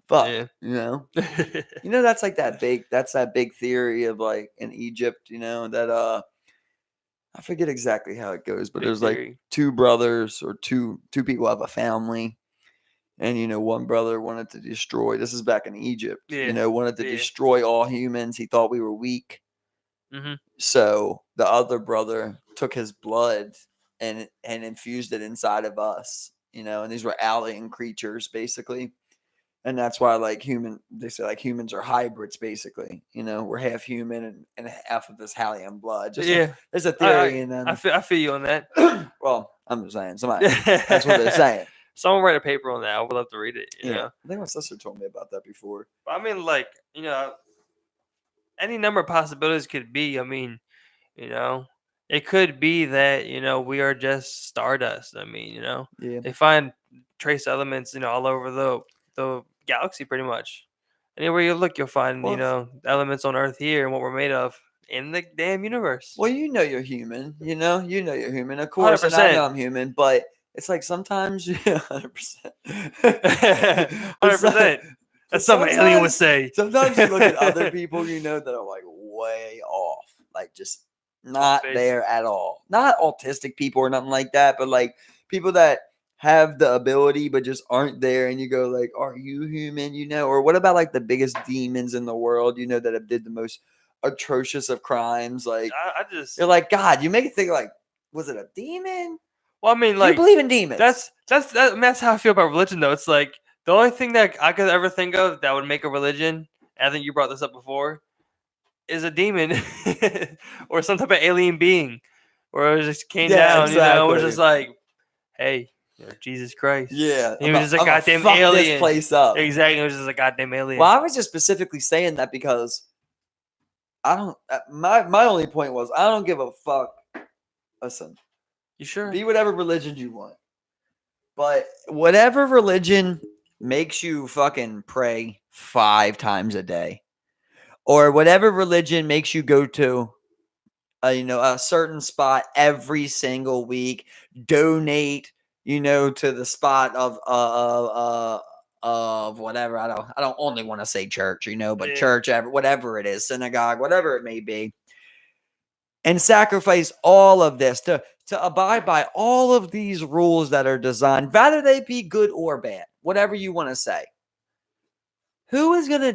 fuck. Yeah. That's like that big theory of like in Egypt, that I forget exactly how it goes, but Big there's theory. like two brothers or two people have a family, and one brother wanted to destroy. This is back in Egypt. Yeah. Wanted to Yeah. destroy all humans. He thought we were weak. Mhm. So the other brother took his blood and infused it inside of us, and these were alien creatures basically. And that's why they say like humans are hybrids basically. We're half human and half of this Hallian blood. Yeah. There's a theory and I then feel you on that. well, I'm just saying that's what they're saying. Someone write a paper on that. I would love to read it. You know? I think my sister told me about that before. But I mean, like, any number of possibilities could be. I mean, it could be that we are just stardust. I mean, Yeah. they find trace elements, all over the galaxy, pretty much. Anywhere you look, you'll find elements on Earth here and what we're made of in the damn universe. Well, you're human. You know you're human. Of course, and I know I'm human, but it's like sometimes 100%. 100%. That's something an alien would say. Sometimes you look at other people, that are like way off, like just not there at all. Not autistic people or nothing like that, but like people that have the ability but just aren't there, and you go like, "Are you human?" Or what about like the biggest demons in the world? That have did the most atrocious of crimes. Like you're like, God, you make it think like, was it a demon? Well, I mean, like, do you believe in demons? That's how I feel about religion, though. It's like the only thing that I could ever think of that would make a religion, and I think you brought this up before, is a demon or some type of alien being, or it just came down. Exactly. It was just like, hey, Jesus Christ. Yeah, he was just a goddamn alien. This place up. Exactly, it was just a goddamn alien. Well, I was just specifically saying that because I don't. My only point was I don't give a fuck. Listen, you sure? Be whatever religion you want, but whatever religion makes you fucking pray 5 times a day, or whatever religion makes you go to a certain spot every single week, donate, to the spot of whatever. I don't only want to say church, but church, whatever it is, synagogue, whatever it may be, and sacrifice all of this to abide by all of these rules that are designed, whether they be good or bad, whatever you want to say. Who is gonna?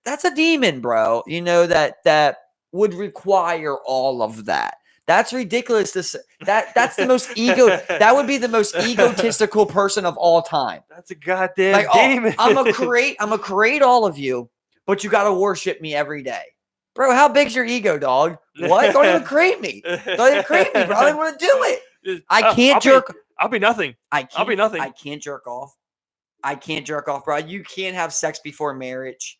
That's a demon, bro. That would require all of that. That's ridiculous to say. That's the most that would be the most egotistical person of all time. That's a goddamn demon. I'm gonna create all of you, but you gotta worship me every day. Bro, how big's your ego, dog? What? Don't even create me. Don't even create me, bro. I don't want to do it. I can't jerk. I'll be nothing. I'll be nothing. I can't jerk off. I can't jerk off, bro. You can't have sex before marriage.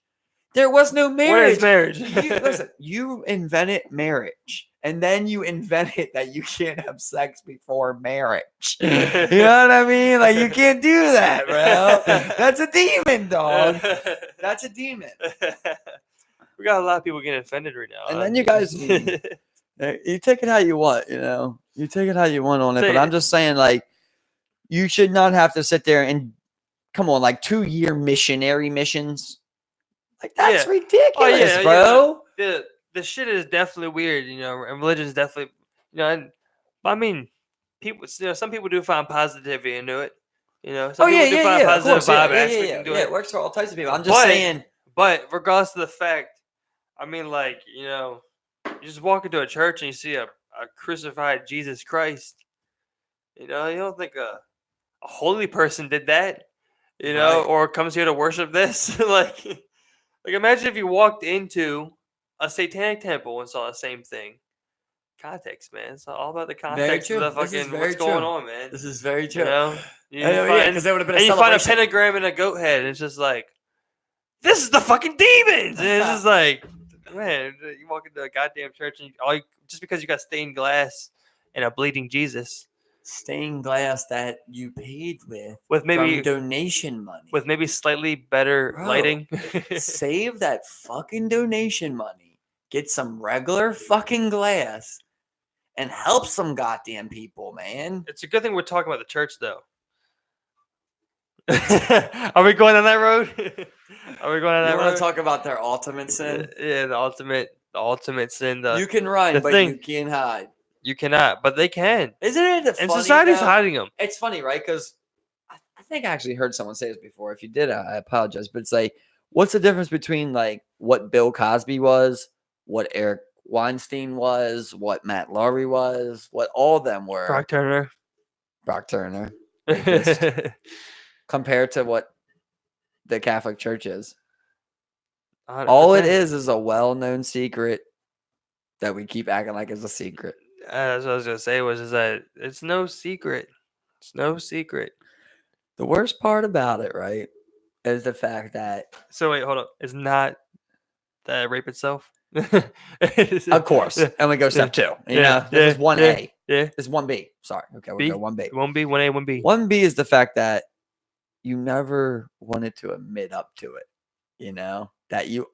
There was no marriage. What is marriage? Listen, you invented marriage, and then you invented that you can't have sex before marriage. You know what I mean? Like, you can't do that, bro. That's a demon, dog. That's a demon. We got a lot of people getting offended right now. And then you guys, you take it how you want, You take it how you want on it. But I'm just saying, like, you should not have to sit there and come on, like 2-year missionary missions. Like, that's ridiculous, bro. Yeah. The shit is definitely weird, and religion is definitely, and I mean, people, some people do find positivity into it. Some people do find positive vibe. Yeah, it works for all types of people. I'm just saying. But regardless of the fact, I mean, like, you just walk into a church and you see a crucified Jesus Christ. You don't think a holy person did that, right. Or comes here to worship this. like imagine if you walked into a satanic temple and saw the same thing. Context, man. It's all about the context of the fucking what's going on, man. This is very true. Because there would have been you find a pentagram and a goat head, and it's just like, this is the fucking demons. And it's just like, man, you walk into a goddamn church and just because you got stained glass and a bleeding Jesus. Stained glass that you paid with maybe from donation money, with maybe slightly better lighting. Save that fucking donation money get some regular fucking glass and help some goddamn people, man. It's a good thing we're talking about the church, though. Are we going on that road? Are we going on You that want road? to talk about their ultimate sin? Yeah, the ultimate sin. You can run, the but thing- you can't hide. You cannot, but they can. Isn't it And funny? society's though? hiding them. It's funny, right? Because I think I actually heard someone say this before. If you did, I apologize. But it's like, what's the difference between like what Bill Cosby was, what Eric Weinstein was, what Matt Laurie was, what all of them were? Brock Turner. Brock Turner, rapist, compared to what the Catholic Church is. 100%. All it is a well-known secret that we keep acting like it's a secret. That's what I was gonna say. Is that it's no secret. It's no secret. The worst part about it, right, is the fact that, So wait, hold up. It's not the rape itself. of course, and we go step 2. You know, this is 1A. Yeah. This is 1B. Sorry. Okay, we'll go 1B. 1B, 1A, 1B. 1B is the fact that you never wanted to admit up to it. You know, that you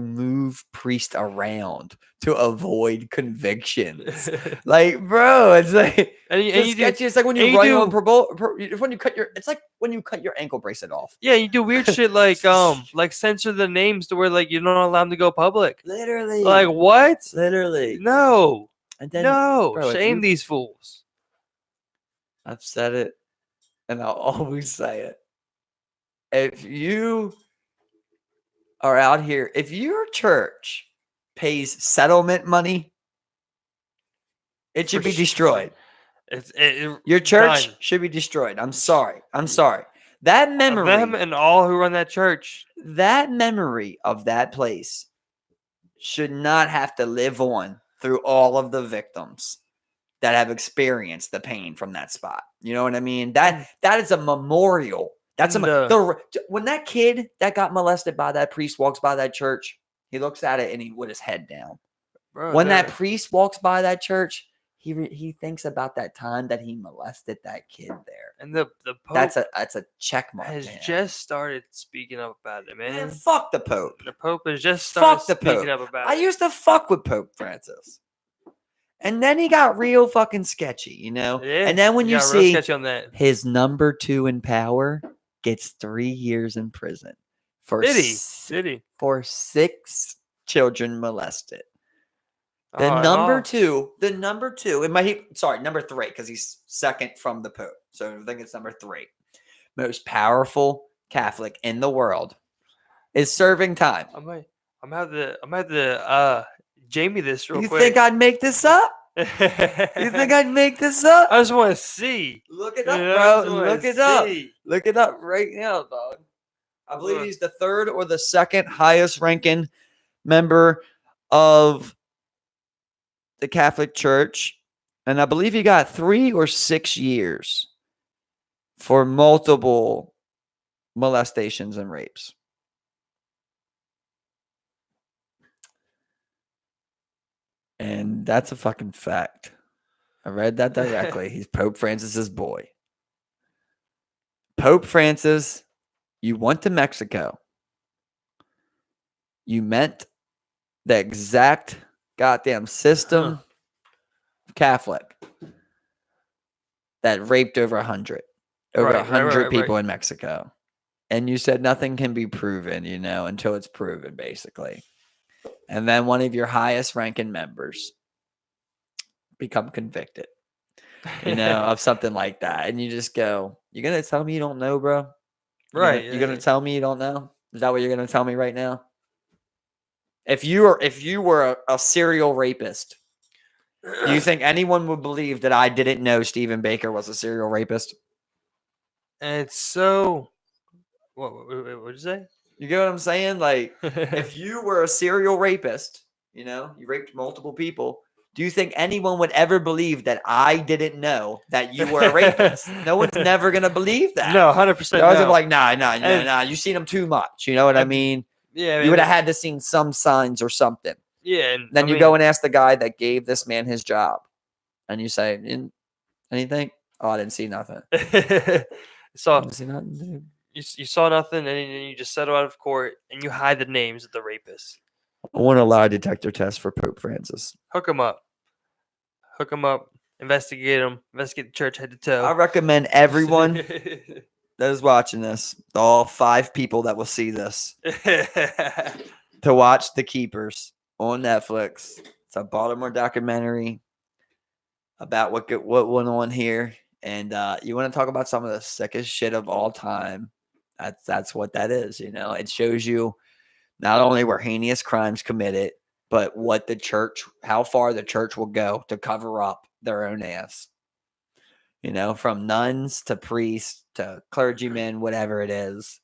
move priest around to avoid convictions. Like, bro, it's like and you sketchy. It's like when you run on when you cut your. It's like when you cut your ankle bracelet off. Yeah, you do weird shit like censor the names to where like you're not allowed to go public. Literally. Like what? Literally. No. And then, No. bro, Shame these fools. I've said it, and I'll always say it. If you are out here, if your church pays settlement money, it should be destroyed. Your church should be destroyed. I'm sorry. That memory, them and all who run that church, that memory of that place should not have to live on through all of the victims that have experienced the pain from that spot. You know what I mean? That is a memorial. That's when that kid that got molested by that priest walks by that church, he looks at it and he with his head down. bro, When that priest walks by that church, he thinks about that time that he molested that kid there. and the Pope That's a check mark. has man. just started speaking up about it, man. Man, fuck the Pope. The Pope has just started Fuck the speaking Pope. up about I it. used to fuck with Pope Francis. And then he got real fucking sketchy, you know? Yeah, and then when you got real see sketchy on that. his number 2 in power gets 3 years in prison for Did he? for 6 children molested. The number 2, number 3, because he's second from the Pope. So I think it's number 3. Most powerful Catholic in the world is serving time. I'm have to Jamie this real You quick. think I'd make this up? You think I'd make this up? I just want to see. Look it up, You know, I bro. just wanna Look it up. see. Look it up right now, dog. I believe he's the 3rd or the 2nd highest ranking member of the Catholic Church. And I believe he got 3 or 6 years for multiple molestations and rapes. And that's a fucking fact. I read that directly. He's Pope Francis's boy. Pope Francis, you went to Mexico. You met the exact goddamn system Catholic that raped over 100 people in Mexico. And you said nothing can be proven, you know, until it's proven, basically. And then one of your highest ranking members become convicted, you know, of something like that. And you just go, you're going to tell me you don't know, bro? Right. You're going to tell me you don't know? Is that what you're going to tell me right now? If you were a serial rapist, do you think anyone would believe that I didn't know Stephen Baker was a serial rapist? And it's so. What did you say? You get what I'm saying? Like, if you were a serial rapist, you know, you raped multiple people, do you think anyone would ever believe that I didn't know that you were a rapist? No one's never going to believe that. No, 100%. I was like, nah. You've seen him too much. You know what I mean? Yeah. You would have had to seen some signs or something. Yeah. And Then you go and ask the guy that gave this man his job. And you say, anything? Oh, I didn't see nothing. So Didn't see nothing, dude. you saw nothing, and then you just settle out of court, and you hide the names of the rapists. I want a lie detector test for Pope Francis. Hook him up. Hook him up. Investigate him. Investigate the church head to toe. I recommend everyone that is watching this, all 5 people that will see this, to watch The Keepers on Netflix. It's a Baltimore documentary about what went on here. And you want to talk about some of the sickest shit of all time. That's what that is. It shows you not only were heinous crimes committed, but what how far the church will go to cover up their own ass. From nuns to priests to clergymen, whatever it is.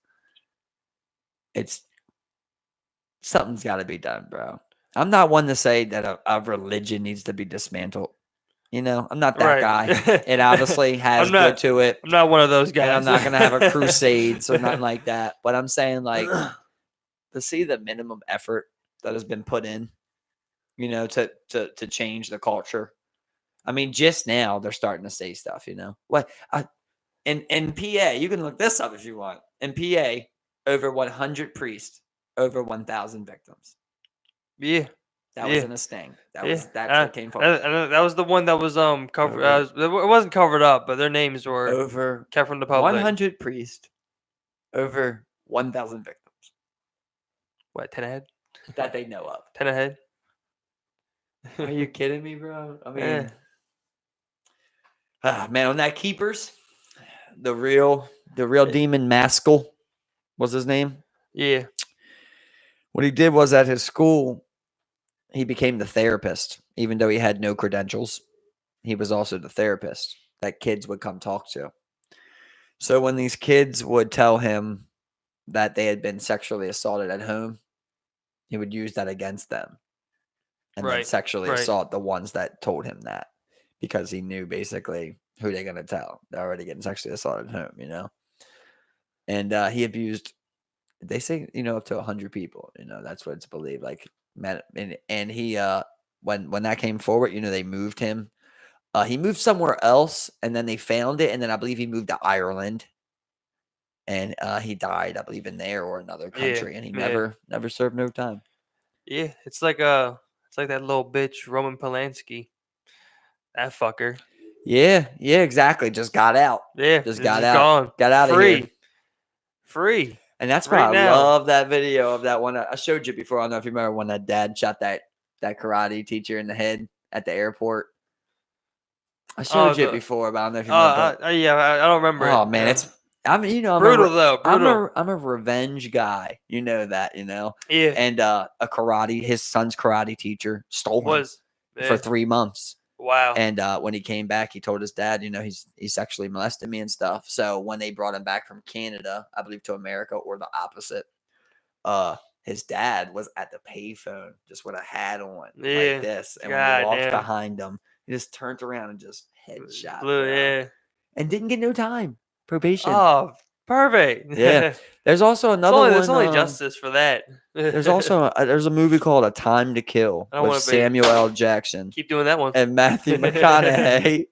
Something's got to be done, bro. I'm not one to say that a religion needs to be dismantled. I'm not that guy. It obviously has good to it. I'm not one of those guys. And I'm not going to have a crusade or nothing like that. But I'm saying, like, to see the minimum effort that has been put in, to change the culture. I mean, just now they're starting to say stuff, What? In PA, you can look this up if you want. In PA, over 100 priests, over 1,000 victims. Yeah. That wasn't a sting. That's what came forward. That was the one that was covered. It wasn't covered up, but their names were over kept from the public. 100 priests, over 1,000 victims. What, 10 ahead? That they know of. 10 ahead? Are you kidding me, bro? I mean, man, on that Keepers, the real demon Maskell was his name. Yeah. What he did was at his school, he became the therapist, even though he had no credentials. He was also the therapist that kids would come talk to. So when these kids would tell him that they had been sexually assaulted at home, he would use that against them and then sexually assault the ones that told him that, because he knew basically who they're going to tell. They're already getting sexually assaulted at home, And he abused, they say, up to 100 people. That's what it's believed. Like, and he, when that came forward, they moved him. He moved somewhere else, and then they found it, and then I believe he moved to Ireland, and he died, I believe, in there or another country, and he never served no time. Yeah, it's like that little bitch Roman Polanski, that fucker. Yeah, exactly. Just got out. Yeah, just got out. Got out of here. Free. And that's why I love that video of that one. I showed you before. I don't know if you remember when that dad shot that karate teacher in the head at the airport. I showed you it before, but I don't know if you remember. Yeah, I don't remember. Oh man, I'm brutal though. Brutal. I'm a revenge guy. You know that, Yeah. And his son's karate teacher stole him for 3 months. Wow. And when he came back, he told his dad, he sexually molested me and stuff. So when they brought him back from Canada, I believe to America, or the opposite, his dad was at the payphone just with a hat on like this. And when he walked behind him, he just turned around and just headshot. And didn't get no time. Probation. Oh, perfect. Yeah. There's also another one. There's only justice for that. There's also there's a movie called A Time to Kill with Samuel L. Jackson. Keep doing that one. And Matthew McConaughey.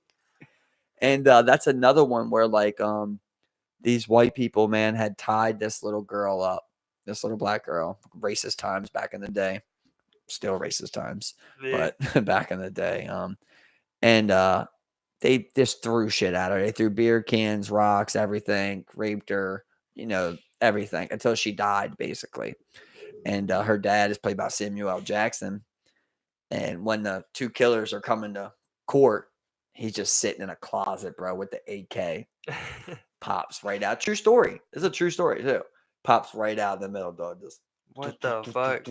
And that's another one where these white people, man, had tied this little girl up, this little black girl. Racist times back in the day. Still racist times, but back in the day. And they just threw shit at her. They threw beer cans, rocks, everything, raped her, everything until she died, basically. And her dad is played by Samuel L. Jackson. And when the 2 killers are coming to court, he's just sitting in a closet, bro, with the AK. Pops right out. True story. It's a true story, too. Pops right out in the middle, dog. Just what the fuck?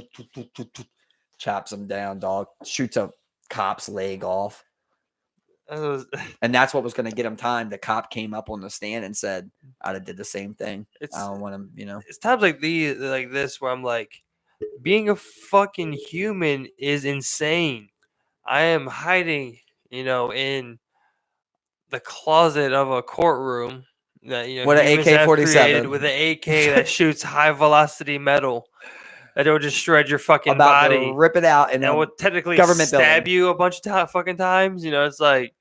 Chops him down, dog. Shoots a cop's leg off. And that's what was going to get him time. The cop came up on the stand and said, I'd have did the same thing. I don't want him, It's times like this where I'm like, being a fucking human is insane. I am hiding, in the closet of a courtroom that with an AK-47 with an AK that shoots high velocity metal. That it would just shred your fucking body, rip it out, and would technically government stab building. you a bunch of fucking times. It's like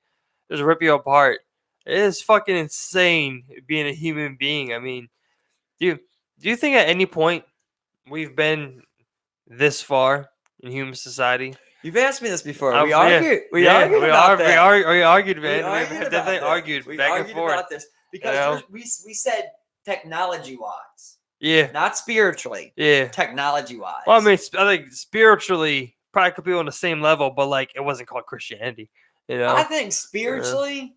just rip you apart. It is fucking insane being a human being. I mean, do you think at any point we've been this far in human society. You've asked me this before. We Yeah, argued. We yeah, argued about that. we argued, We man. We argued have about definitely this. argued We back and argued forth. about this because know? we said technology wise, Yeah, not spiritually. yeah. Technology wise. Well, I mean, I think spiritually, probably could be on the same level, but like it wasn't called Christianity. You know, I think spiritually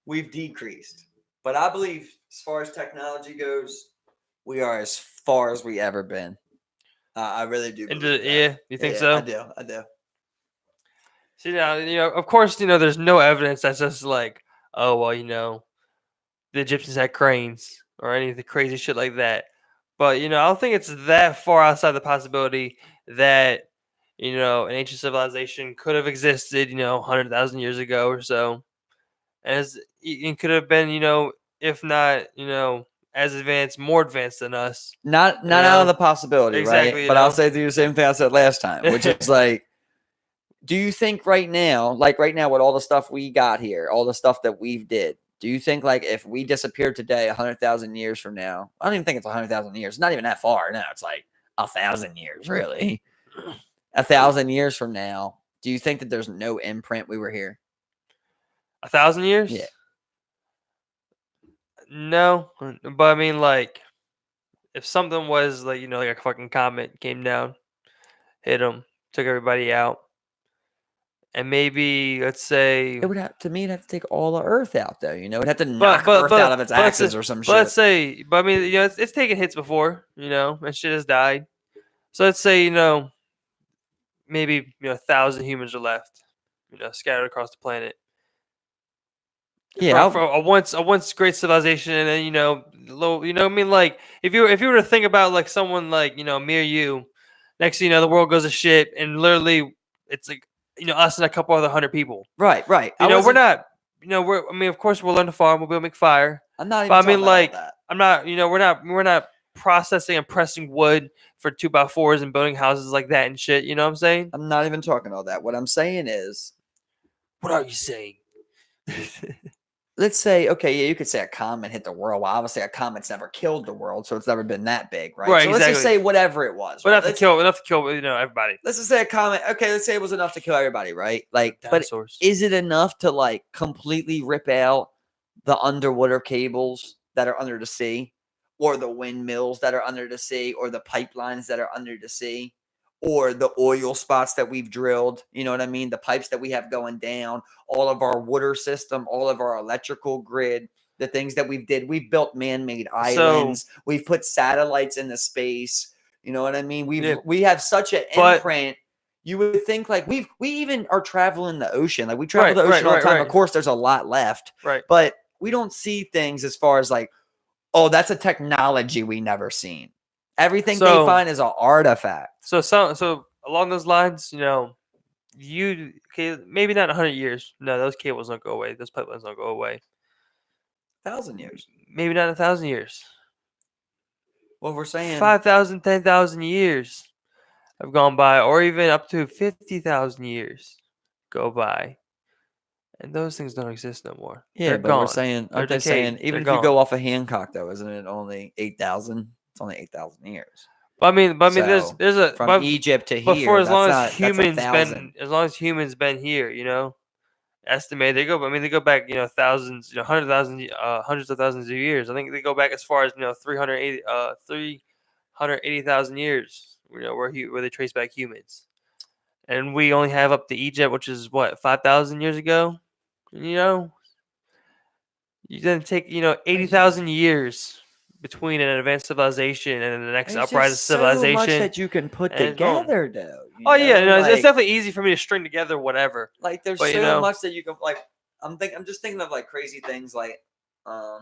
we've decreased, but I believe as far as technology goes, we are as far as we ever been. I really do. yeah, you think Yeah, so? I do. See now, of course, there's no evidence that's just like, oh well, the Egyptians had cranes or anything crazy shit like that. But I don't think it's that far outside the possibility that an ancient civilization could have existed, 100,000 years ago or so, as it could have been, if not, as advanced, more advanced than us. Not out of the possibility, Exactly, right? But I'll say to you the same thing I said last time, which is like, do you think right now, with all the stuff we got here, all the stuff that we've did, do you think like if we disappeared today, 100,000 years from now, I don't even think it's 100,000 years. It's not even that far. No, it's like 1,000 years, really. 1,000 years from now, do you think that there's no imprint we were here? 1,000 years? Yeah. No, but I mean, like, if something was like, like a fucking comet came down, hit them, took everybody out, and maybe let's say It would have it'd have to take all the Earth out, though. It'd have to knock Earth out of its axis or some shit. Let's say, but I mean, it's taken hits before, and shit has died. So let's say, maybe 1,000 humans are left, scattered across the planet. Yeah, for a once great civilization, and then low. I mean, like if you were to think about like someone like me or you, next thing the world goes to shit, and literally it's like us and a couple other 100 people. Right. We're not. I mean, of course, we'll learn to farm. We'll be able to make fire. I'm not even. But I mean, like, that. I'm not. We're not processing and pressing wood for 2x4s and building houses like that and shit. You know what I'm saying? I'm not even talking all that. What I'm saying is, what are you saying? Let's say, okay, yeah, you could say a comet hit the world. Well, obviously, a comet's never killed the world, so it's never been that big, right? Right, so exactly. let's just say whatever it was. Right? Enough to kill everybody. Let's just say a comet. Okay, let's say it was enough to kill everybody, right? Like, dinosaurs. But is it enough to like completely rip out the underwater cables that are under the sea, or the windmills that are under the sea, or the pipelines that are under the sea, or the oil spots that we've drilled? You know what I mean? The pipes that we have going down, all of our water system, all of our electrical grid, the things that we've built man-made islands. We've put satellites into space. You know what I mean? We have such an imprint. You would think like we even are traveling the ocean. Like we travel the ocean all the time. Of course, there's a lot left. Right. But we don't see things as far as like, oh, that's a technology we never seen. Everything they find is an artifact. So along those lines, maybe not 100 years. No, those cables don't go away. Those pipelines don't go away. 1,000 years. Maybe not 1,000 years. Well, we're saying 5,000, 10,000 years have gone by, or even up to 50,000 years go by, and those things don't exist no more. Yeah, They're but gone. we're saying, they're saying even if you go off of Hancock, though, isn't it only 8,000? It's only 8,000 years. But I mean, there's a from Egypt to here. But for as long as humans been here, estimate they go. I mean, they go back, thousands, hundreds of thousands of years. I think they go back as far as 380,000 years. Where they trace back humans, and we only have up to Egypt, which is what 5,000 years ago. You then take 80,000 years between an advanced civilization and the next uprising civilization. So much that you can put together, though. It's definitely easy for me to string together whatever. Like there's so much that you can like. I'm just thinking of like crazy things like. I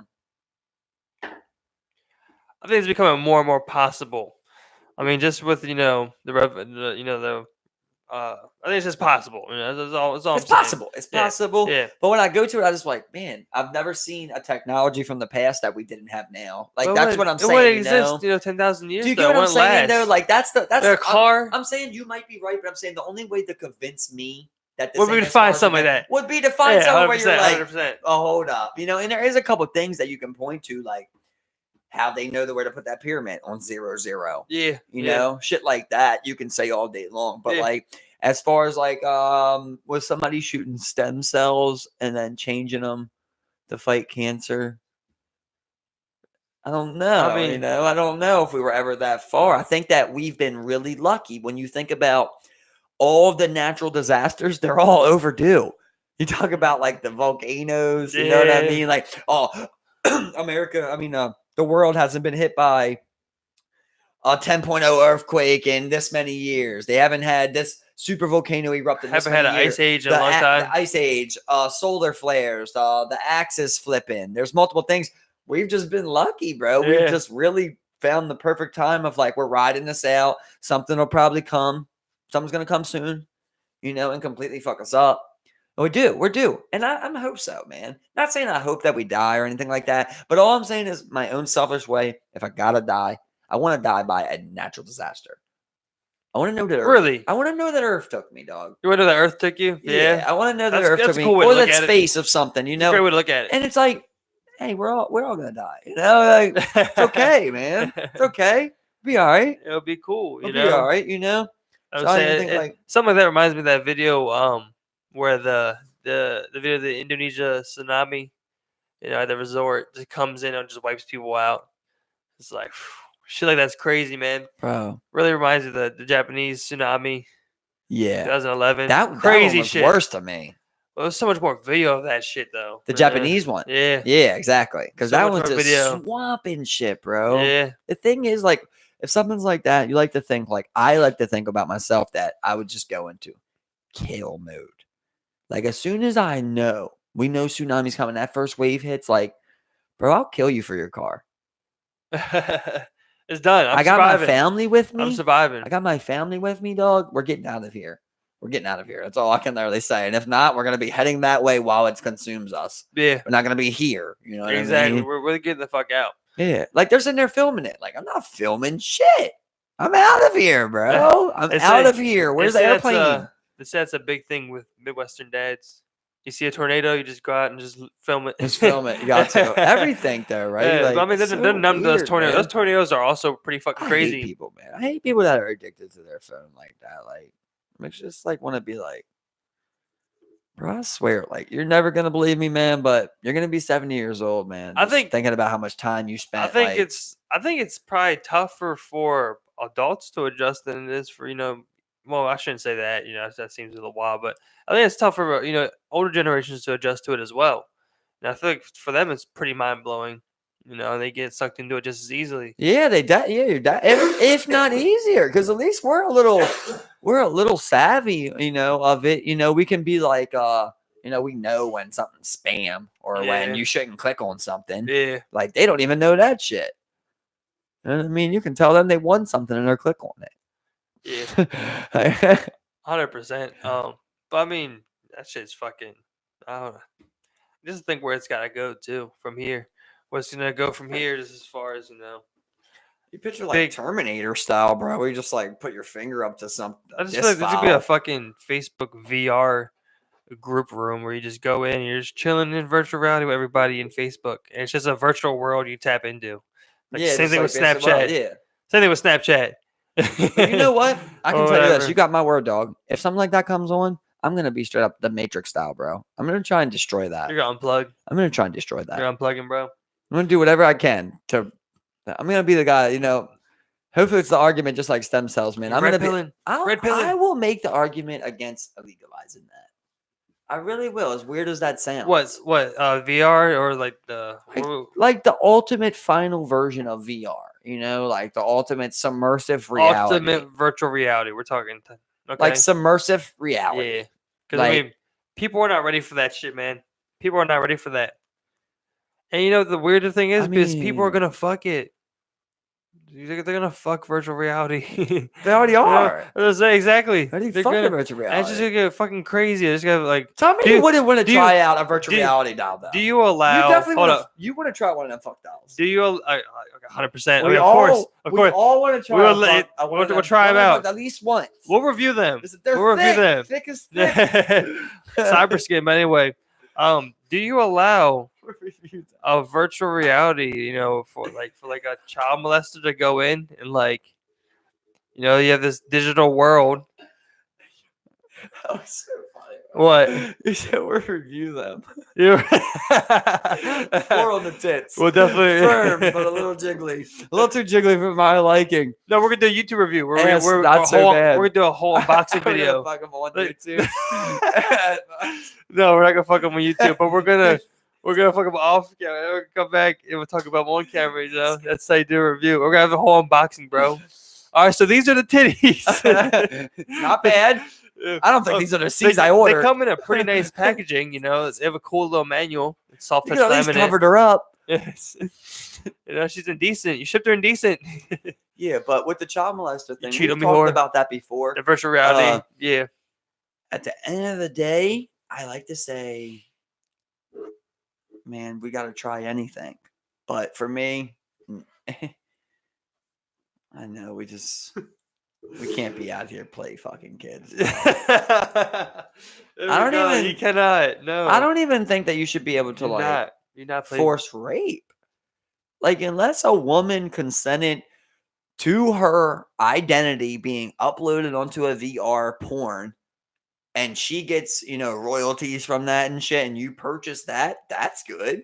think it's becoming more and more possible. I mean, just with I think it's just possible. That's all it's possible. It's possible. Yeah. But when I go to it, I just like, man, I've never seen a technology from the past that we didn't have now. Like that's what I'm saying. It wouldn't exist, 10,000 years. Do you get what I'm saying? Though, like that's a car. I'm saying you might be right, but I'm saying the only way to convince me that this would be to find something like that. Would be to find something where you're like, 100%. oh, hold up, and there is a couple things that you can point to, like How they know where to put that pyramid on 0, 0. Yeah. You know, shit like that you can say all day long. But Yeah. like as far as like was somebody shooting stem cells and then changing them to fight cancer? I don't know. I mean, I don't know if we were ever that far. I think that we've been really lucky when you think about all of the natural disasters, they're all overdue. You talk about like the volcanoes, you know what I Yeah. mean? Like, oh, America, the world hasn't been hit by a 10.0 earthquake in this many years. They haven't had this super volcano erupt in this haven't had many an years. ice age in a long time. The ice age, solar flares, the axis flipping. There's multiple things. We've just been lucky, bro. Yeah. We've just really found the perfect time of like, we're riding this out. Something will probably come. Something's going to come soon, and completely fuck us up. And we're due. And I hope so, man. Not saying I hope that we die or anything like that, but all I'm saying is my own selfish way. If I gotta die, I want to die by a natural disaster. I want to know that Earth. Really? I want to know that Earth took me, dog. You want to know that Earth took you? Yeah. I want to know that That's- Earth that's took a me, cool way to or look that at it. space of something, It's a great way to look at it. And it's like, hey, we're all gonna die. Like, it's okay, man. It's okay. Be all right. It'll be cool. It'll be all right. I So would I say think, like- something like that reminds me of that video where the video of the Indonesia tsunami, at the resort, just comes in and just wipes people out. It's like shit like that's crazy, man. Bro. Really reminds me of the Japanese tsunami, Yeah. 2011. That crazy one was shit. worse to me. Well, there's so much more video of that shit though. The Japanese one. Yeah. Yeah, exactly. Because So that much one's more just video. swamping shit, bro. Yeah. The thing is, like, if something's like that, you like to think, like, I like to think about myself that I would just go into kill mode. Like, as soon as we know tsunami's coming, that first wave hits, like, bro, I'll kill you for your car. It's done. I got surviving. my family with me. I'm surviving. I got my family with me, dog. We're getting out of here. That's all I can really say. And if not, we're going to be heading that way while it consumes us. Yeah. We're not going to be here. You know what Exactly. I mean? We're getting the fuck out. Yeah. Like they're sitting there filming it. Like, I'm not filming shit. I'm out of here, bro. I'm It's out like- of here. Where's the They say that's airplane? They say that's a big thing with Midwestern dads. You see a tornado, you just go out and just film it. Just film it. You got to. Everything, though, right? Yeah, Like, but I mean, it's they're so none of those weird, tornadoes. man. Those tornadoes are also pretty fucking I crazy. hate people, man. I hate people that are addicted to their phone like that. Like, makes you just like want to be like, bro, I swear, like, you're never gonna believe me, man, but you're gonna be 70 years old, man. I just think- thinking about how much time you spent. I think like, it's probably tougher for adults to adjust than it is for Well, I shouldn't say that. That seems a little wild, but I think it's tougher for older generations to adjust to it as well. And I feel like for them it's pretty mind blowing. And they get sucked into it just as easily. yeah, they die. Yeah, you're if not easier, because at least we're a little savvy, of it. We can be like, we know when something's spam or Yeah. when you shouldn't click on something. Yeah. Like they don't even know that shit. You know what I mean? You can tell them they won something and they're click on it. Yeah. 100%. But I mean, that shit's fucking. I don't know. Just think where it's gotta go too from here. What's gonna go from here just as far as You picture like Big- Terminator style, bro. Where you just like put your finger up to something. I just feel like there should be a fucking Facebook VR group room where you just go in and you're just chilling in virtual reality with everybody in Facebook, and it's just a virtual world you tap into. Like same thing with Snapchat. Yeah. Same thing with Snapchat. But you know what? I can Or tell you this. whatever. You got my word, dog. If something like that comes on, I'm gonna be straight up the Matrix style, bro. I'm gonna try and destroy that. You're gonna unplug. I'm gonna try and destroy that. You're unplugging, bro. I'm gonna do whatever I can to. I'm gonna be the guy. Hopefully it's the argument, just like stem cells, man. I'm Red gonna be. pilling. Red I pilling. will make the argument against legalizing that. I really will. As weird as that sounds. What? VR or like the? Like the ultimate final version of VR. Like the ultimate submersive reality. Ultimate virtual reality. We're talking. Okay. Like submersive reality. Yeah. Because I Like- mean, people are not ready for that shit, man. People are not ready for that. And the weirder thing is, because people are mean- gonna fuck it. They're gonna fuck virtual reality. They already are. I was gonna say exactly. How do you They're fucking gonna- virtual and reality? it's just gonna get fucking crazy. It's gonna like. Tell me do you you- wouldn't want to do you- try out a virtual do you- reality doll, though. Do you allow? You definitely hold want up. to. You want to try one of them fuck dolls. Do you? 100%. We of all, course. Of we course. all want to try. We'll a let fuck- it- one we'll- of them- we'll try one 'em of out. them At least once. We'll review them. They're we'll thick, review them. thick as thick. Cyber skin. But anyway, do you allow a virtual reality, for like a child molester to go in and you have this digital world. That was so funny. What? You said we'll review them. You 4 on the tits. We'll definitely Firm, but a little jiggly. A little too jiggly for my liking. No, we're gonna do a YouTube review. Ass not so bad. We're gonna do a whole unboxing We're video. gonna fuck them on Like- YouTube. No, we're not gonna fuck them on YouTube, but we're gonna fuck them off camera. We're gonna come back and we'll talk about them on camera. That's how you do a review. We're gonna have a whole unboxing, bro. All right, so these are the titties. Not bad. I don't think these are the C's I ordered. They come in a pretty nice packaging. They have a cool little manual. It's soft You touch could at least laminate. covered her up. Yes. She's indecent. You shipped her indecent. Yeah, but with the child molester thing, cheat we've on me, talked whore. about that before. The virtual reality. Yeah. At the end of the day, I like to say, man, we got to try anything. But for me, I know we can't be out here play fucking kids. You cannot. No. I don't even think that you should be able to You're not playing. force rape. Like, unless a woman consented to her identity being uploaded onto a VR porn and she gets, royalties from that and shit, and you purchase that, that's good.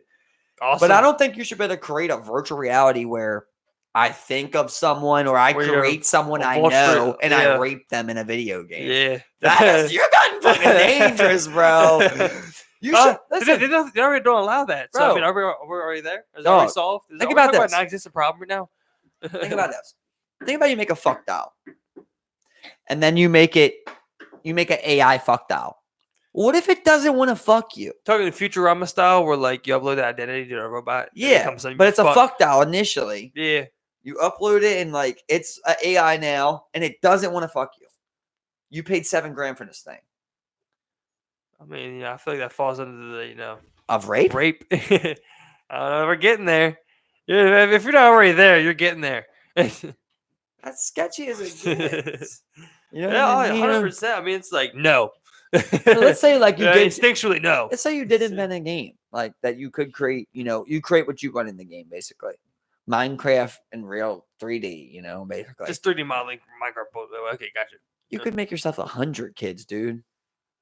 Awesome. But I don't think you should be able to create a virtual reality where I think of someone or I Where you're create someone I Wall know Street, and yeah. I rape them in a video game. Yeah. You're getting fucking dangerous, bro. You should listen. They already don't allow that. So, I Bro. mean, are we already there? Is it Dog, already solved? think are we about talking this. a non-existent problem right now? Think about this. Think about you make a fuck doll. And then you make an AI fuck doll. What if it doesn't want to fuck you? Talking Futurama style, where you upload the identity to a robot. and it Yeah, becomes something but you it's a fuck doll initially. Yeah. You upload it and it's an AI now, and it doesn't want to fuck you. You paid $7,000 for this thing. I mean, I feel like that falls under the Of rape? rape. I don't know. We're getting there. Yeah, if you're not already there, you're getting there. That's sketchy as it gets. You know what Yeah, I mean? 100%. I mean, it's no. So let's say you did instinctually no. Let's say you did invent a game that you could create. You create what you want in the game, basically. Minecraft in real 3D. Basically. Just 3D modeling Minecraft. Okay, gotcha. You could make yourself 100 kids, dude.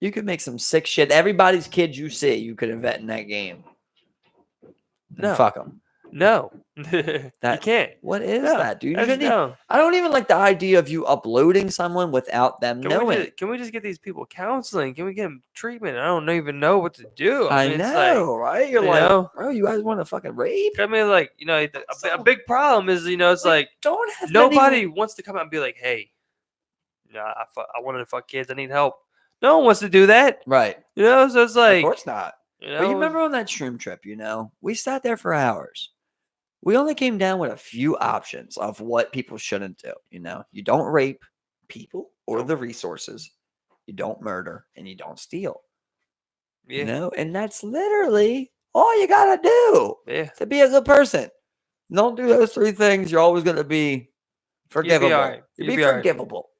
You could make some sick shit. Everybody's kids you see, you could invent in that game. No. Fuck them. No. You can't. What is No, that, dude? no. I don't even like the idea of you uploading someone without them knowing. Can we just get these people counseling? Can we get them treatment? I don't even know what to do. I mean, know, right? You're you like, know? bro, you guys want to fucking rape? I mean, a big problem is, it's Don't have nobody wants to come out and be like, hey, I wanted to fuck kids. I need help. No one wants to do that. Right. So it's Of course not. You But you remember on that shroom trip, we sat there for hours. We only came down with a few options of what people shouldn't do. You don't rape people or the resources. You don't murder and you don't steal. Yeah. And that's literally all you gotta do to be a good person. Don't do those 3 things. You're always gonna be forgivable. right. You'll You'll be be all right. forgivable.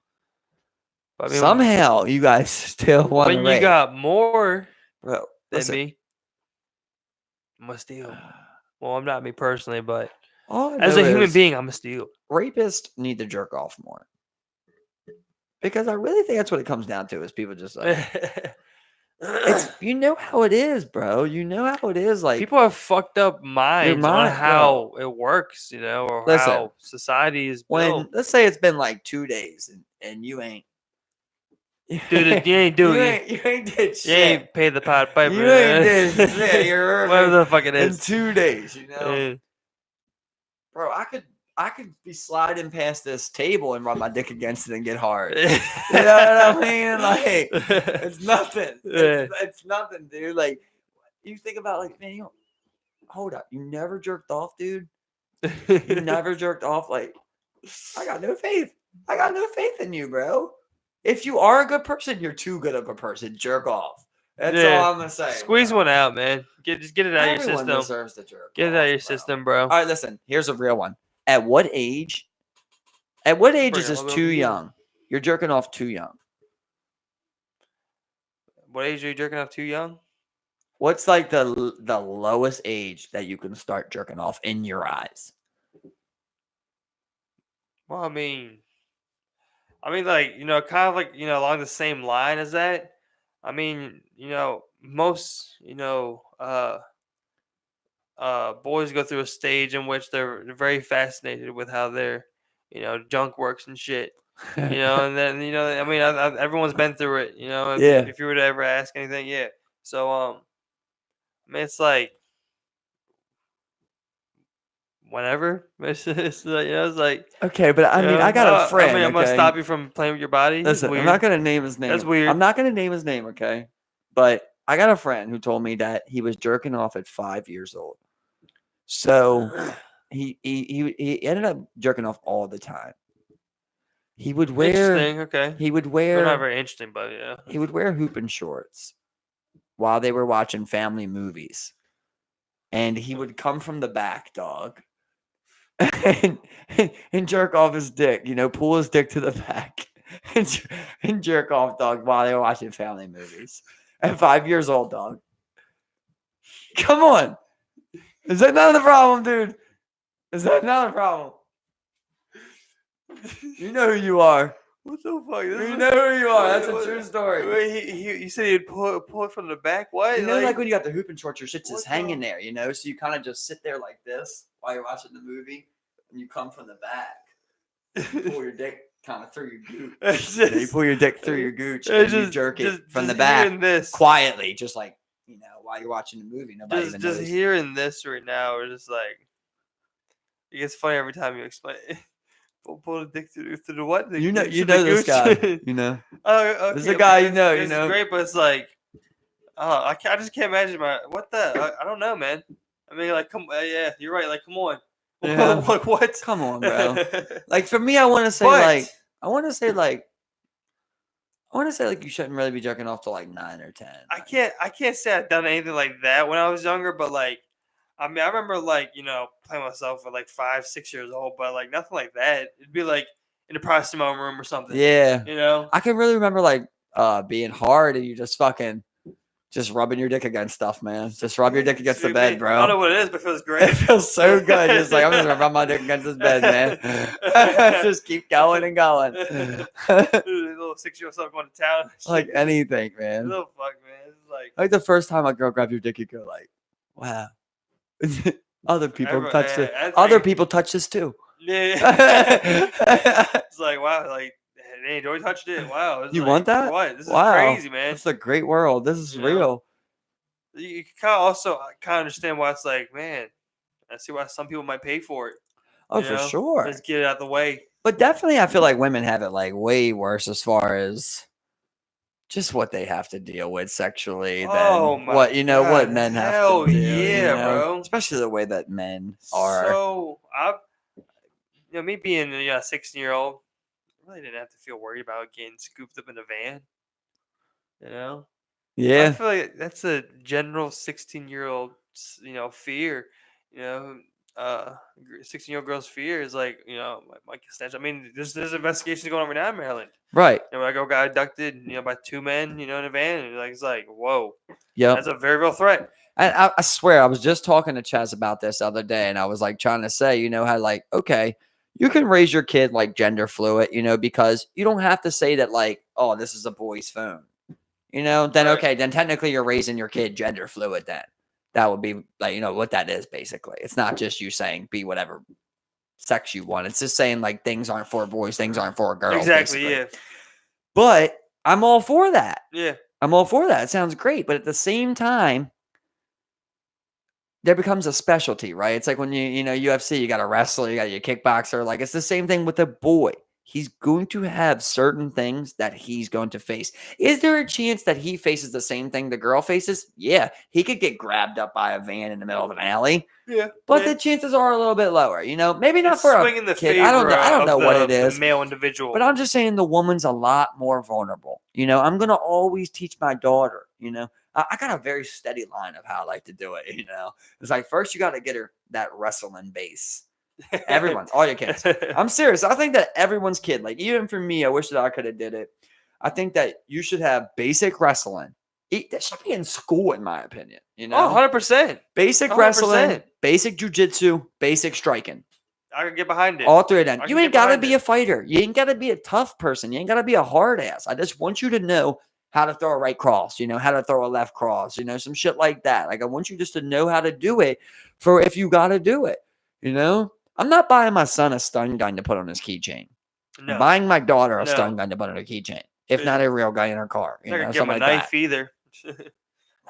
But, I mean, Somehow you guys still want to when rape. you got more Bro, than listen. me, I'm gonna steal. Well, I'm not me personally, but All I as know a human is being, I'm gonna steal. rapists need to jerk off more. Because I really think that's what it comes down to is people just it's how it is, bro. You know how it is. People have fucked up minds on mind, how it works, or Listen, how society is when built. let's say it's been 2 days and you ain't Dude, you ain't doing it. You ain't did shit. You ain't paid the pot piper. You ain't did shit. You're whatever the fuck it in is. 2 days, Yeah. Bro, I could be sliding past this table and run my dick against it and get hard. You know what I mean? It's nothing. It's nothing, dude. You think about man, hold up. You never jerked off, dude. You never jerked off. I got no faith. I got no faith in you, bro. If you are a good person, you're too good of a person. Jerk off. That's all I'm gonna say. Squeeze one out, man. Just get it out of your Everyone system. deserves to jerk Get it off, out of your bro. system, bro. All right, listen. Here's a real one. At what age? At what age Bring is it this all over too you. young? You're jerking off too young. What age are you jerking off too young? What's like the lowest age that you can start jerking off in your eyes? Well, like, kind of like, along the same line as that. Most, boys go through a stage in which they're very fascinated with how their, junk works and shit. And then, everyone's been through it. Yeah. If you were to ever ask anything, yeah. So, it's like whenever. It's like, Okay, but I mean, I got a friend. I'm gonna Okay, stop you from playing with your body. It's listen, I'm weird. not gonna name his name. That's weird. I'm not gonna name his name. Okay, but I got a friend who told me that he was jerking off at 5 years old. So he ended up jerking off all the time. He would wear Interesting. Okay. he would They're not wear very interesting, but yeah. he would wear hooping shorts while they were watching family movies, and he would come from the back, dog, and, and jerk off his dick. Pull his dick to the back and jerk off, dog, while they were watching family movies. At 5 years old, dog. Come on, is that not the problem, dude? Is that not a problem? You know who you are. What the fuck? You know who you are. That's a true story. Wait, he said he'd pull it from the back. What? Like when you got the hooping shorts, your shit's just what hanging the- there, so you kind of just sit there like this while you're watching the movie, and you come from the back. You pull your dick kind of through your gooch. You pull your dick through your gooch and you jerk it from the back this. quietly, just like, while you're watching the movie. Nobody even Just knows. hearing this right now, we're just like, it gets funny every time you explain it. Pull the dick through the what? You know the this gooch? guy. Oh, okay, This is a guy you know. It's great, but it's like, I just can't imagine what the. I don't know, man. Like, come, yeah, you're right. Like, come on. Yeah. What? Come on, bro. Like for me, I want to say like you shouldn't really be jerking off till like 9 or 10. I can't say I've done anything like that when I was younger, but like, I remember like, playing myself at like 5, 6 years old, but like nothing like that. It'd be like in the prostitute room or something. Yeah. I can really remember like being hard and you just rubbing your dick against stuff, man. Just rub your dick against the bed, bro. I don't know what it is, but it feels great. It feels so good. Just like I'm just gonna rub my dick against this bed, man. Just keep going and going. Little 6-year-old son going to town. Like anything, man. Little fuck, man. It's like the first time a girl grabs your dick, you go like, wow. Other people touch it. Other people touch this too. Yeah. It's like, wow, like they enjoy touching it. Wow. You want that? What? This is Wow. crazy, man. It's a great world. This is real. You can also understand why it's like, man, I see why some people might pay for it. Oh, for sure. Let's get it out the way. But definitely, I feel like women have it like way worse as far as just what they have to deal with sexually than what what men have to do. Bro. Especially the way that men are. So me being a 16-year-old, I really didn't have to feel worried about getting scooped up in a van. Yeah. I feel like that's a general 16-year-old, fear. 16-year-old girl's fear is like, might get snatched. There's investigations going on right now in Maryland. Right. Where a girl got abducted, by 2 men, in a van. And it's like, whoa. Yeah. That's a very real threat. And I swear, I was just talking to Chaz about this the other day, and I was like trying to say, how like, okay, you can raise your kid like gender fluid, because you don't have to say that like, oh, this is a boy's phone. Then Right. Okay, then technically you're raising your kid gender fluid then. That would be like, what that is basically. It's not just you saying be whatever sex you want. It's just saying like things aren't for boys, things aren't for girls. Exactly, basically. yeah. But I'm all for that. Yeah. I'm all for that. It sounds great. But at the same time, there becomes a specialty, right? It's like when UFC, you got a wrestler, you got your kickboxer. Like it's the same thing with a boy. He's going to have certain things that he's going to face. Is there a chance that he faces the same thing the girl faces? Yeah, he could get grabbed up by a van in the middle of an alley. Yeah, but the chances are a little bit lower. Maybe not for swinging the kid. I don't know what it is. The male individual. But I'm just saying the woman's a lot more vulnerable. I'm gonna always teach my daughter. I got a very steady line of how I like to do it. It's like first you got to get her that wrestling base. Everyone, all your kids. I'm serious. I think that everyone's kid, like even for me, I wish that I could have did it. I think that you should have basic wrestling, That should be in school, in my opinion. Oh, 100%. Basic 100%. wrestling, basic jujitsu, basic striking. I can get behind it. All three of them. I You can ain't get got to behind be it. a fighter. You ain't got to be a tough person. You ain't got to be a hard ass. I just want you to know how to throw a right cross, how to throw a left cross, some shit like that. Like, I want you just to know how to do it for if you got to do it, I'm not buying my son a stun gun to put on his keychain. I'm No. buying my daughter a No. stun gun to put on her keychain, if not a real guy in her car. Not gonna give him something a like knife that. either.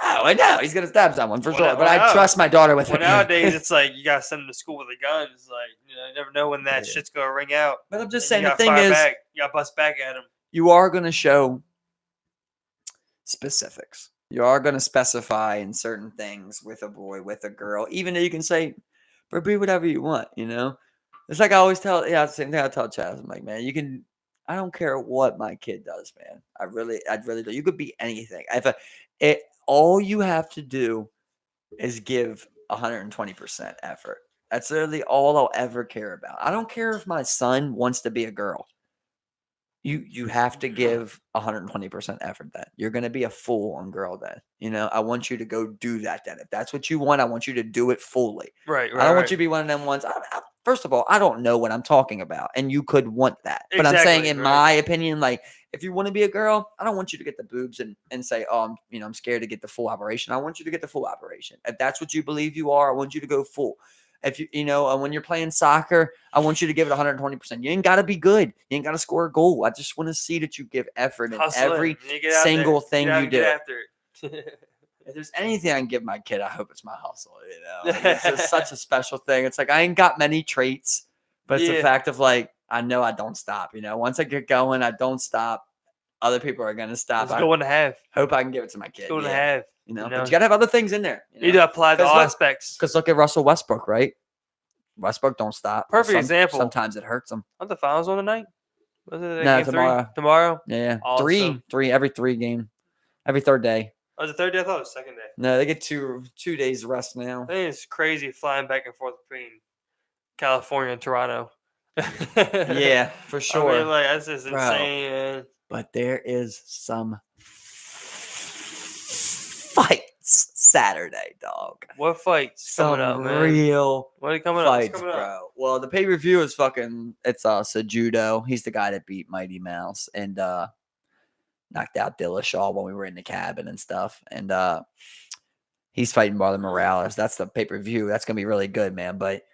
Oh, I know. He's going to stab someone for Well, sure. But well, I trust my daughter with Well, it. nowadays it's like you gotta send him to school with a gun. It's like you never know when that Yeah. shit's gonna ring out. But I'm just And saying, you the gotta thing fire is, back. You gotta bust back at him. you are going to show specifics. You are going to specify in certain things with a boy, with a girl, even though you can say, but be whatever you want, It's like I always tell, the same thing I tell Chaz. I'm like, man, I don't care what my kid does, man. I really do. You could be anything. All you have to do is give 120% effort. That's literally all I'll ever care about. I don't care if my son wants to be a girl. You have to give 120% effort then. You're going to be a fool on girl then. I want you to go do that then. If that's what you want, I want you to do it fully. Right. I don't want you to be one of them ones. First of all, I don't know what I'm talking about, and you could want that. But I'm saying, in my opinion, like, if you want to be a girl, I don't want you to get the boobs and say, oh, I'm scared to get the full operation. I want you to get the full operation. If that's what you believe you are, I want you to go full. If when you're playing soccer, I want you to give it 120%. You ain't got to be good. You ain't got to score a goal. I just want to see that you give effort in every single thing you do. If there's anything I can give my kid, I hope it's my hustle. It's just such a special thing. It's like I ain't got many traits, but it's the fact of like I know I don't stop. Once I get going, I don't stop. Other people are gonna stop. It's a good one to have. Hope I can give it to my kid. It's a good one to have. But you gotta have other things in there. You need to apply to all aspects. Because look at Russell Westbrook, right? Westbrook don't stop. Perfect example. Sometimes it hurts him. Aren't the finals on tonight? Was it No, game tomorrow. 3? Tomorrow? Yeah. Awesome. Every 3 game. Every third day. Oh, was it third day? I thought it was second day. No, they get 2 days rest now. I think it's crazy flying back and forth between California and Toronto. Yeah, for sure. I mean, like, that's just insane, man. But there is some fights Saturday, dog. What fights coming up, man? Real what are coming fights, up? bro. Well, the pay-per-view is it's Judo. He's the guy that beat Mighty Mouse and knocked out Dillashaw when we were in the cabin and stuff. And he's fighting Marlon Morales. That's the pay-per-view. That's gonna be really good, man. But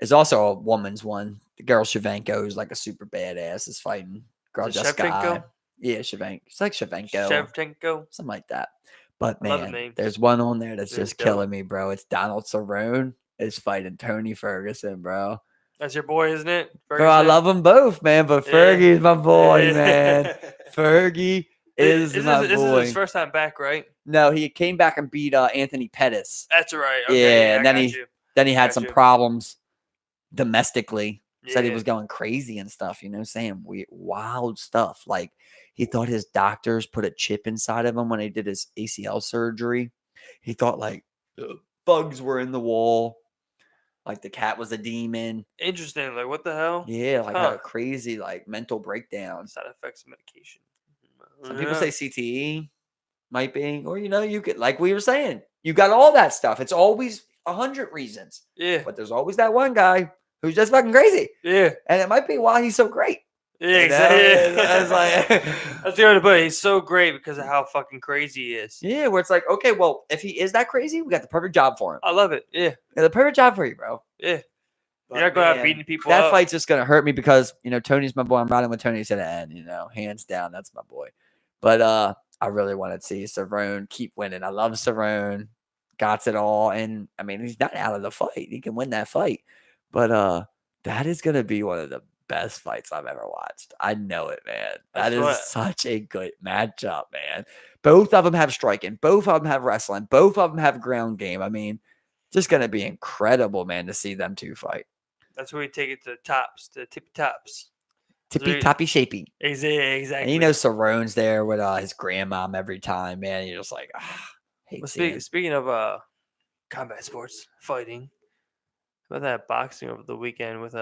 there's also a woman's one. The girl Shevchenko, who's like a super badass, is fighting girl Jessica. Yeah, Shevchenko. It's like Shevchenko. Something like that. But man, there's one on there that's just killing me, bro. It's Donald Cerrone is fighting Tony Ferguson, bro. That's your boy, isn't it? Ferguson? Bro, I love them both, man. But Fergie's my boy, man. Fergie is my boy. This is his first time back, right? No, he came back and beat Anthony Pettis. That's right. Okay, yeah, and then he had some problems domestically. Said he was going crazy and stuff, saying wild stuff. Like he thought his doctors put a chip inside of him when he did his ACL surgery. He thought like bugs were in the wall. Like the cat was a demon. Interesting. Like what the hell? Yeah, like had a crazy like mental breakdown. Side effects of medication. Some people say CTE might be, or you could, like we were saying, you got all that stuff. It's always 100 reasons. Yeah. But there's always that one guy who's just fucking crazy. Yeah. And it might be why he's so great. Yeah, exactly. That's the only but he's so great because of how fucking crazy he is. Yeah, where it's like, okay, well, if he is that crazy, we got the perfect job for him. I love it. Yeah. The perfect job for you, bro. Yeah. But you're not going out beating people that up. Fight's just going to hurt me because, Tony's my boy. I'm riding with Tony to the end, hands down. That's my boy. But I really want to see Cerrone keep winning. I love Cerrone. Got it all. And, I mean, he's not out of the fight. He can win that fight. But that is going to be one of the best fights I've ever watched. I know it, man. That is such a good matchup, man. Both of them have striking. Both of them have wrestling. Both of them have ground game. I mean, just going to be incredible, man, to see them two fight. That's where we take it to the tops, the tippy tops. Tippy-toppy shapy. Exactly. And Cerrone's there with his grandmom every time, man. You're just like, speaking of combat sports, fighting, how about that boxing over the weekend with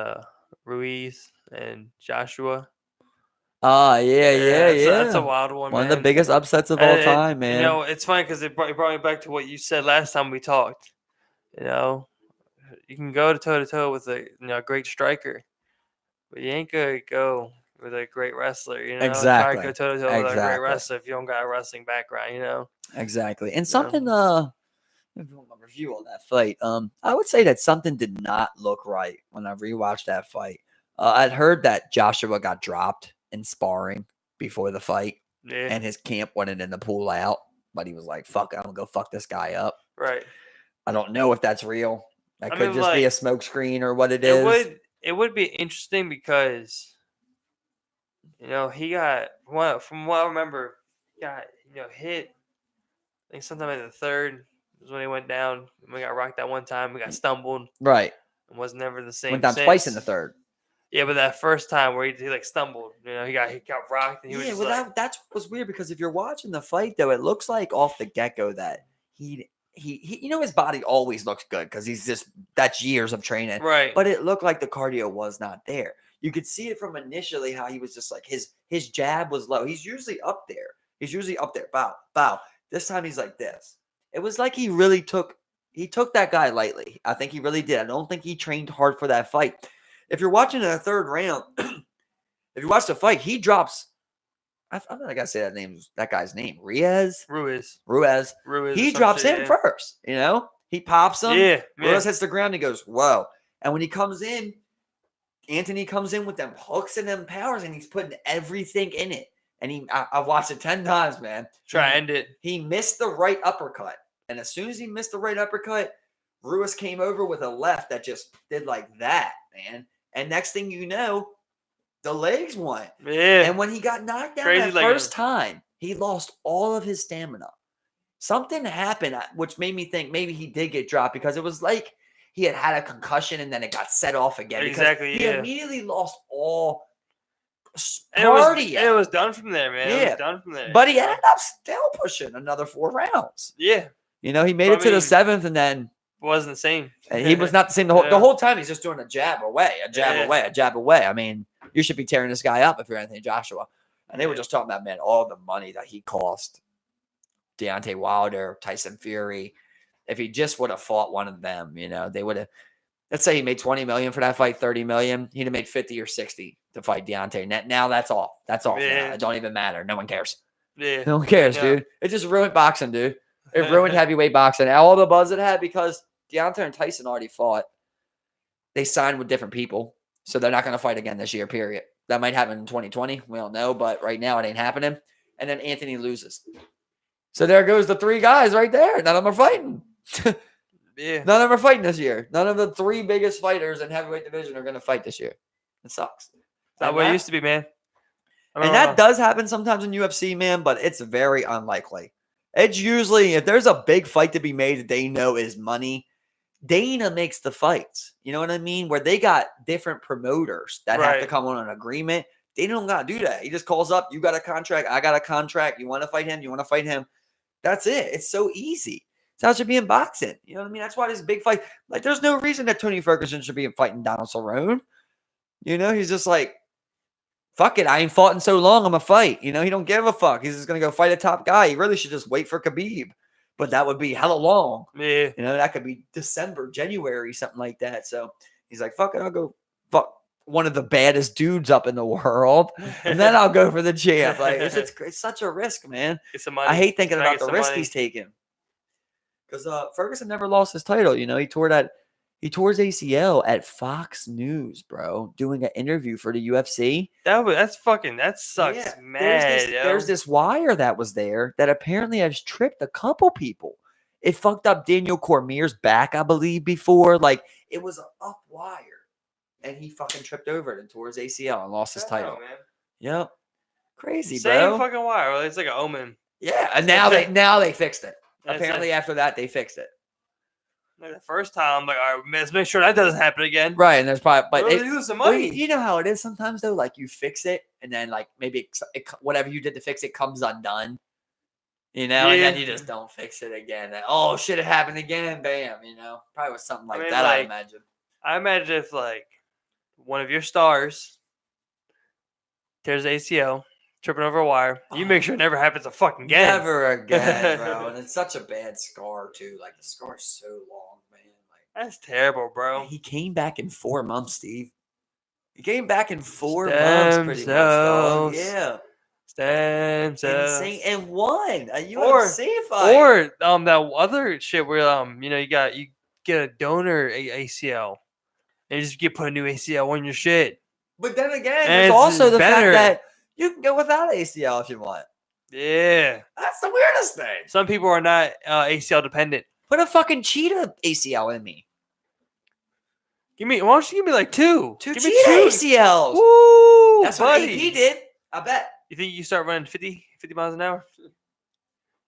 Ruiz and Joshua? Yeah, That's a yeah. wild one, One of the man. biggest upsets of all And time, man. it's funny because it brought me back to what you said last time we talked. You know, you can go toe to toe with a great striker, but you ain't gonna go with a great wrestler. Try to go Exactly. toe to toe with a great Exactly. wrestler if you don't got a wrestling background. Exactly. And You know? something if you want my review on that fight. I would say that something did not look right when I rewatched that fight. I'd heard that Joshua got dropped in sparring before the fight, Yeah, and his camp wanted him to pull out, but he was like, "Fuck it, I'm gonna go fuck this guy up." right. I don't know if that's real. That I could mean, just be a like smokescreen or what it it is. would be interesting because he got from what I remember, he got hit. I think sometime in the third was when he went down. We got rocked that one time. We got stumbled Right. and was never the Went same down twice in the since. third. Yeah, but that first time where he like stumbled, he got rocked and he was Yeah, just well, like, that's what was weird because if you're watching the fight though, it looks like off the get go that he his body always looks good because that's years of training. right. But it looked like the cardio was not there. You could see it from initially how he was just like his jab was low. He's usually up there. He's usually up there. Bow, bow. This time he's like this. It was like he took that guy lightly. I think he really did. I don't think he trained hard for that fight. If you're watching in the third round, if you watch the fight, he drops. I'm not gonna say that guy's name. Ruiz. Ruiz. Ruiz. He drops him first. He pops him. Yeah. Ruiz hits the ground. He goes, "Whoa!" And when he comes in, Anthony comes in with them hooks and them powers, and he's putting everything in it. And I've watched it 10 times, man. Try to end it. He missed the right uppercut, and as soon as he missed the right uppercut, Ruiz came over with a left that just did like that, man. And next thing you know, the legs went. Yeah. And when he got knocked down Crazy that first time, he lost all of his stamina. Something happened, which made me think maybe he did get dropped because it was like he had a concussion and then it got set off again. Exactly. He immediately lost all cardio. It was done from there, man. Yeah. It was done from there. But he ended up still pushing another 4 rounds. Yeah. He made it to the 7th and then wasn't the same. And he was not the same the whole time. He's just doing a jab away, a jab away. I mean, you should be tearing this guy up if you're Anthony Joshua. And they were just talking about, man, all the money that he cost Deontay Wilder, Tyson Fury. If he just would have fought one of them, they would have. Let's say he made $20 million for that fight, $30 million. He'd have made 50 or 60 to fight Deontay. Now that's off. That's off. Yeah. Now. It don't even matter. No one cares. Yeah. No one cares, dude. It just ruined boxing, dude. It ruined heavyweight boxing. All the buzz it had because Deontay and Tyson already fought. They signed with different people, so they're not going to fight again this year, period. That might happen in 2020. We don't know, but right now it ain't happening. And then Anthony loses. So there goes the 3 guys right there. None of them are fighting. Yeah. None of them are fighting this year. None of the 3 biggest fighters in heavyweight division are going to fight this year. It sucks. That's what it used to be, man. And that does happen sometimes in UFC, man, but it's very unlikely. It's usually, if there's a big fight to be made that they know is money, Dana makes the fights. You know what I mean? Where they got different promoters that have to come on an agreement. Dana don't got to do that. He just calls up, you got a contract, I got a contract. You want to fight him? You want to fight him? That's it. It's so easy. It's how it should be in boxing. You know what I mean? That's why this big fight. Like, there's no reason that Tony Ferguson should be fighting Donald Cerrone. He's just like, fuck it. I ain't fought in so long. I'm a fight. He don't give a fuck. He's just going to go fight a top guy. He really should just wait for Khabib. But that would be hella long. Yeah. That could be December, January, something like that. So he's like, fuck it. I'll go fuck one of the baddest dudes up in the world. And then I'll go for the champ. Like, it's such a risk, man. It's the money. I hate thinking about the risk he's taking. Because Ferguson never lost his title. He tore his ACL at Fox News, bro, doing an interview for the UFC. That sucks, mad. There's this wire that was there that apparently has tripped a couple people. It fucked up Daniel Cormier's back, I believe, before. Like, it was an up wire. And he fucking tripped over it and tore his ACL and lost his title. Man. Yep. Crazy, Same bro. fucking wire. It's like an omen. Yeah, and now they fixed it. Apparently, after that, they fixed it. Like the first time, I'm like, all right, let's make sure that doesn't happen again. Right, and there's probably, but they lose some money. You know how it is sometimes though. Like, you fix it, and then like maybe whatever you did to fix it comes undone. And then you just don't fix it again. And, oh shit, it happened again. Bam. Probably was something like that. I imagine. I imagine if like one of your stars tears the ACL, tripping over a wire. You make sure it never happens a fucking again. Never again, bro. And it's such a bad scar too. Like the scar's so long, man. Like That's terrible, bro. he came back in 4 months, Steve. He came back in 4 months, pretty much, dog. Yeah. Stem cells. Insane. And won a UFC fight. Or that other shit where you get a donor ACL and you just get put a new ACL on your shit. But then again, And there's it's also the better. fact that you can go without ACL if you want. Yeah. That's the weirdest thing. Some people are not ACL dependent. Put a fucking cheetah ACL in me. Why don't you give me like two? Two Give cheetah me ACLs. Woo, That's buddy. what AP did. I bet. You think you start running 50 miles an hour?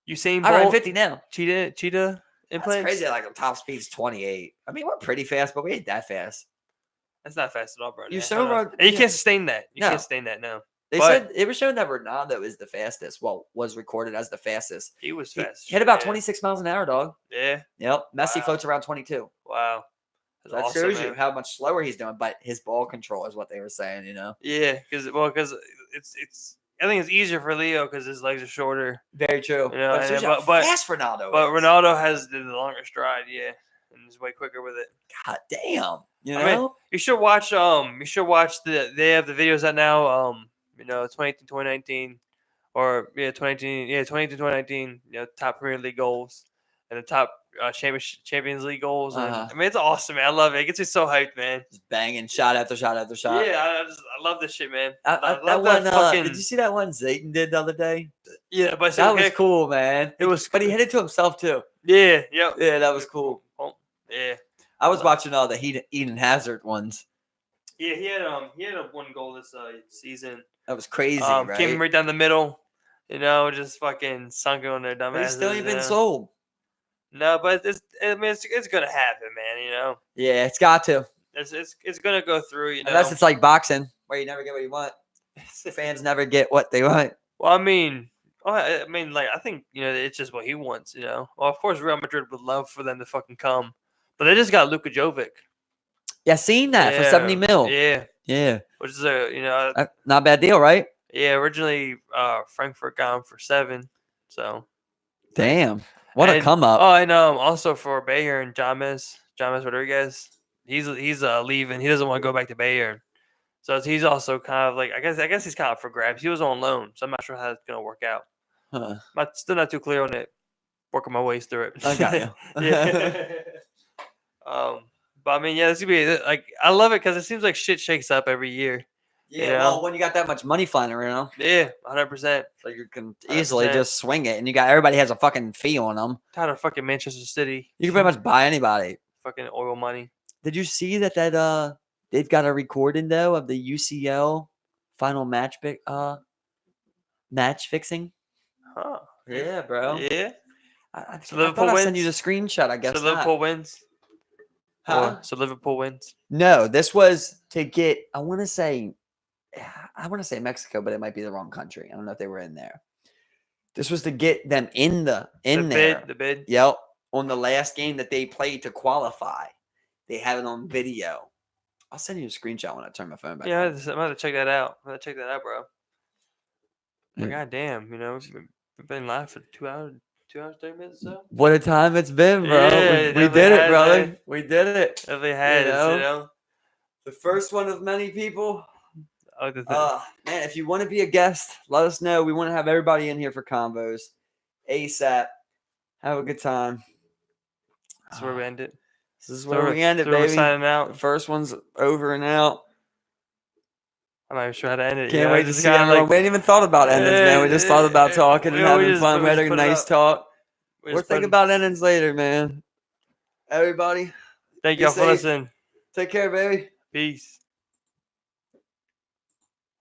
Usain I run Bolt, 50 now. cheetah That's implants? crazy. Like the top speed's 28. I mean, we're pretty fast, but we ain't that fast. That's not fast at all, bro. You Yeah, so run. and you can't sustain that. You No. can't sustain that, no. They But- said it was shown that Ronaldo is the fastest. Well, was recorded as the fastest. He was He fast. hit about yeah. 26 miles an hour, dog. Yeah. Yep. Messi Wow. floats around 22. Wow. That's That awesome, shows you man. how much slower he's doing, but his ball control is what they were saying, you know? Yeah, because it's I think it's easier for Leo because his legs are shorter. Very true. You know, but, it shows you how but- fast Ronaldo But is. Ronaldo has the longer stride, yeah, and he's way quicker with it. God damn. You I mean, know? You should watch they have the videos out now 2018, 2019 or 2018, 2018, 2019, top Premier League goals and the top Champions League goals. And, Uh-huh. I mean, it's awesome, man. I love it. It gets me so hyped, man. Just banging shot after shot after shot. Yeah, I love this shit, man. I love that one, fucking did you see that one Zayton did the other day? yeah, but That was cool, man. It was, But he hit it to himself too. yeah, yep. Yeah, that was cool. Yeah, I was watching all the Eden Hazard ones. yeah. He had a one goal this season. That was crazy, right? Came right down the middle. Just fucking sunk it on their dumb But he's asses. still ain't been sold. No, but it's gonna happen, man. Yeah, it's got to. It's gonna go through. Unless it's like boxing, where you never get what you want. Fans never get what they want. Well, I think it's just what he wants. Well, of course, Real Madrid would love for them to fucking come, but they just got Luka Jovic. Yeah, seen that for 70 mil. Yeah, Yeah. which is Not a bad deal, right? yeah. Originally, Frankfurt got him for 7. So Damn. What a And- come up. Oh, and also for Bayern, James Rodriguez, he's leaving. He doesn't want to go back to Bayern, so he's also kind of like I guess he's kind of for grabs. He was on loan, so I'm not sure how it's gonna work out. Huh. I'm still not too clear on it. Working my ways through it. I got you. yeah. But I mean, yeah, this could be like I love it because it seems like shit shakes up every year. Yeah, You know? well, when you got that much money flying around, Yeah, 100%. so you can easily 100%. just swing it, and everybody has a fucking fee on them. Tired of fucking Manchester City. You can pretty much buy anybody. Fucking oil money. Did you see that they've got a recording though of the UCL final match fixing? Huh. Yeah, bro. Yeah. I So thought Liverpool I sent you the wins? screenshot. I guess So not. Liverpool wins. Huh? So Liverpool wins. No, this was to get. I want to say Mexico, but it might be the wrong country. I don't know if they were in there. This was to get them in there. The bid. Yep. On the last game that they played to qualify, they have it on video. I'll send you a screenshot when I turn my phone back. Yeah, on. I'm gonna have to check that out. I'm gonna check that out, bro. Yeah. God damn, we've been live for 2 hours, 30 minutes or so. What a time it's been, bro. Yeah, we definitely did it, has, brother. man. We did it. Definitely has, know? The first one of many people. I like to think. Man, if you want to be a guest, let us know. We want to have everybody in here for combos ASAP. Have a good time. That's where we end it. This is where we end it, We're baby. signing The out. first one's over and out. I'm not even sure how to end it. Can't wait to just see kinda everyone. We ain't even thought about endings, man. We just thought about talking and Yeah, we having just- fun. we We had just a put it nice out. talk. we We're just put- thinking about endings later, man. Everybody, Thank be y'all for safe. listening. take care, baby. Peace.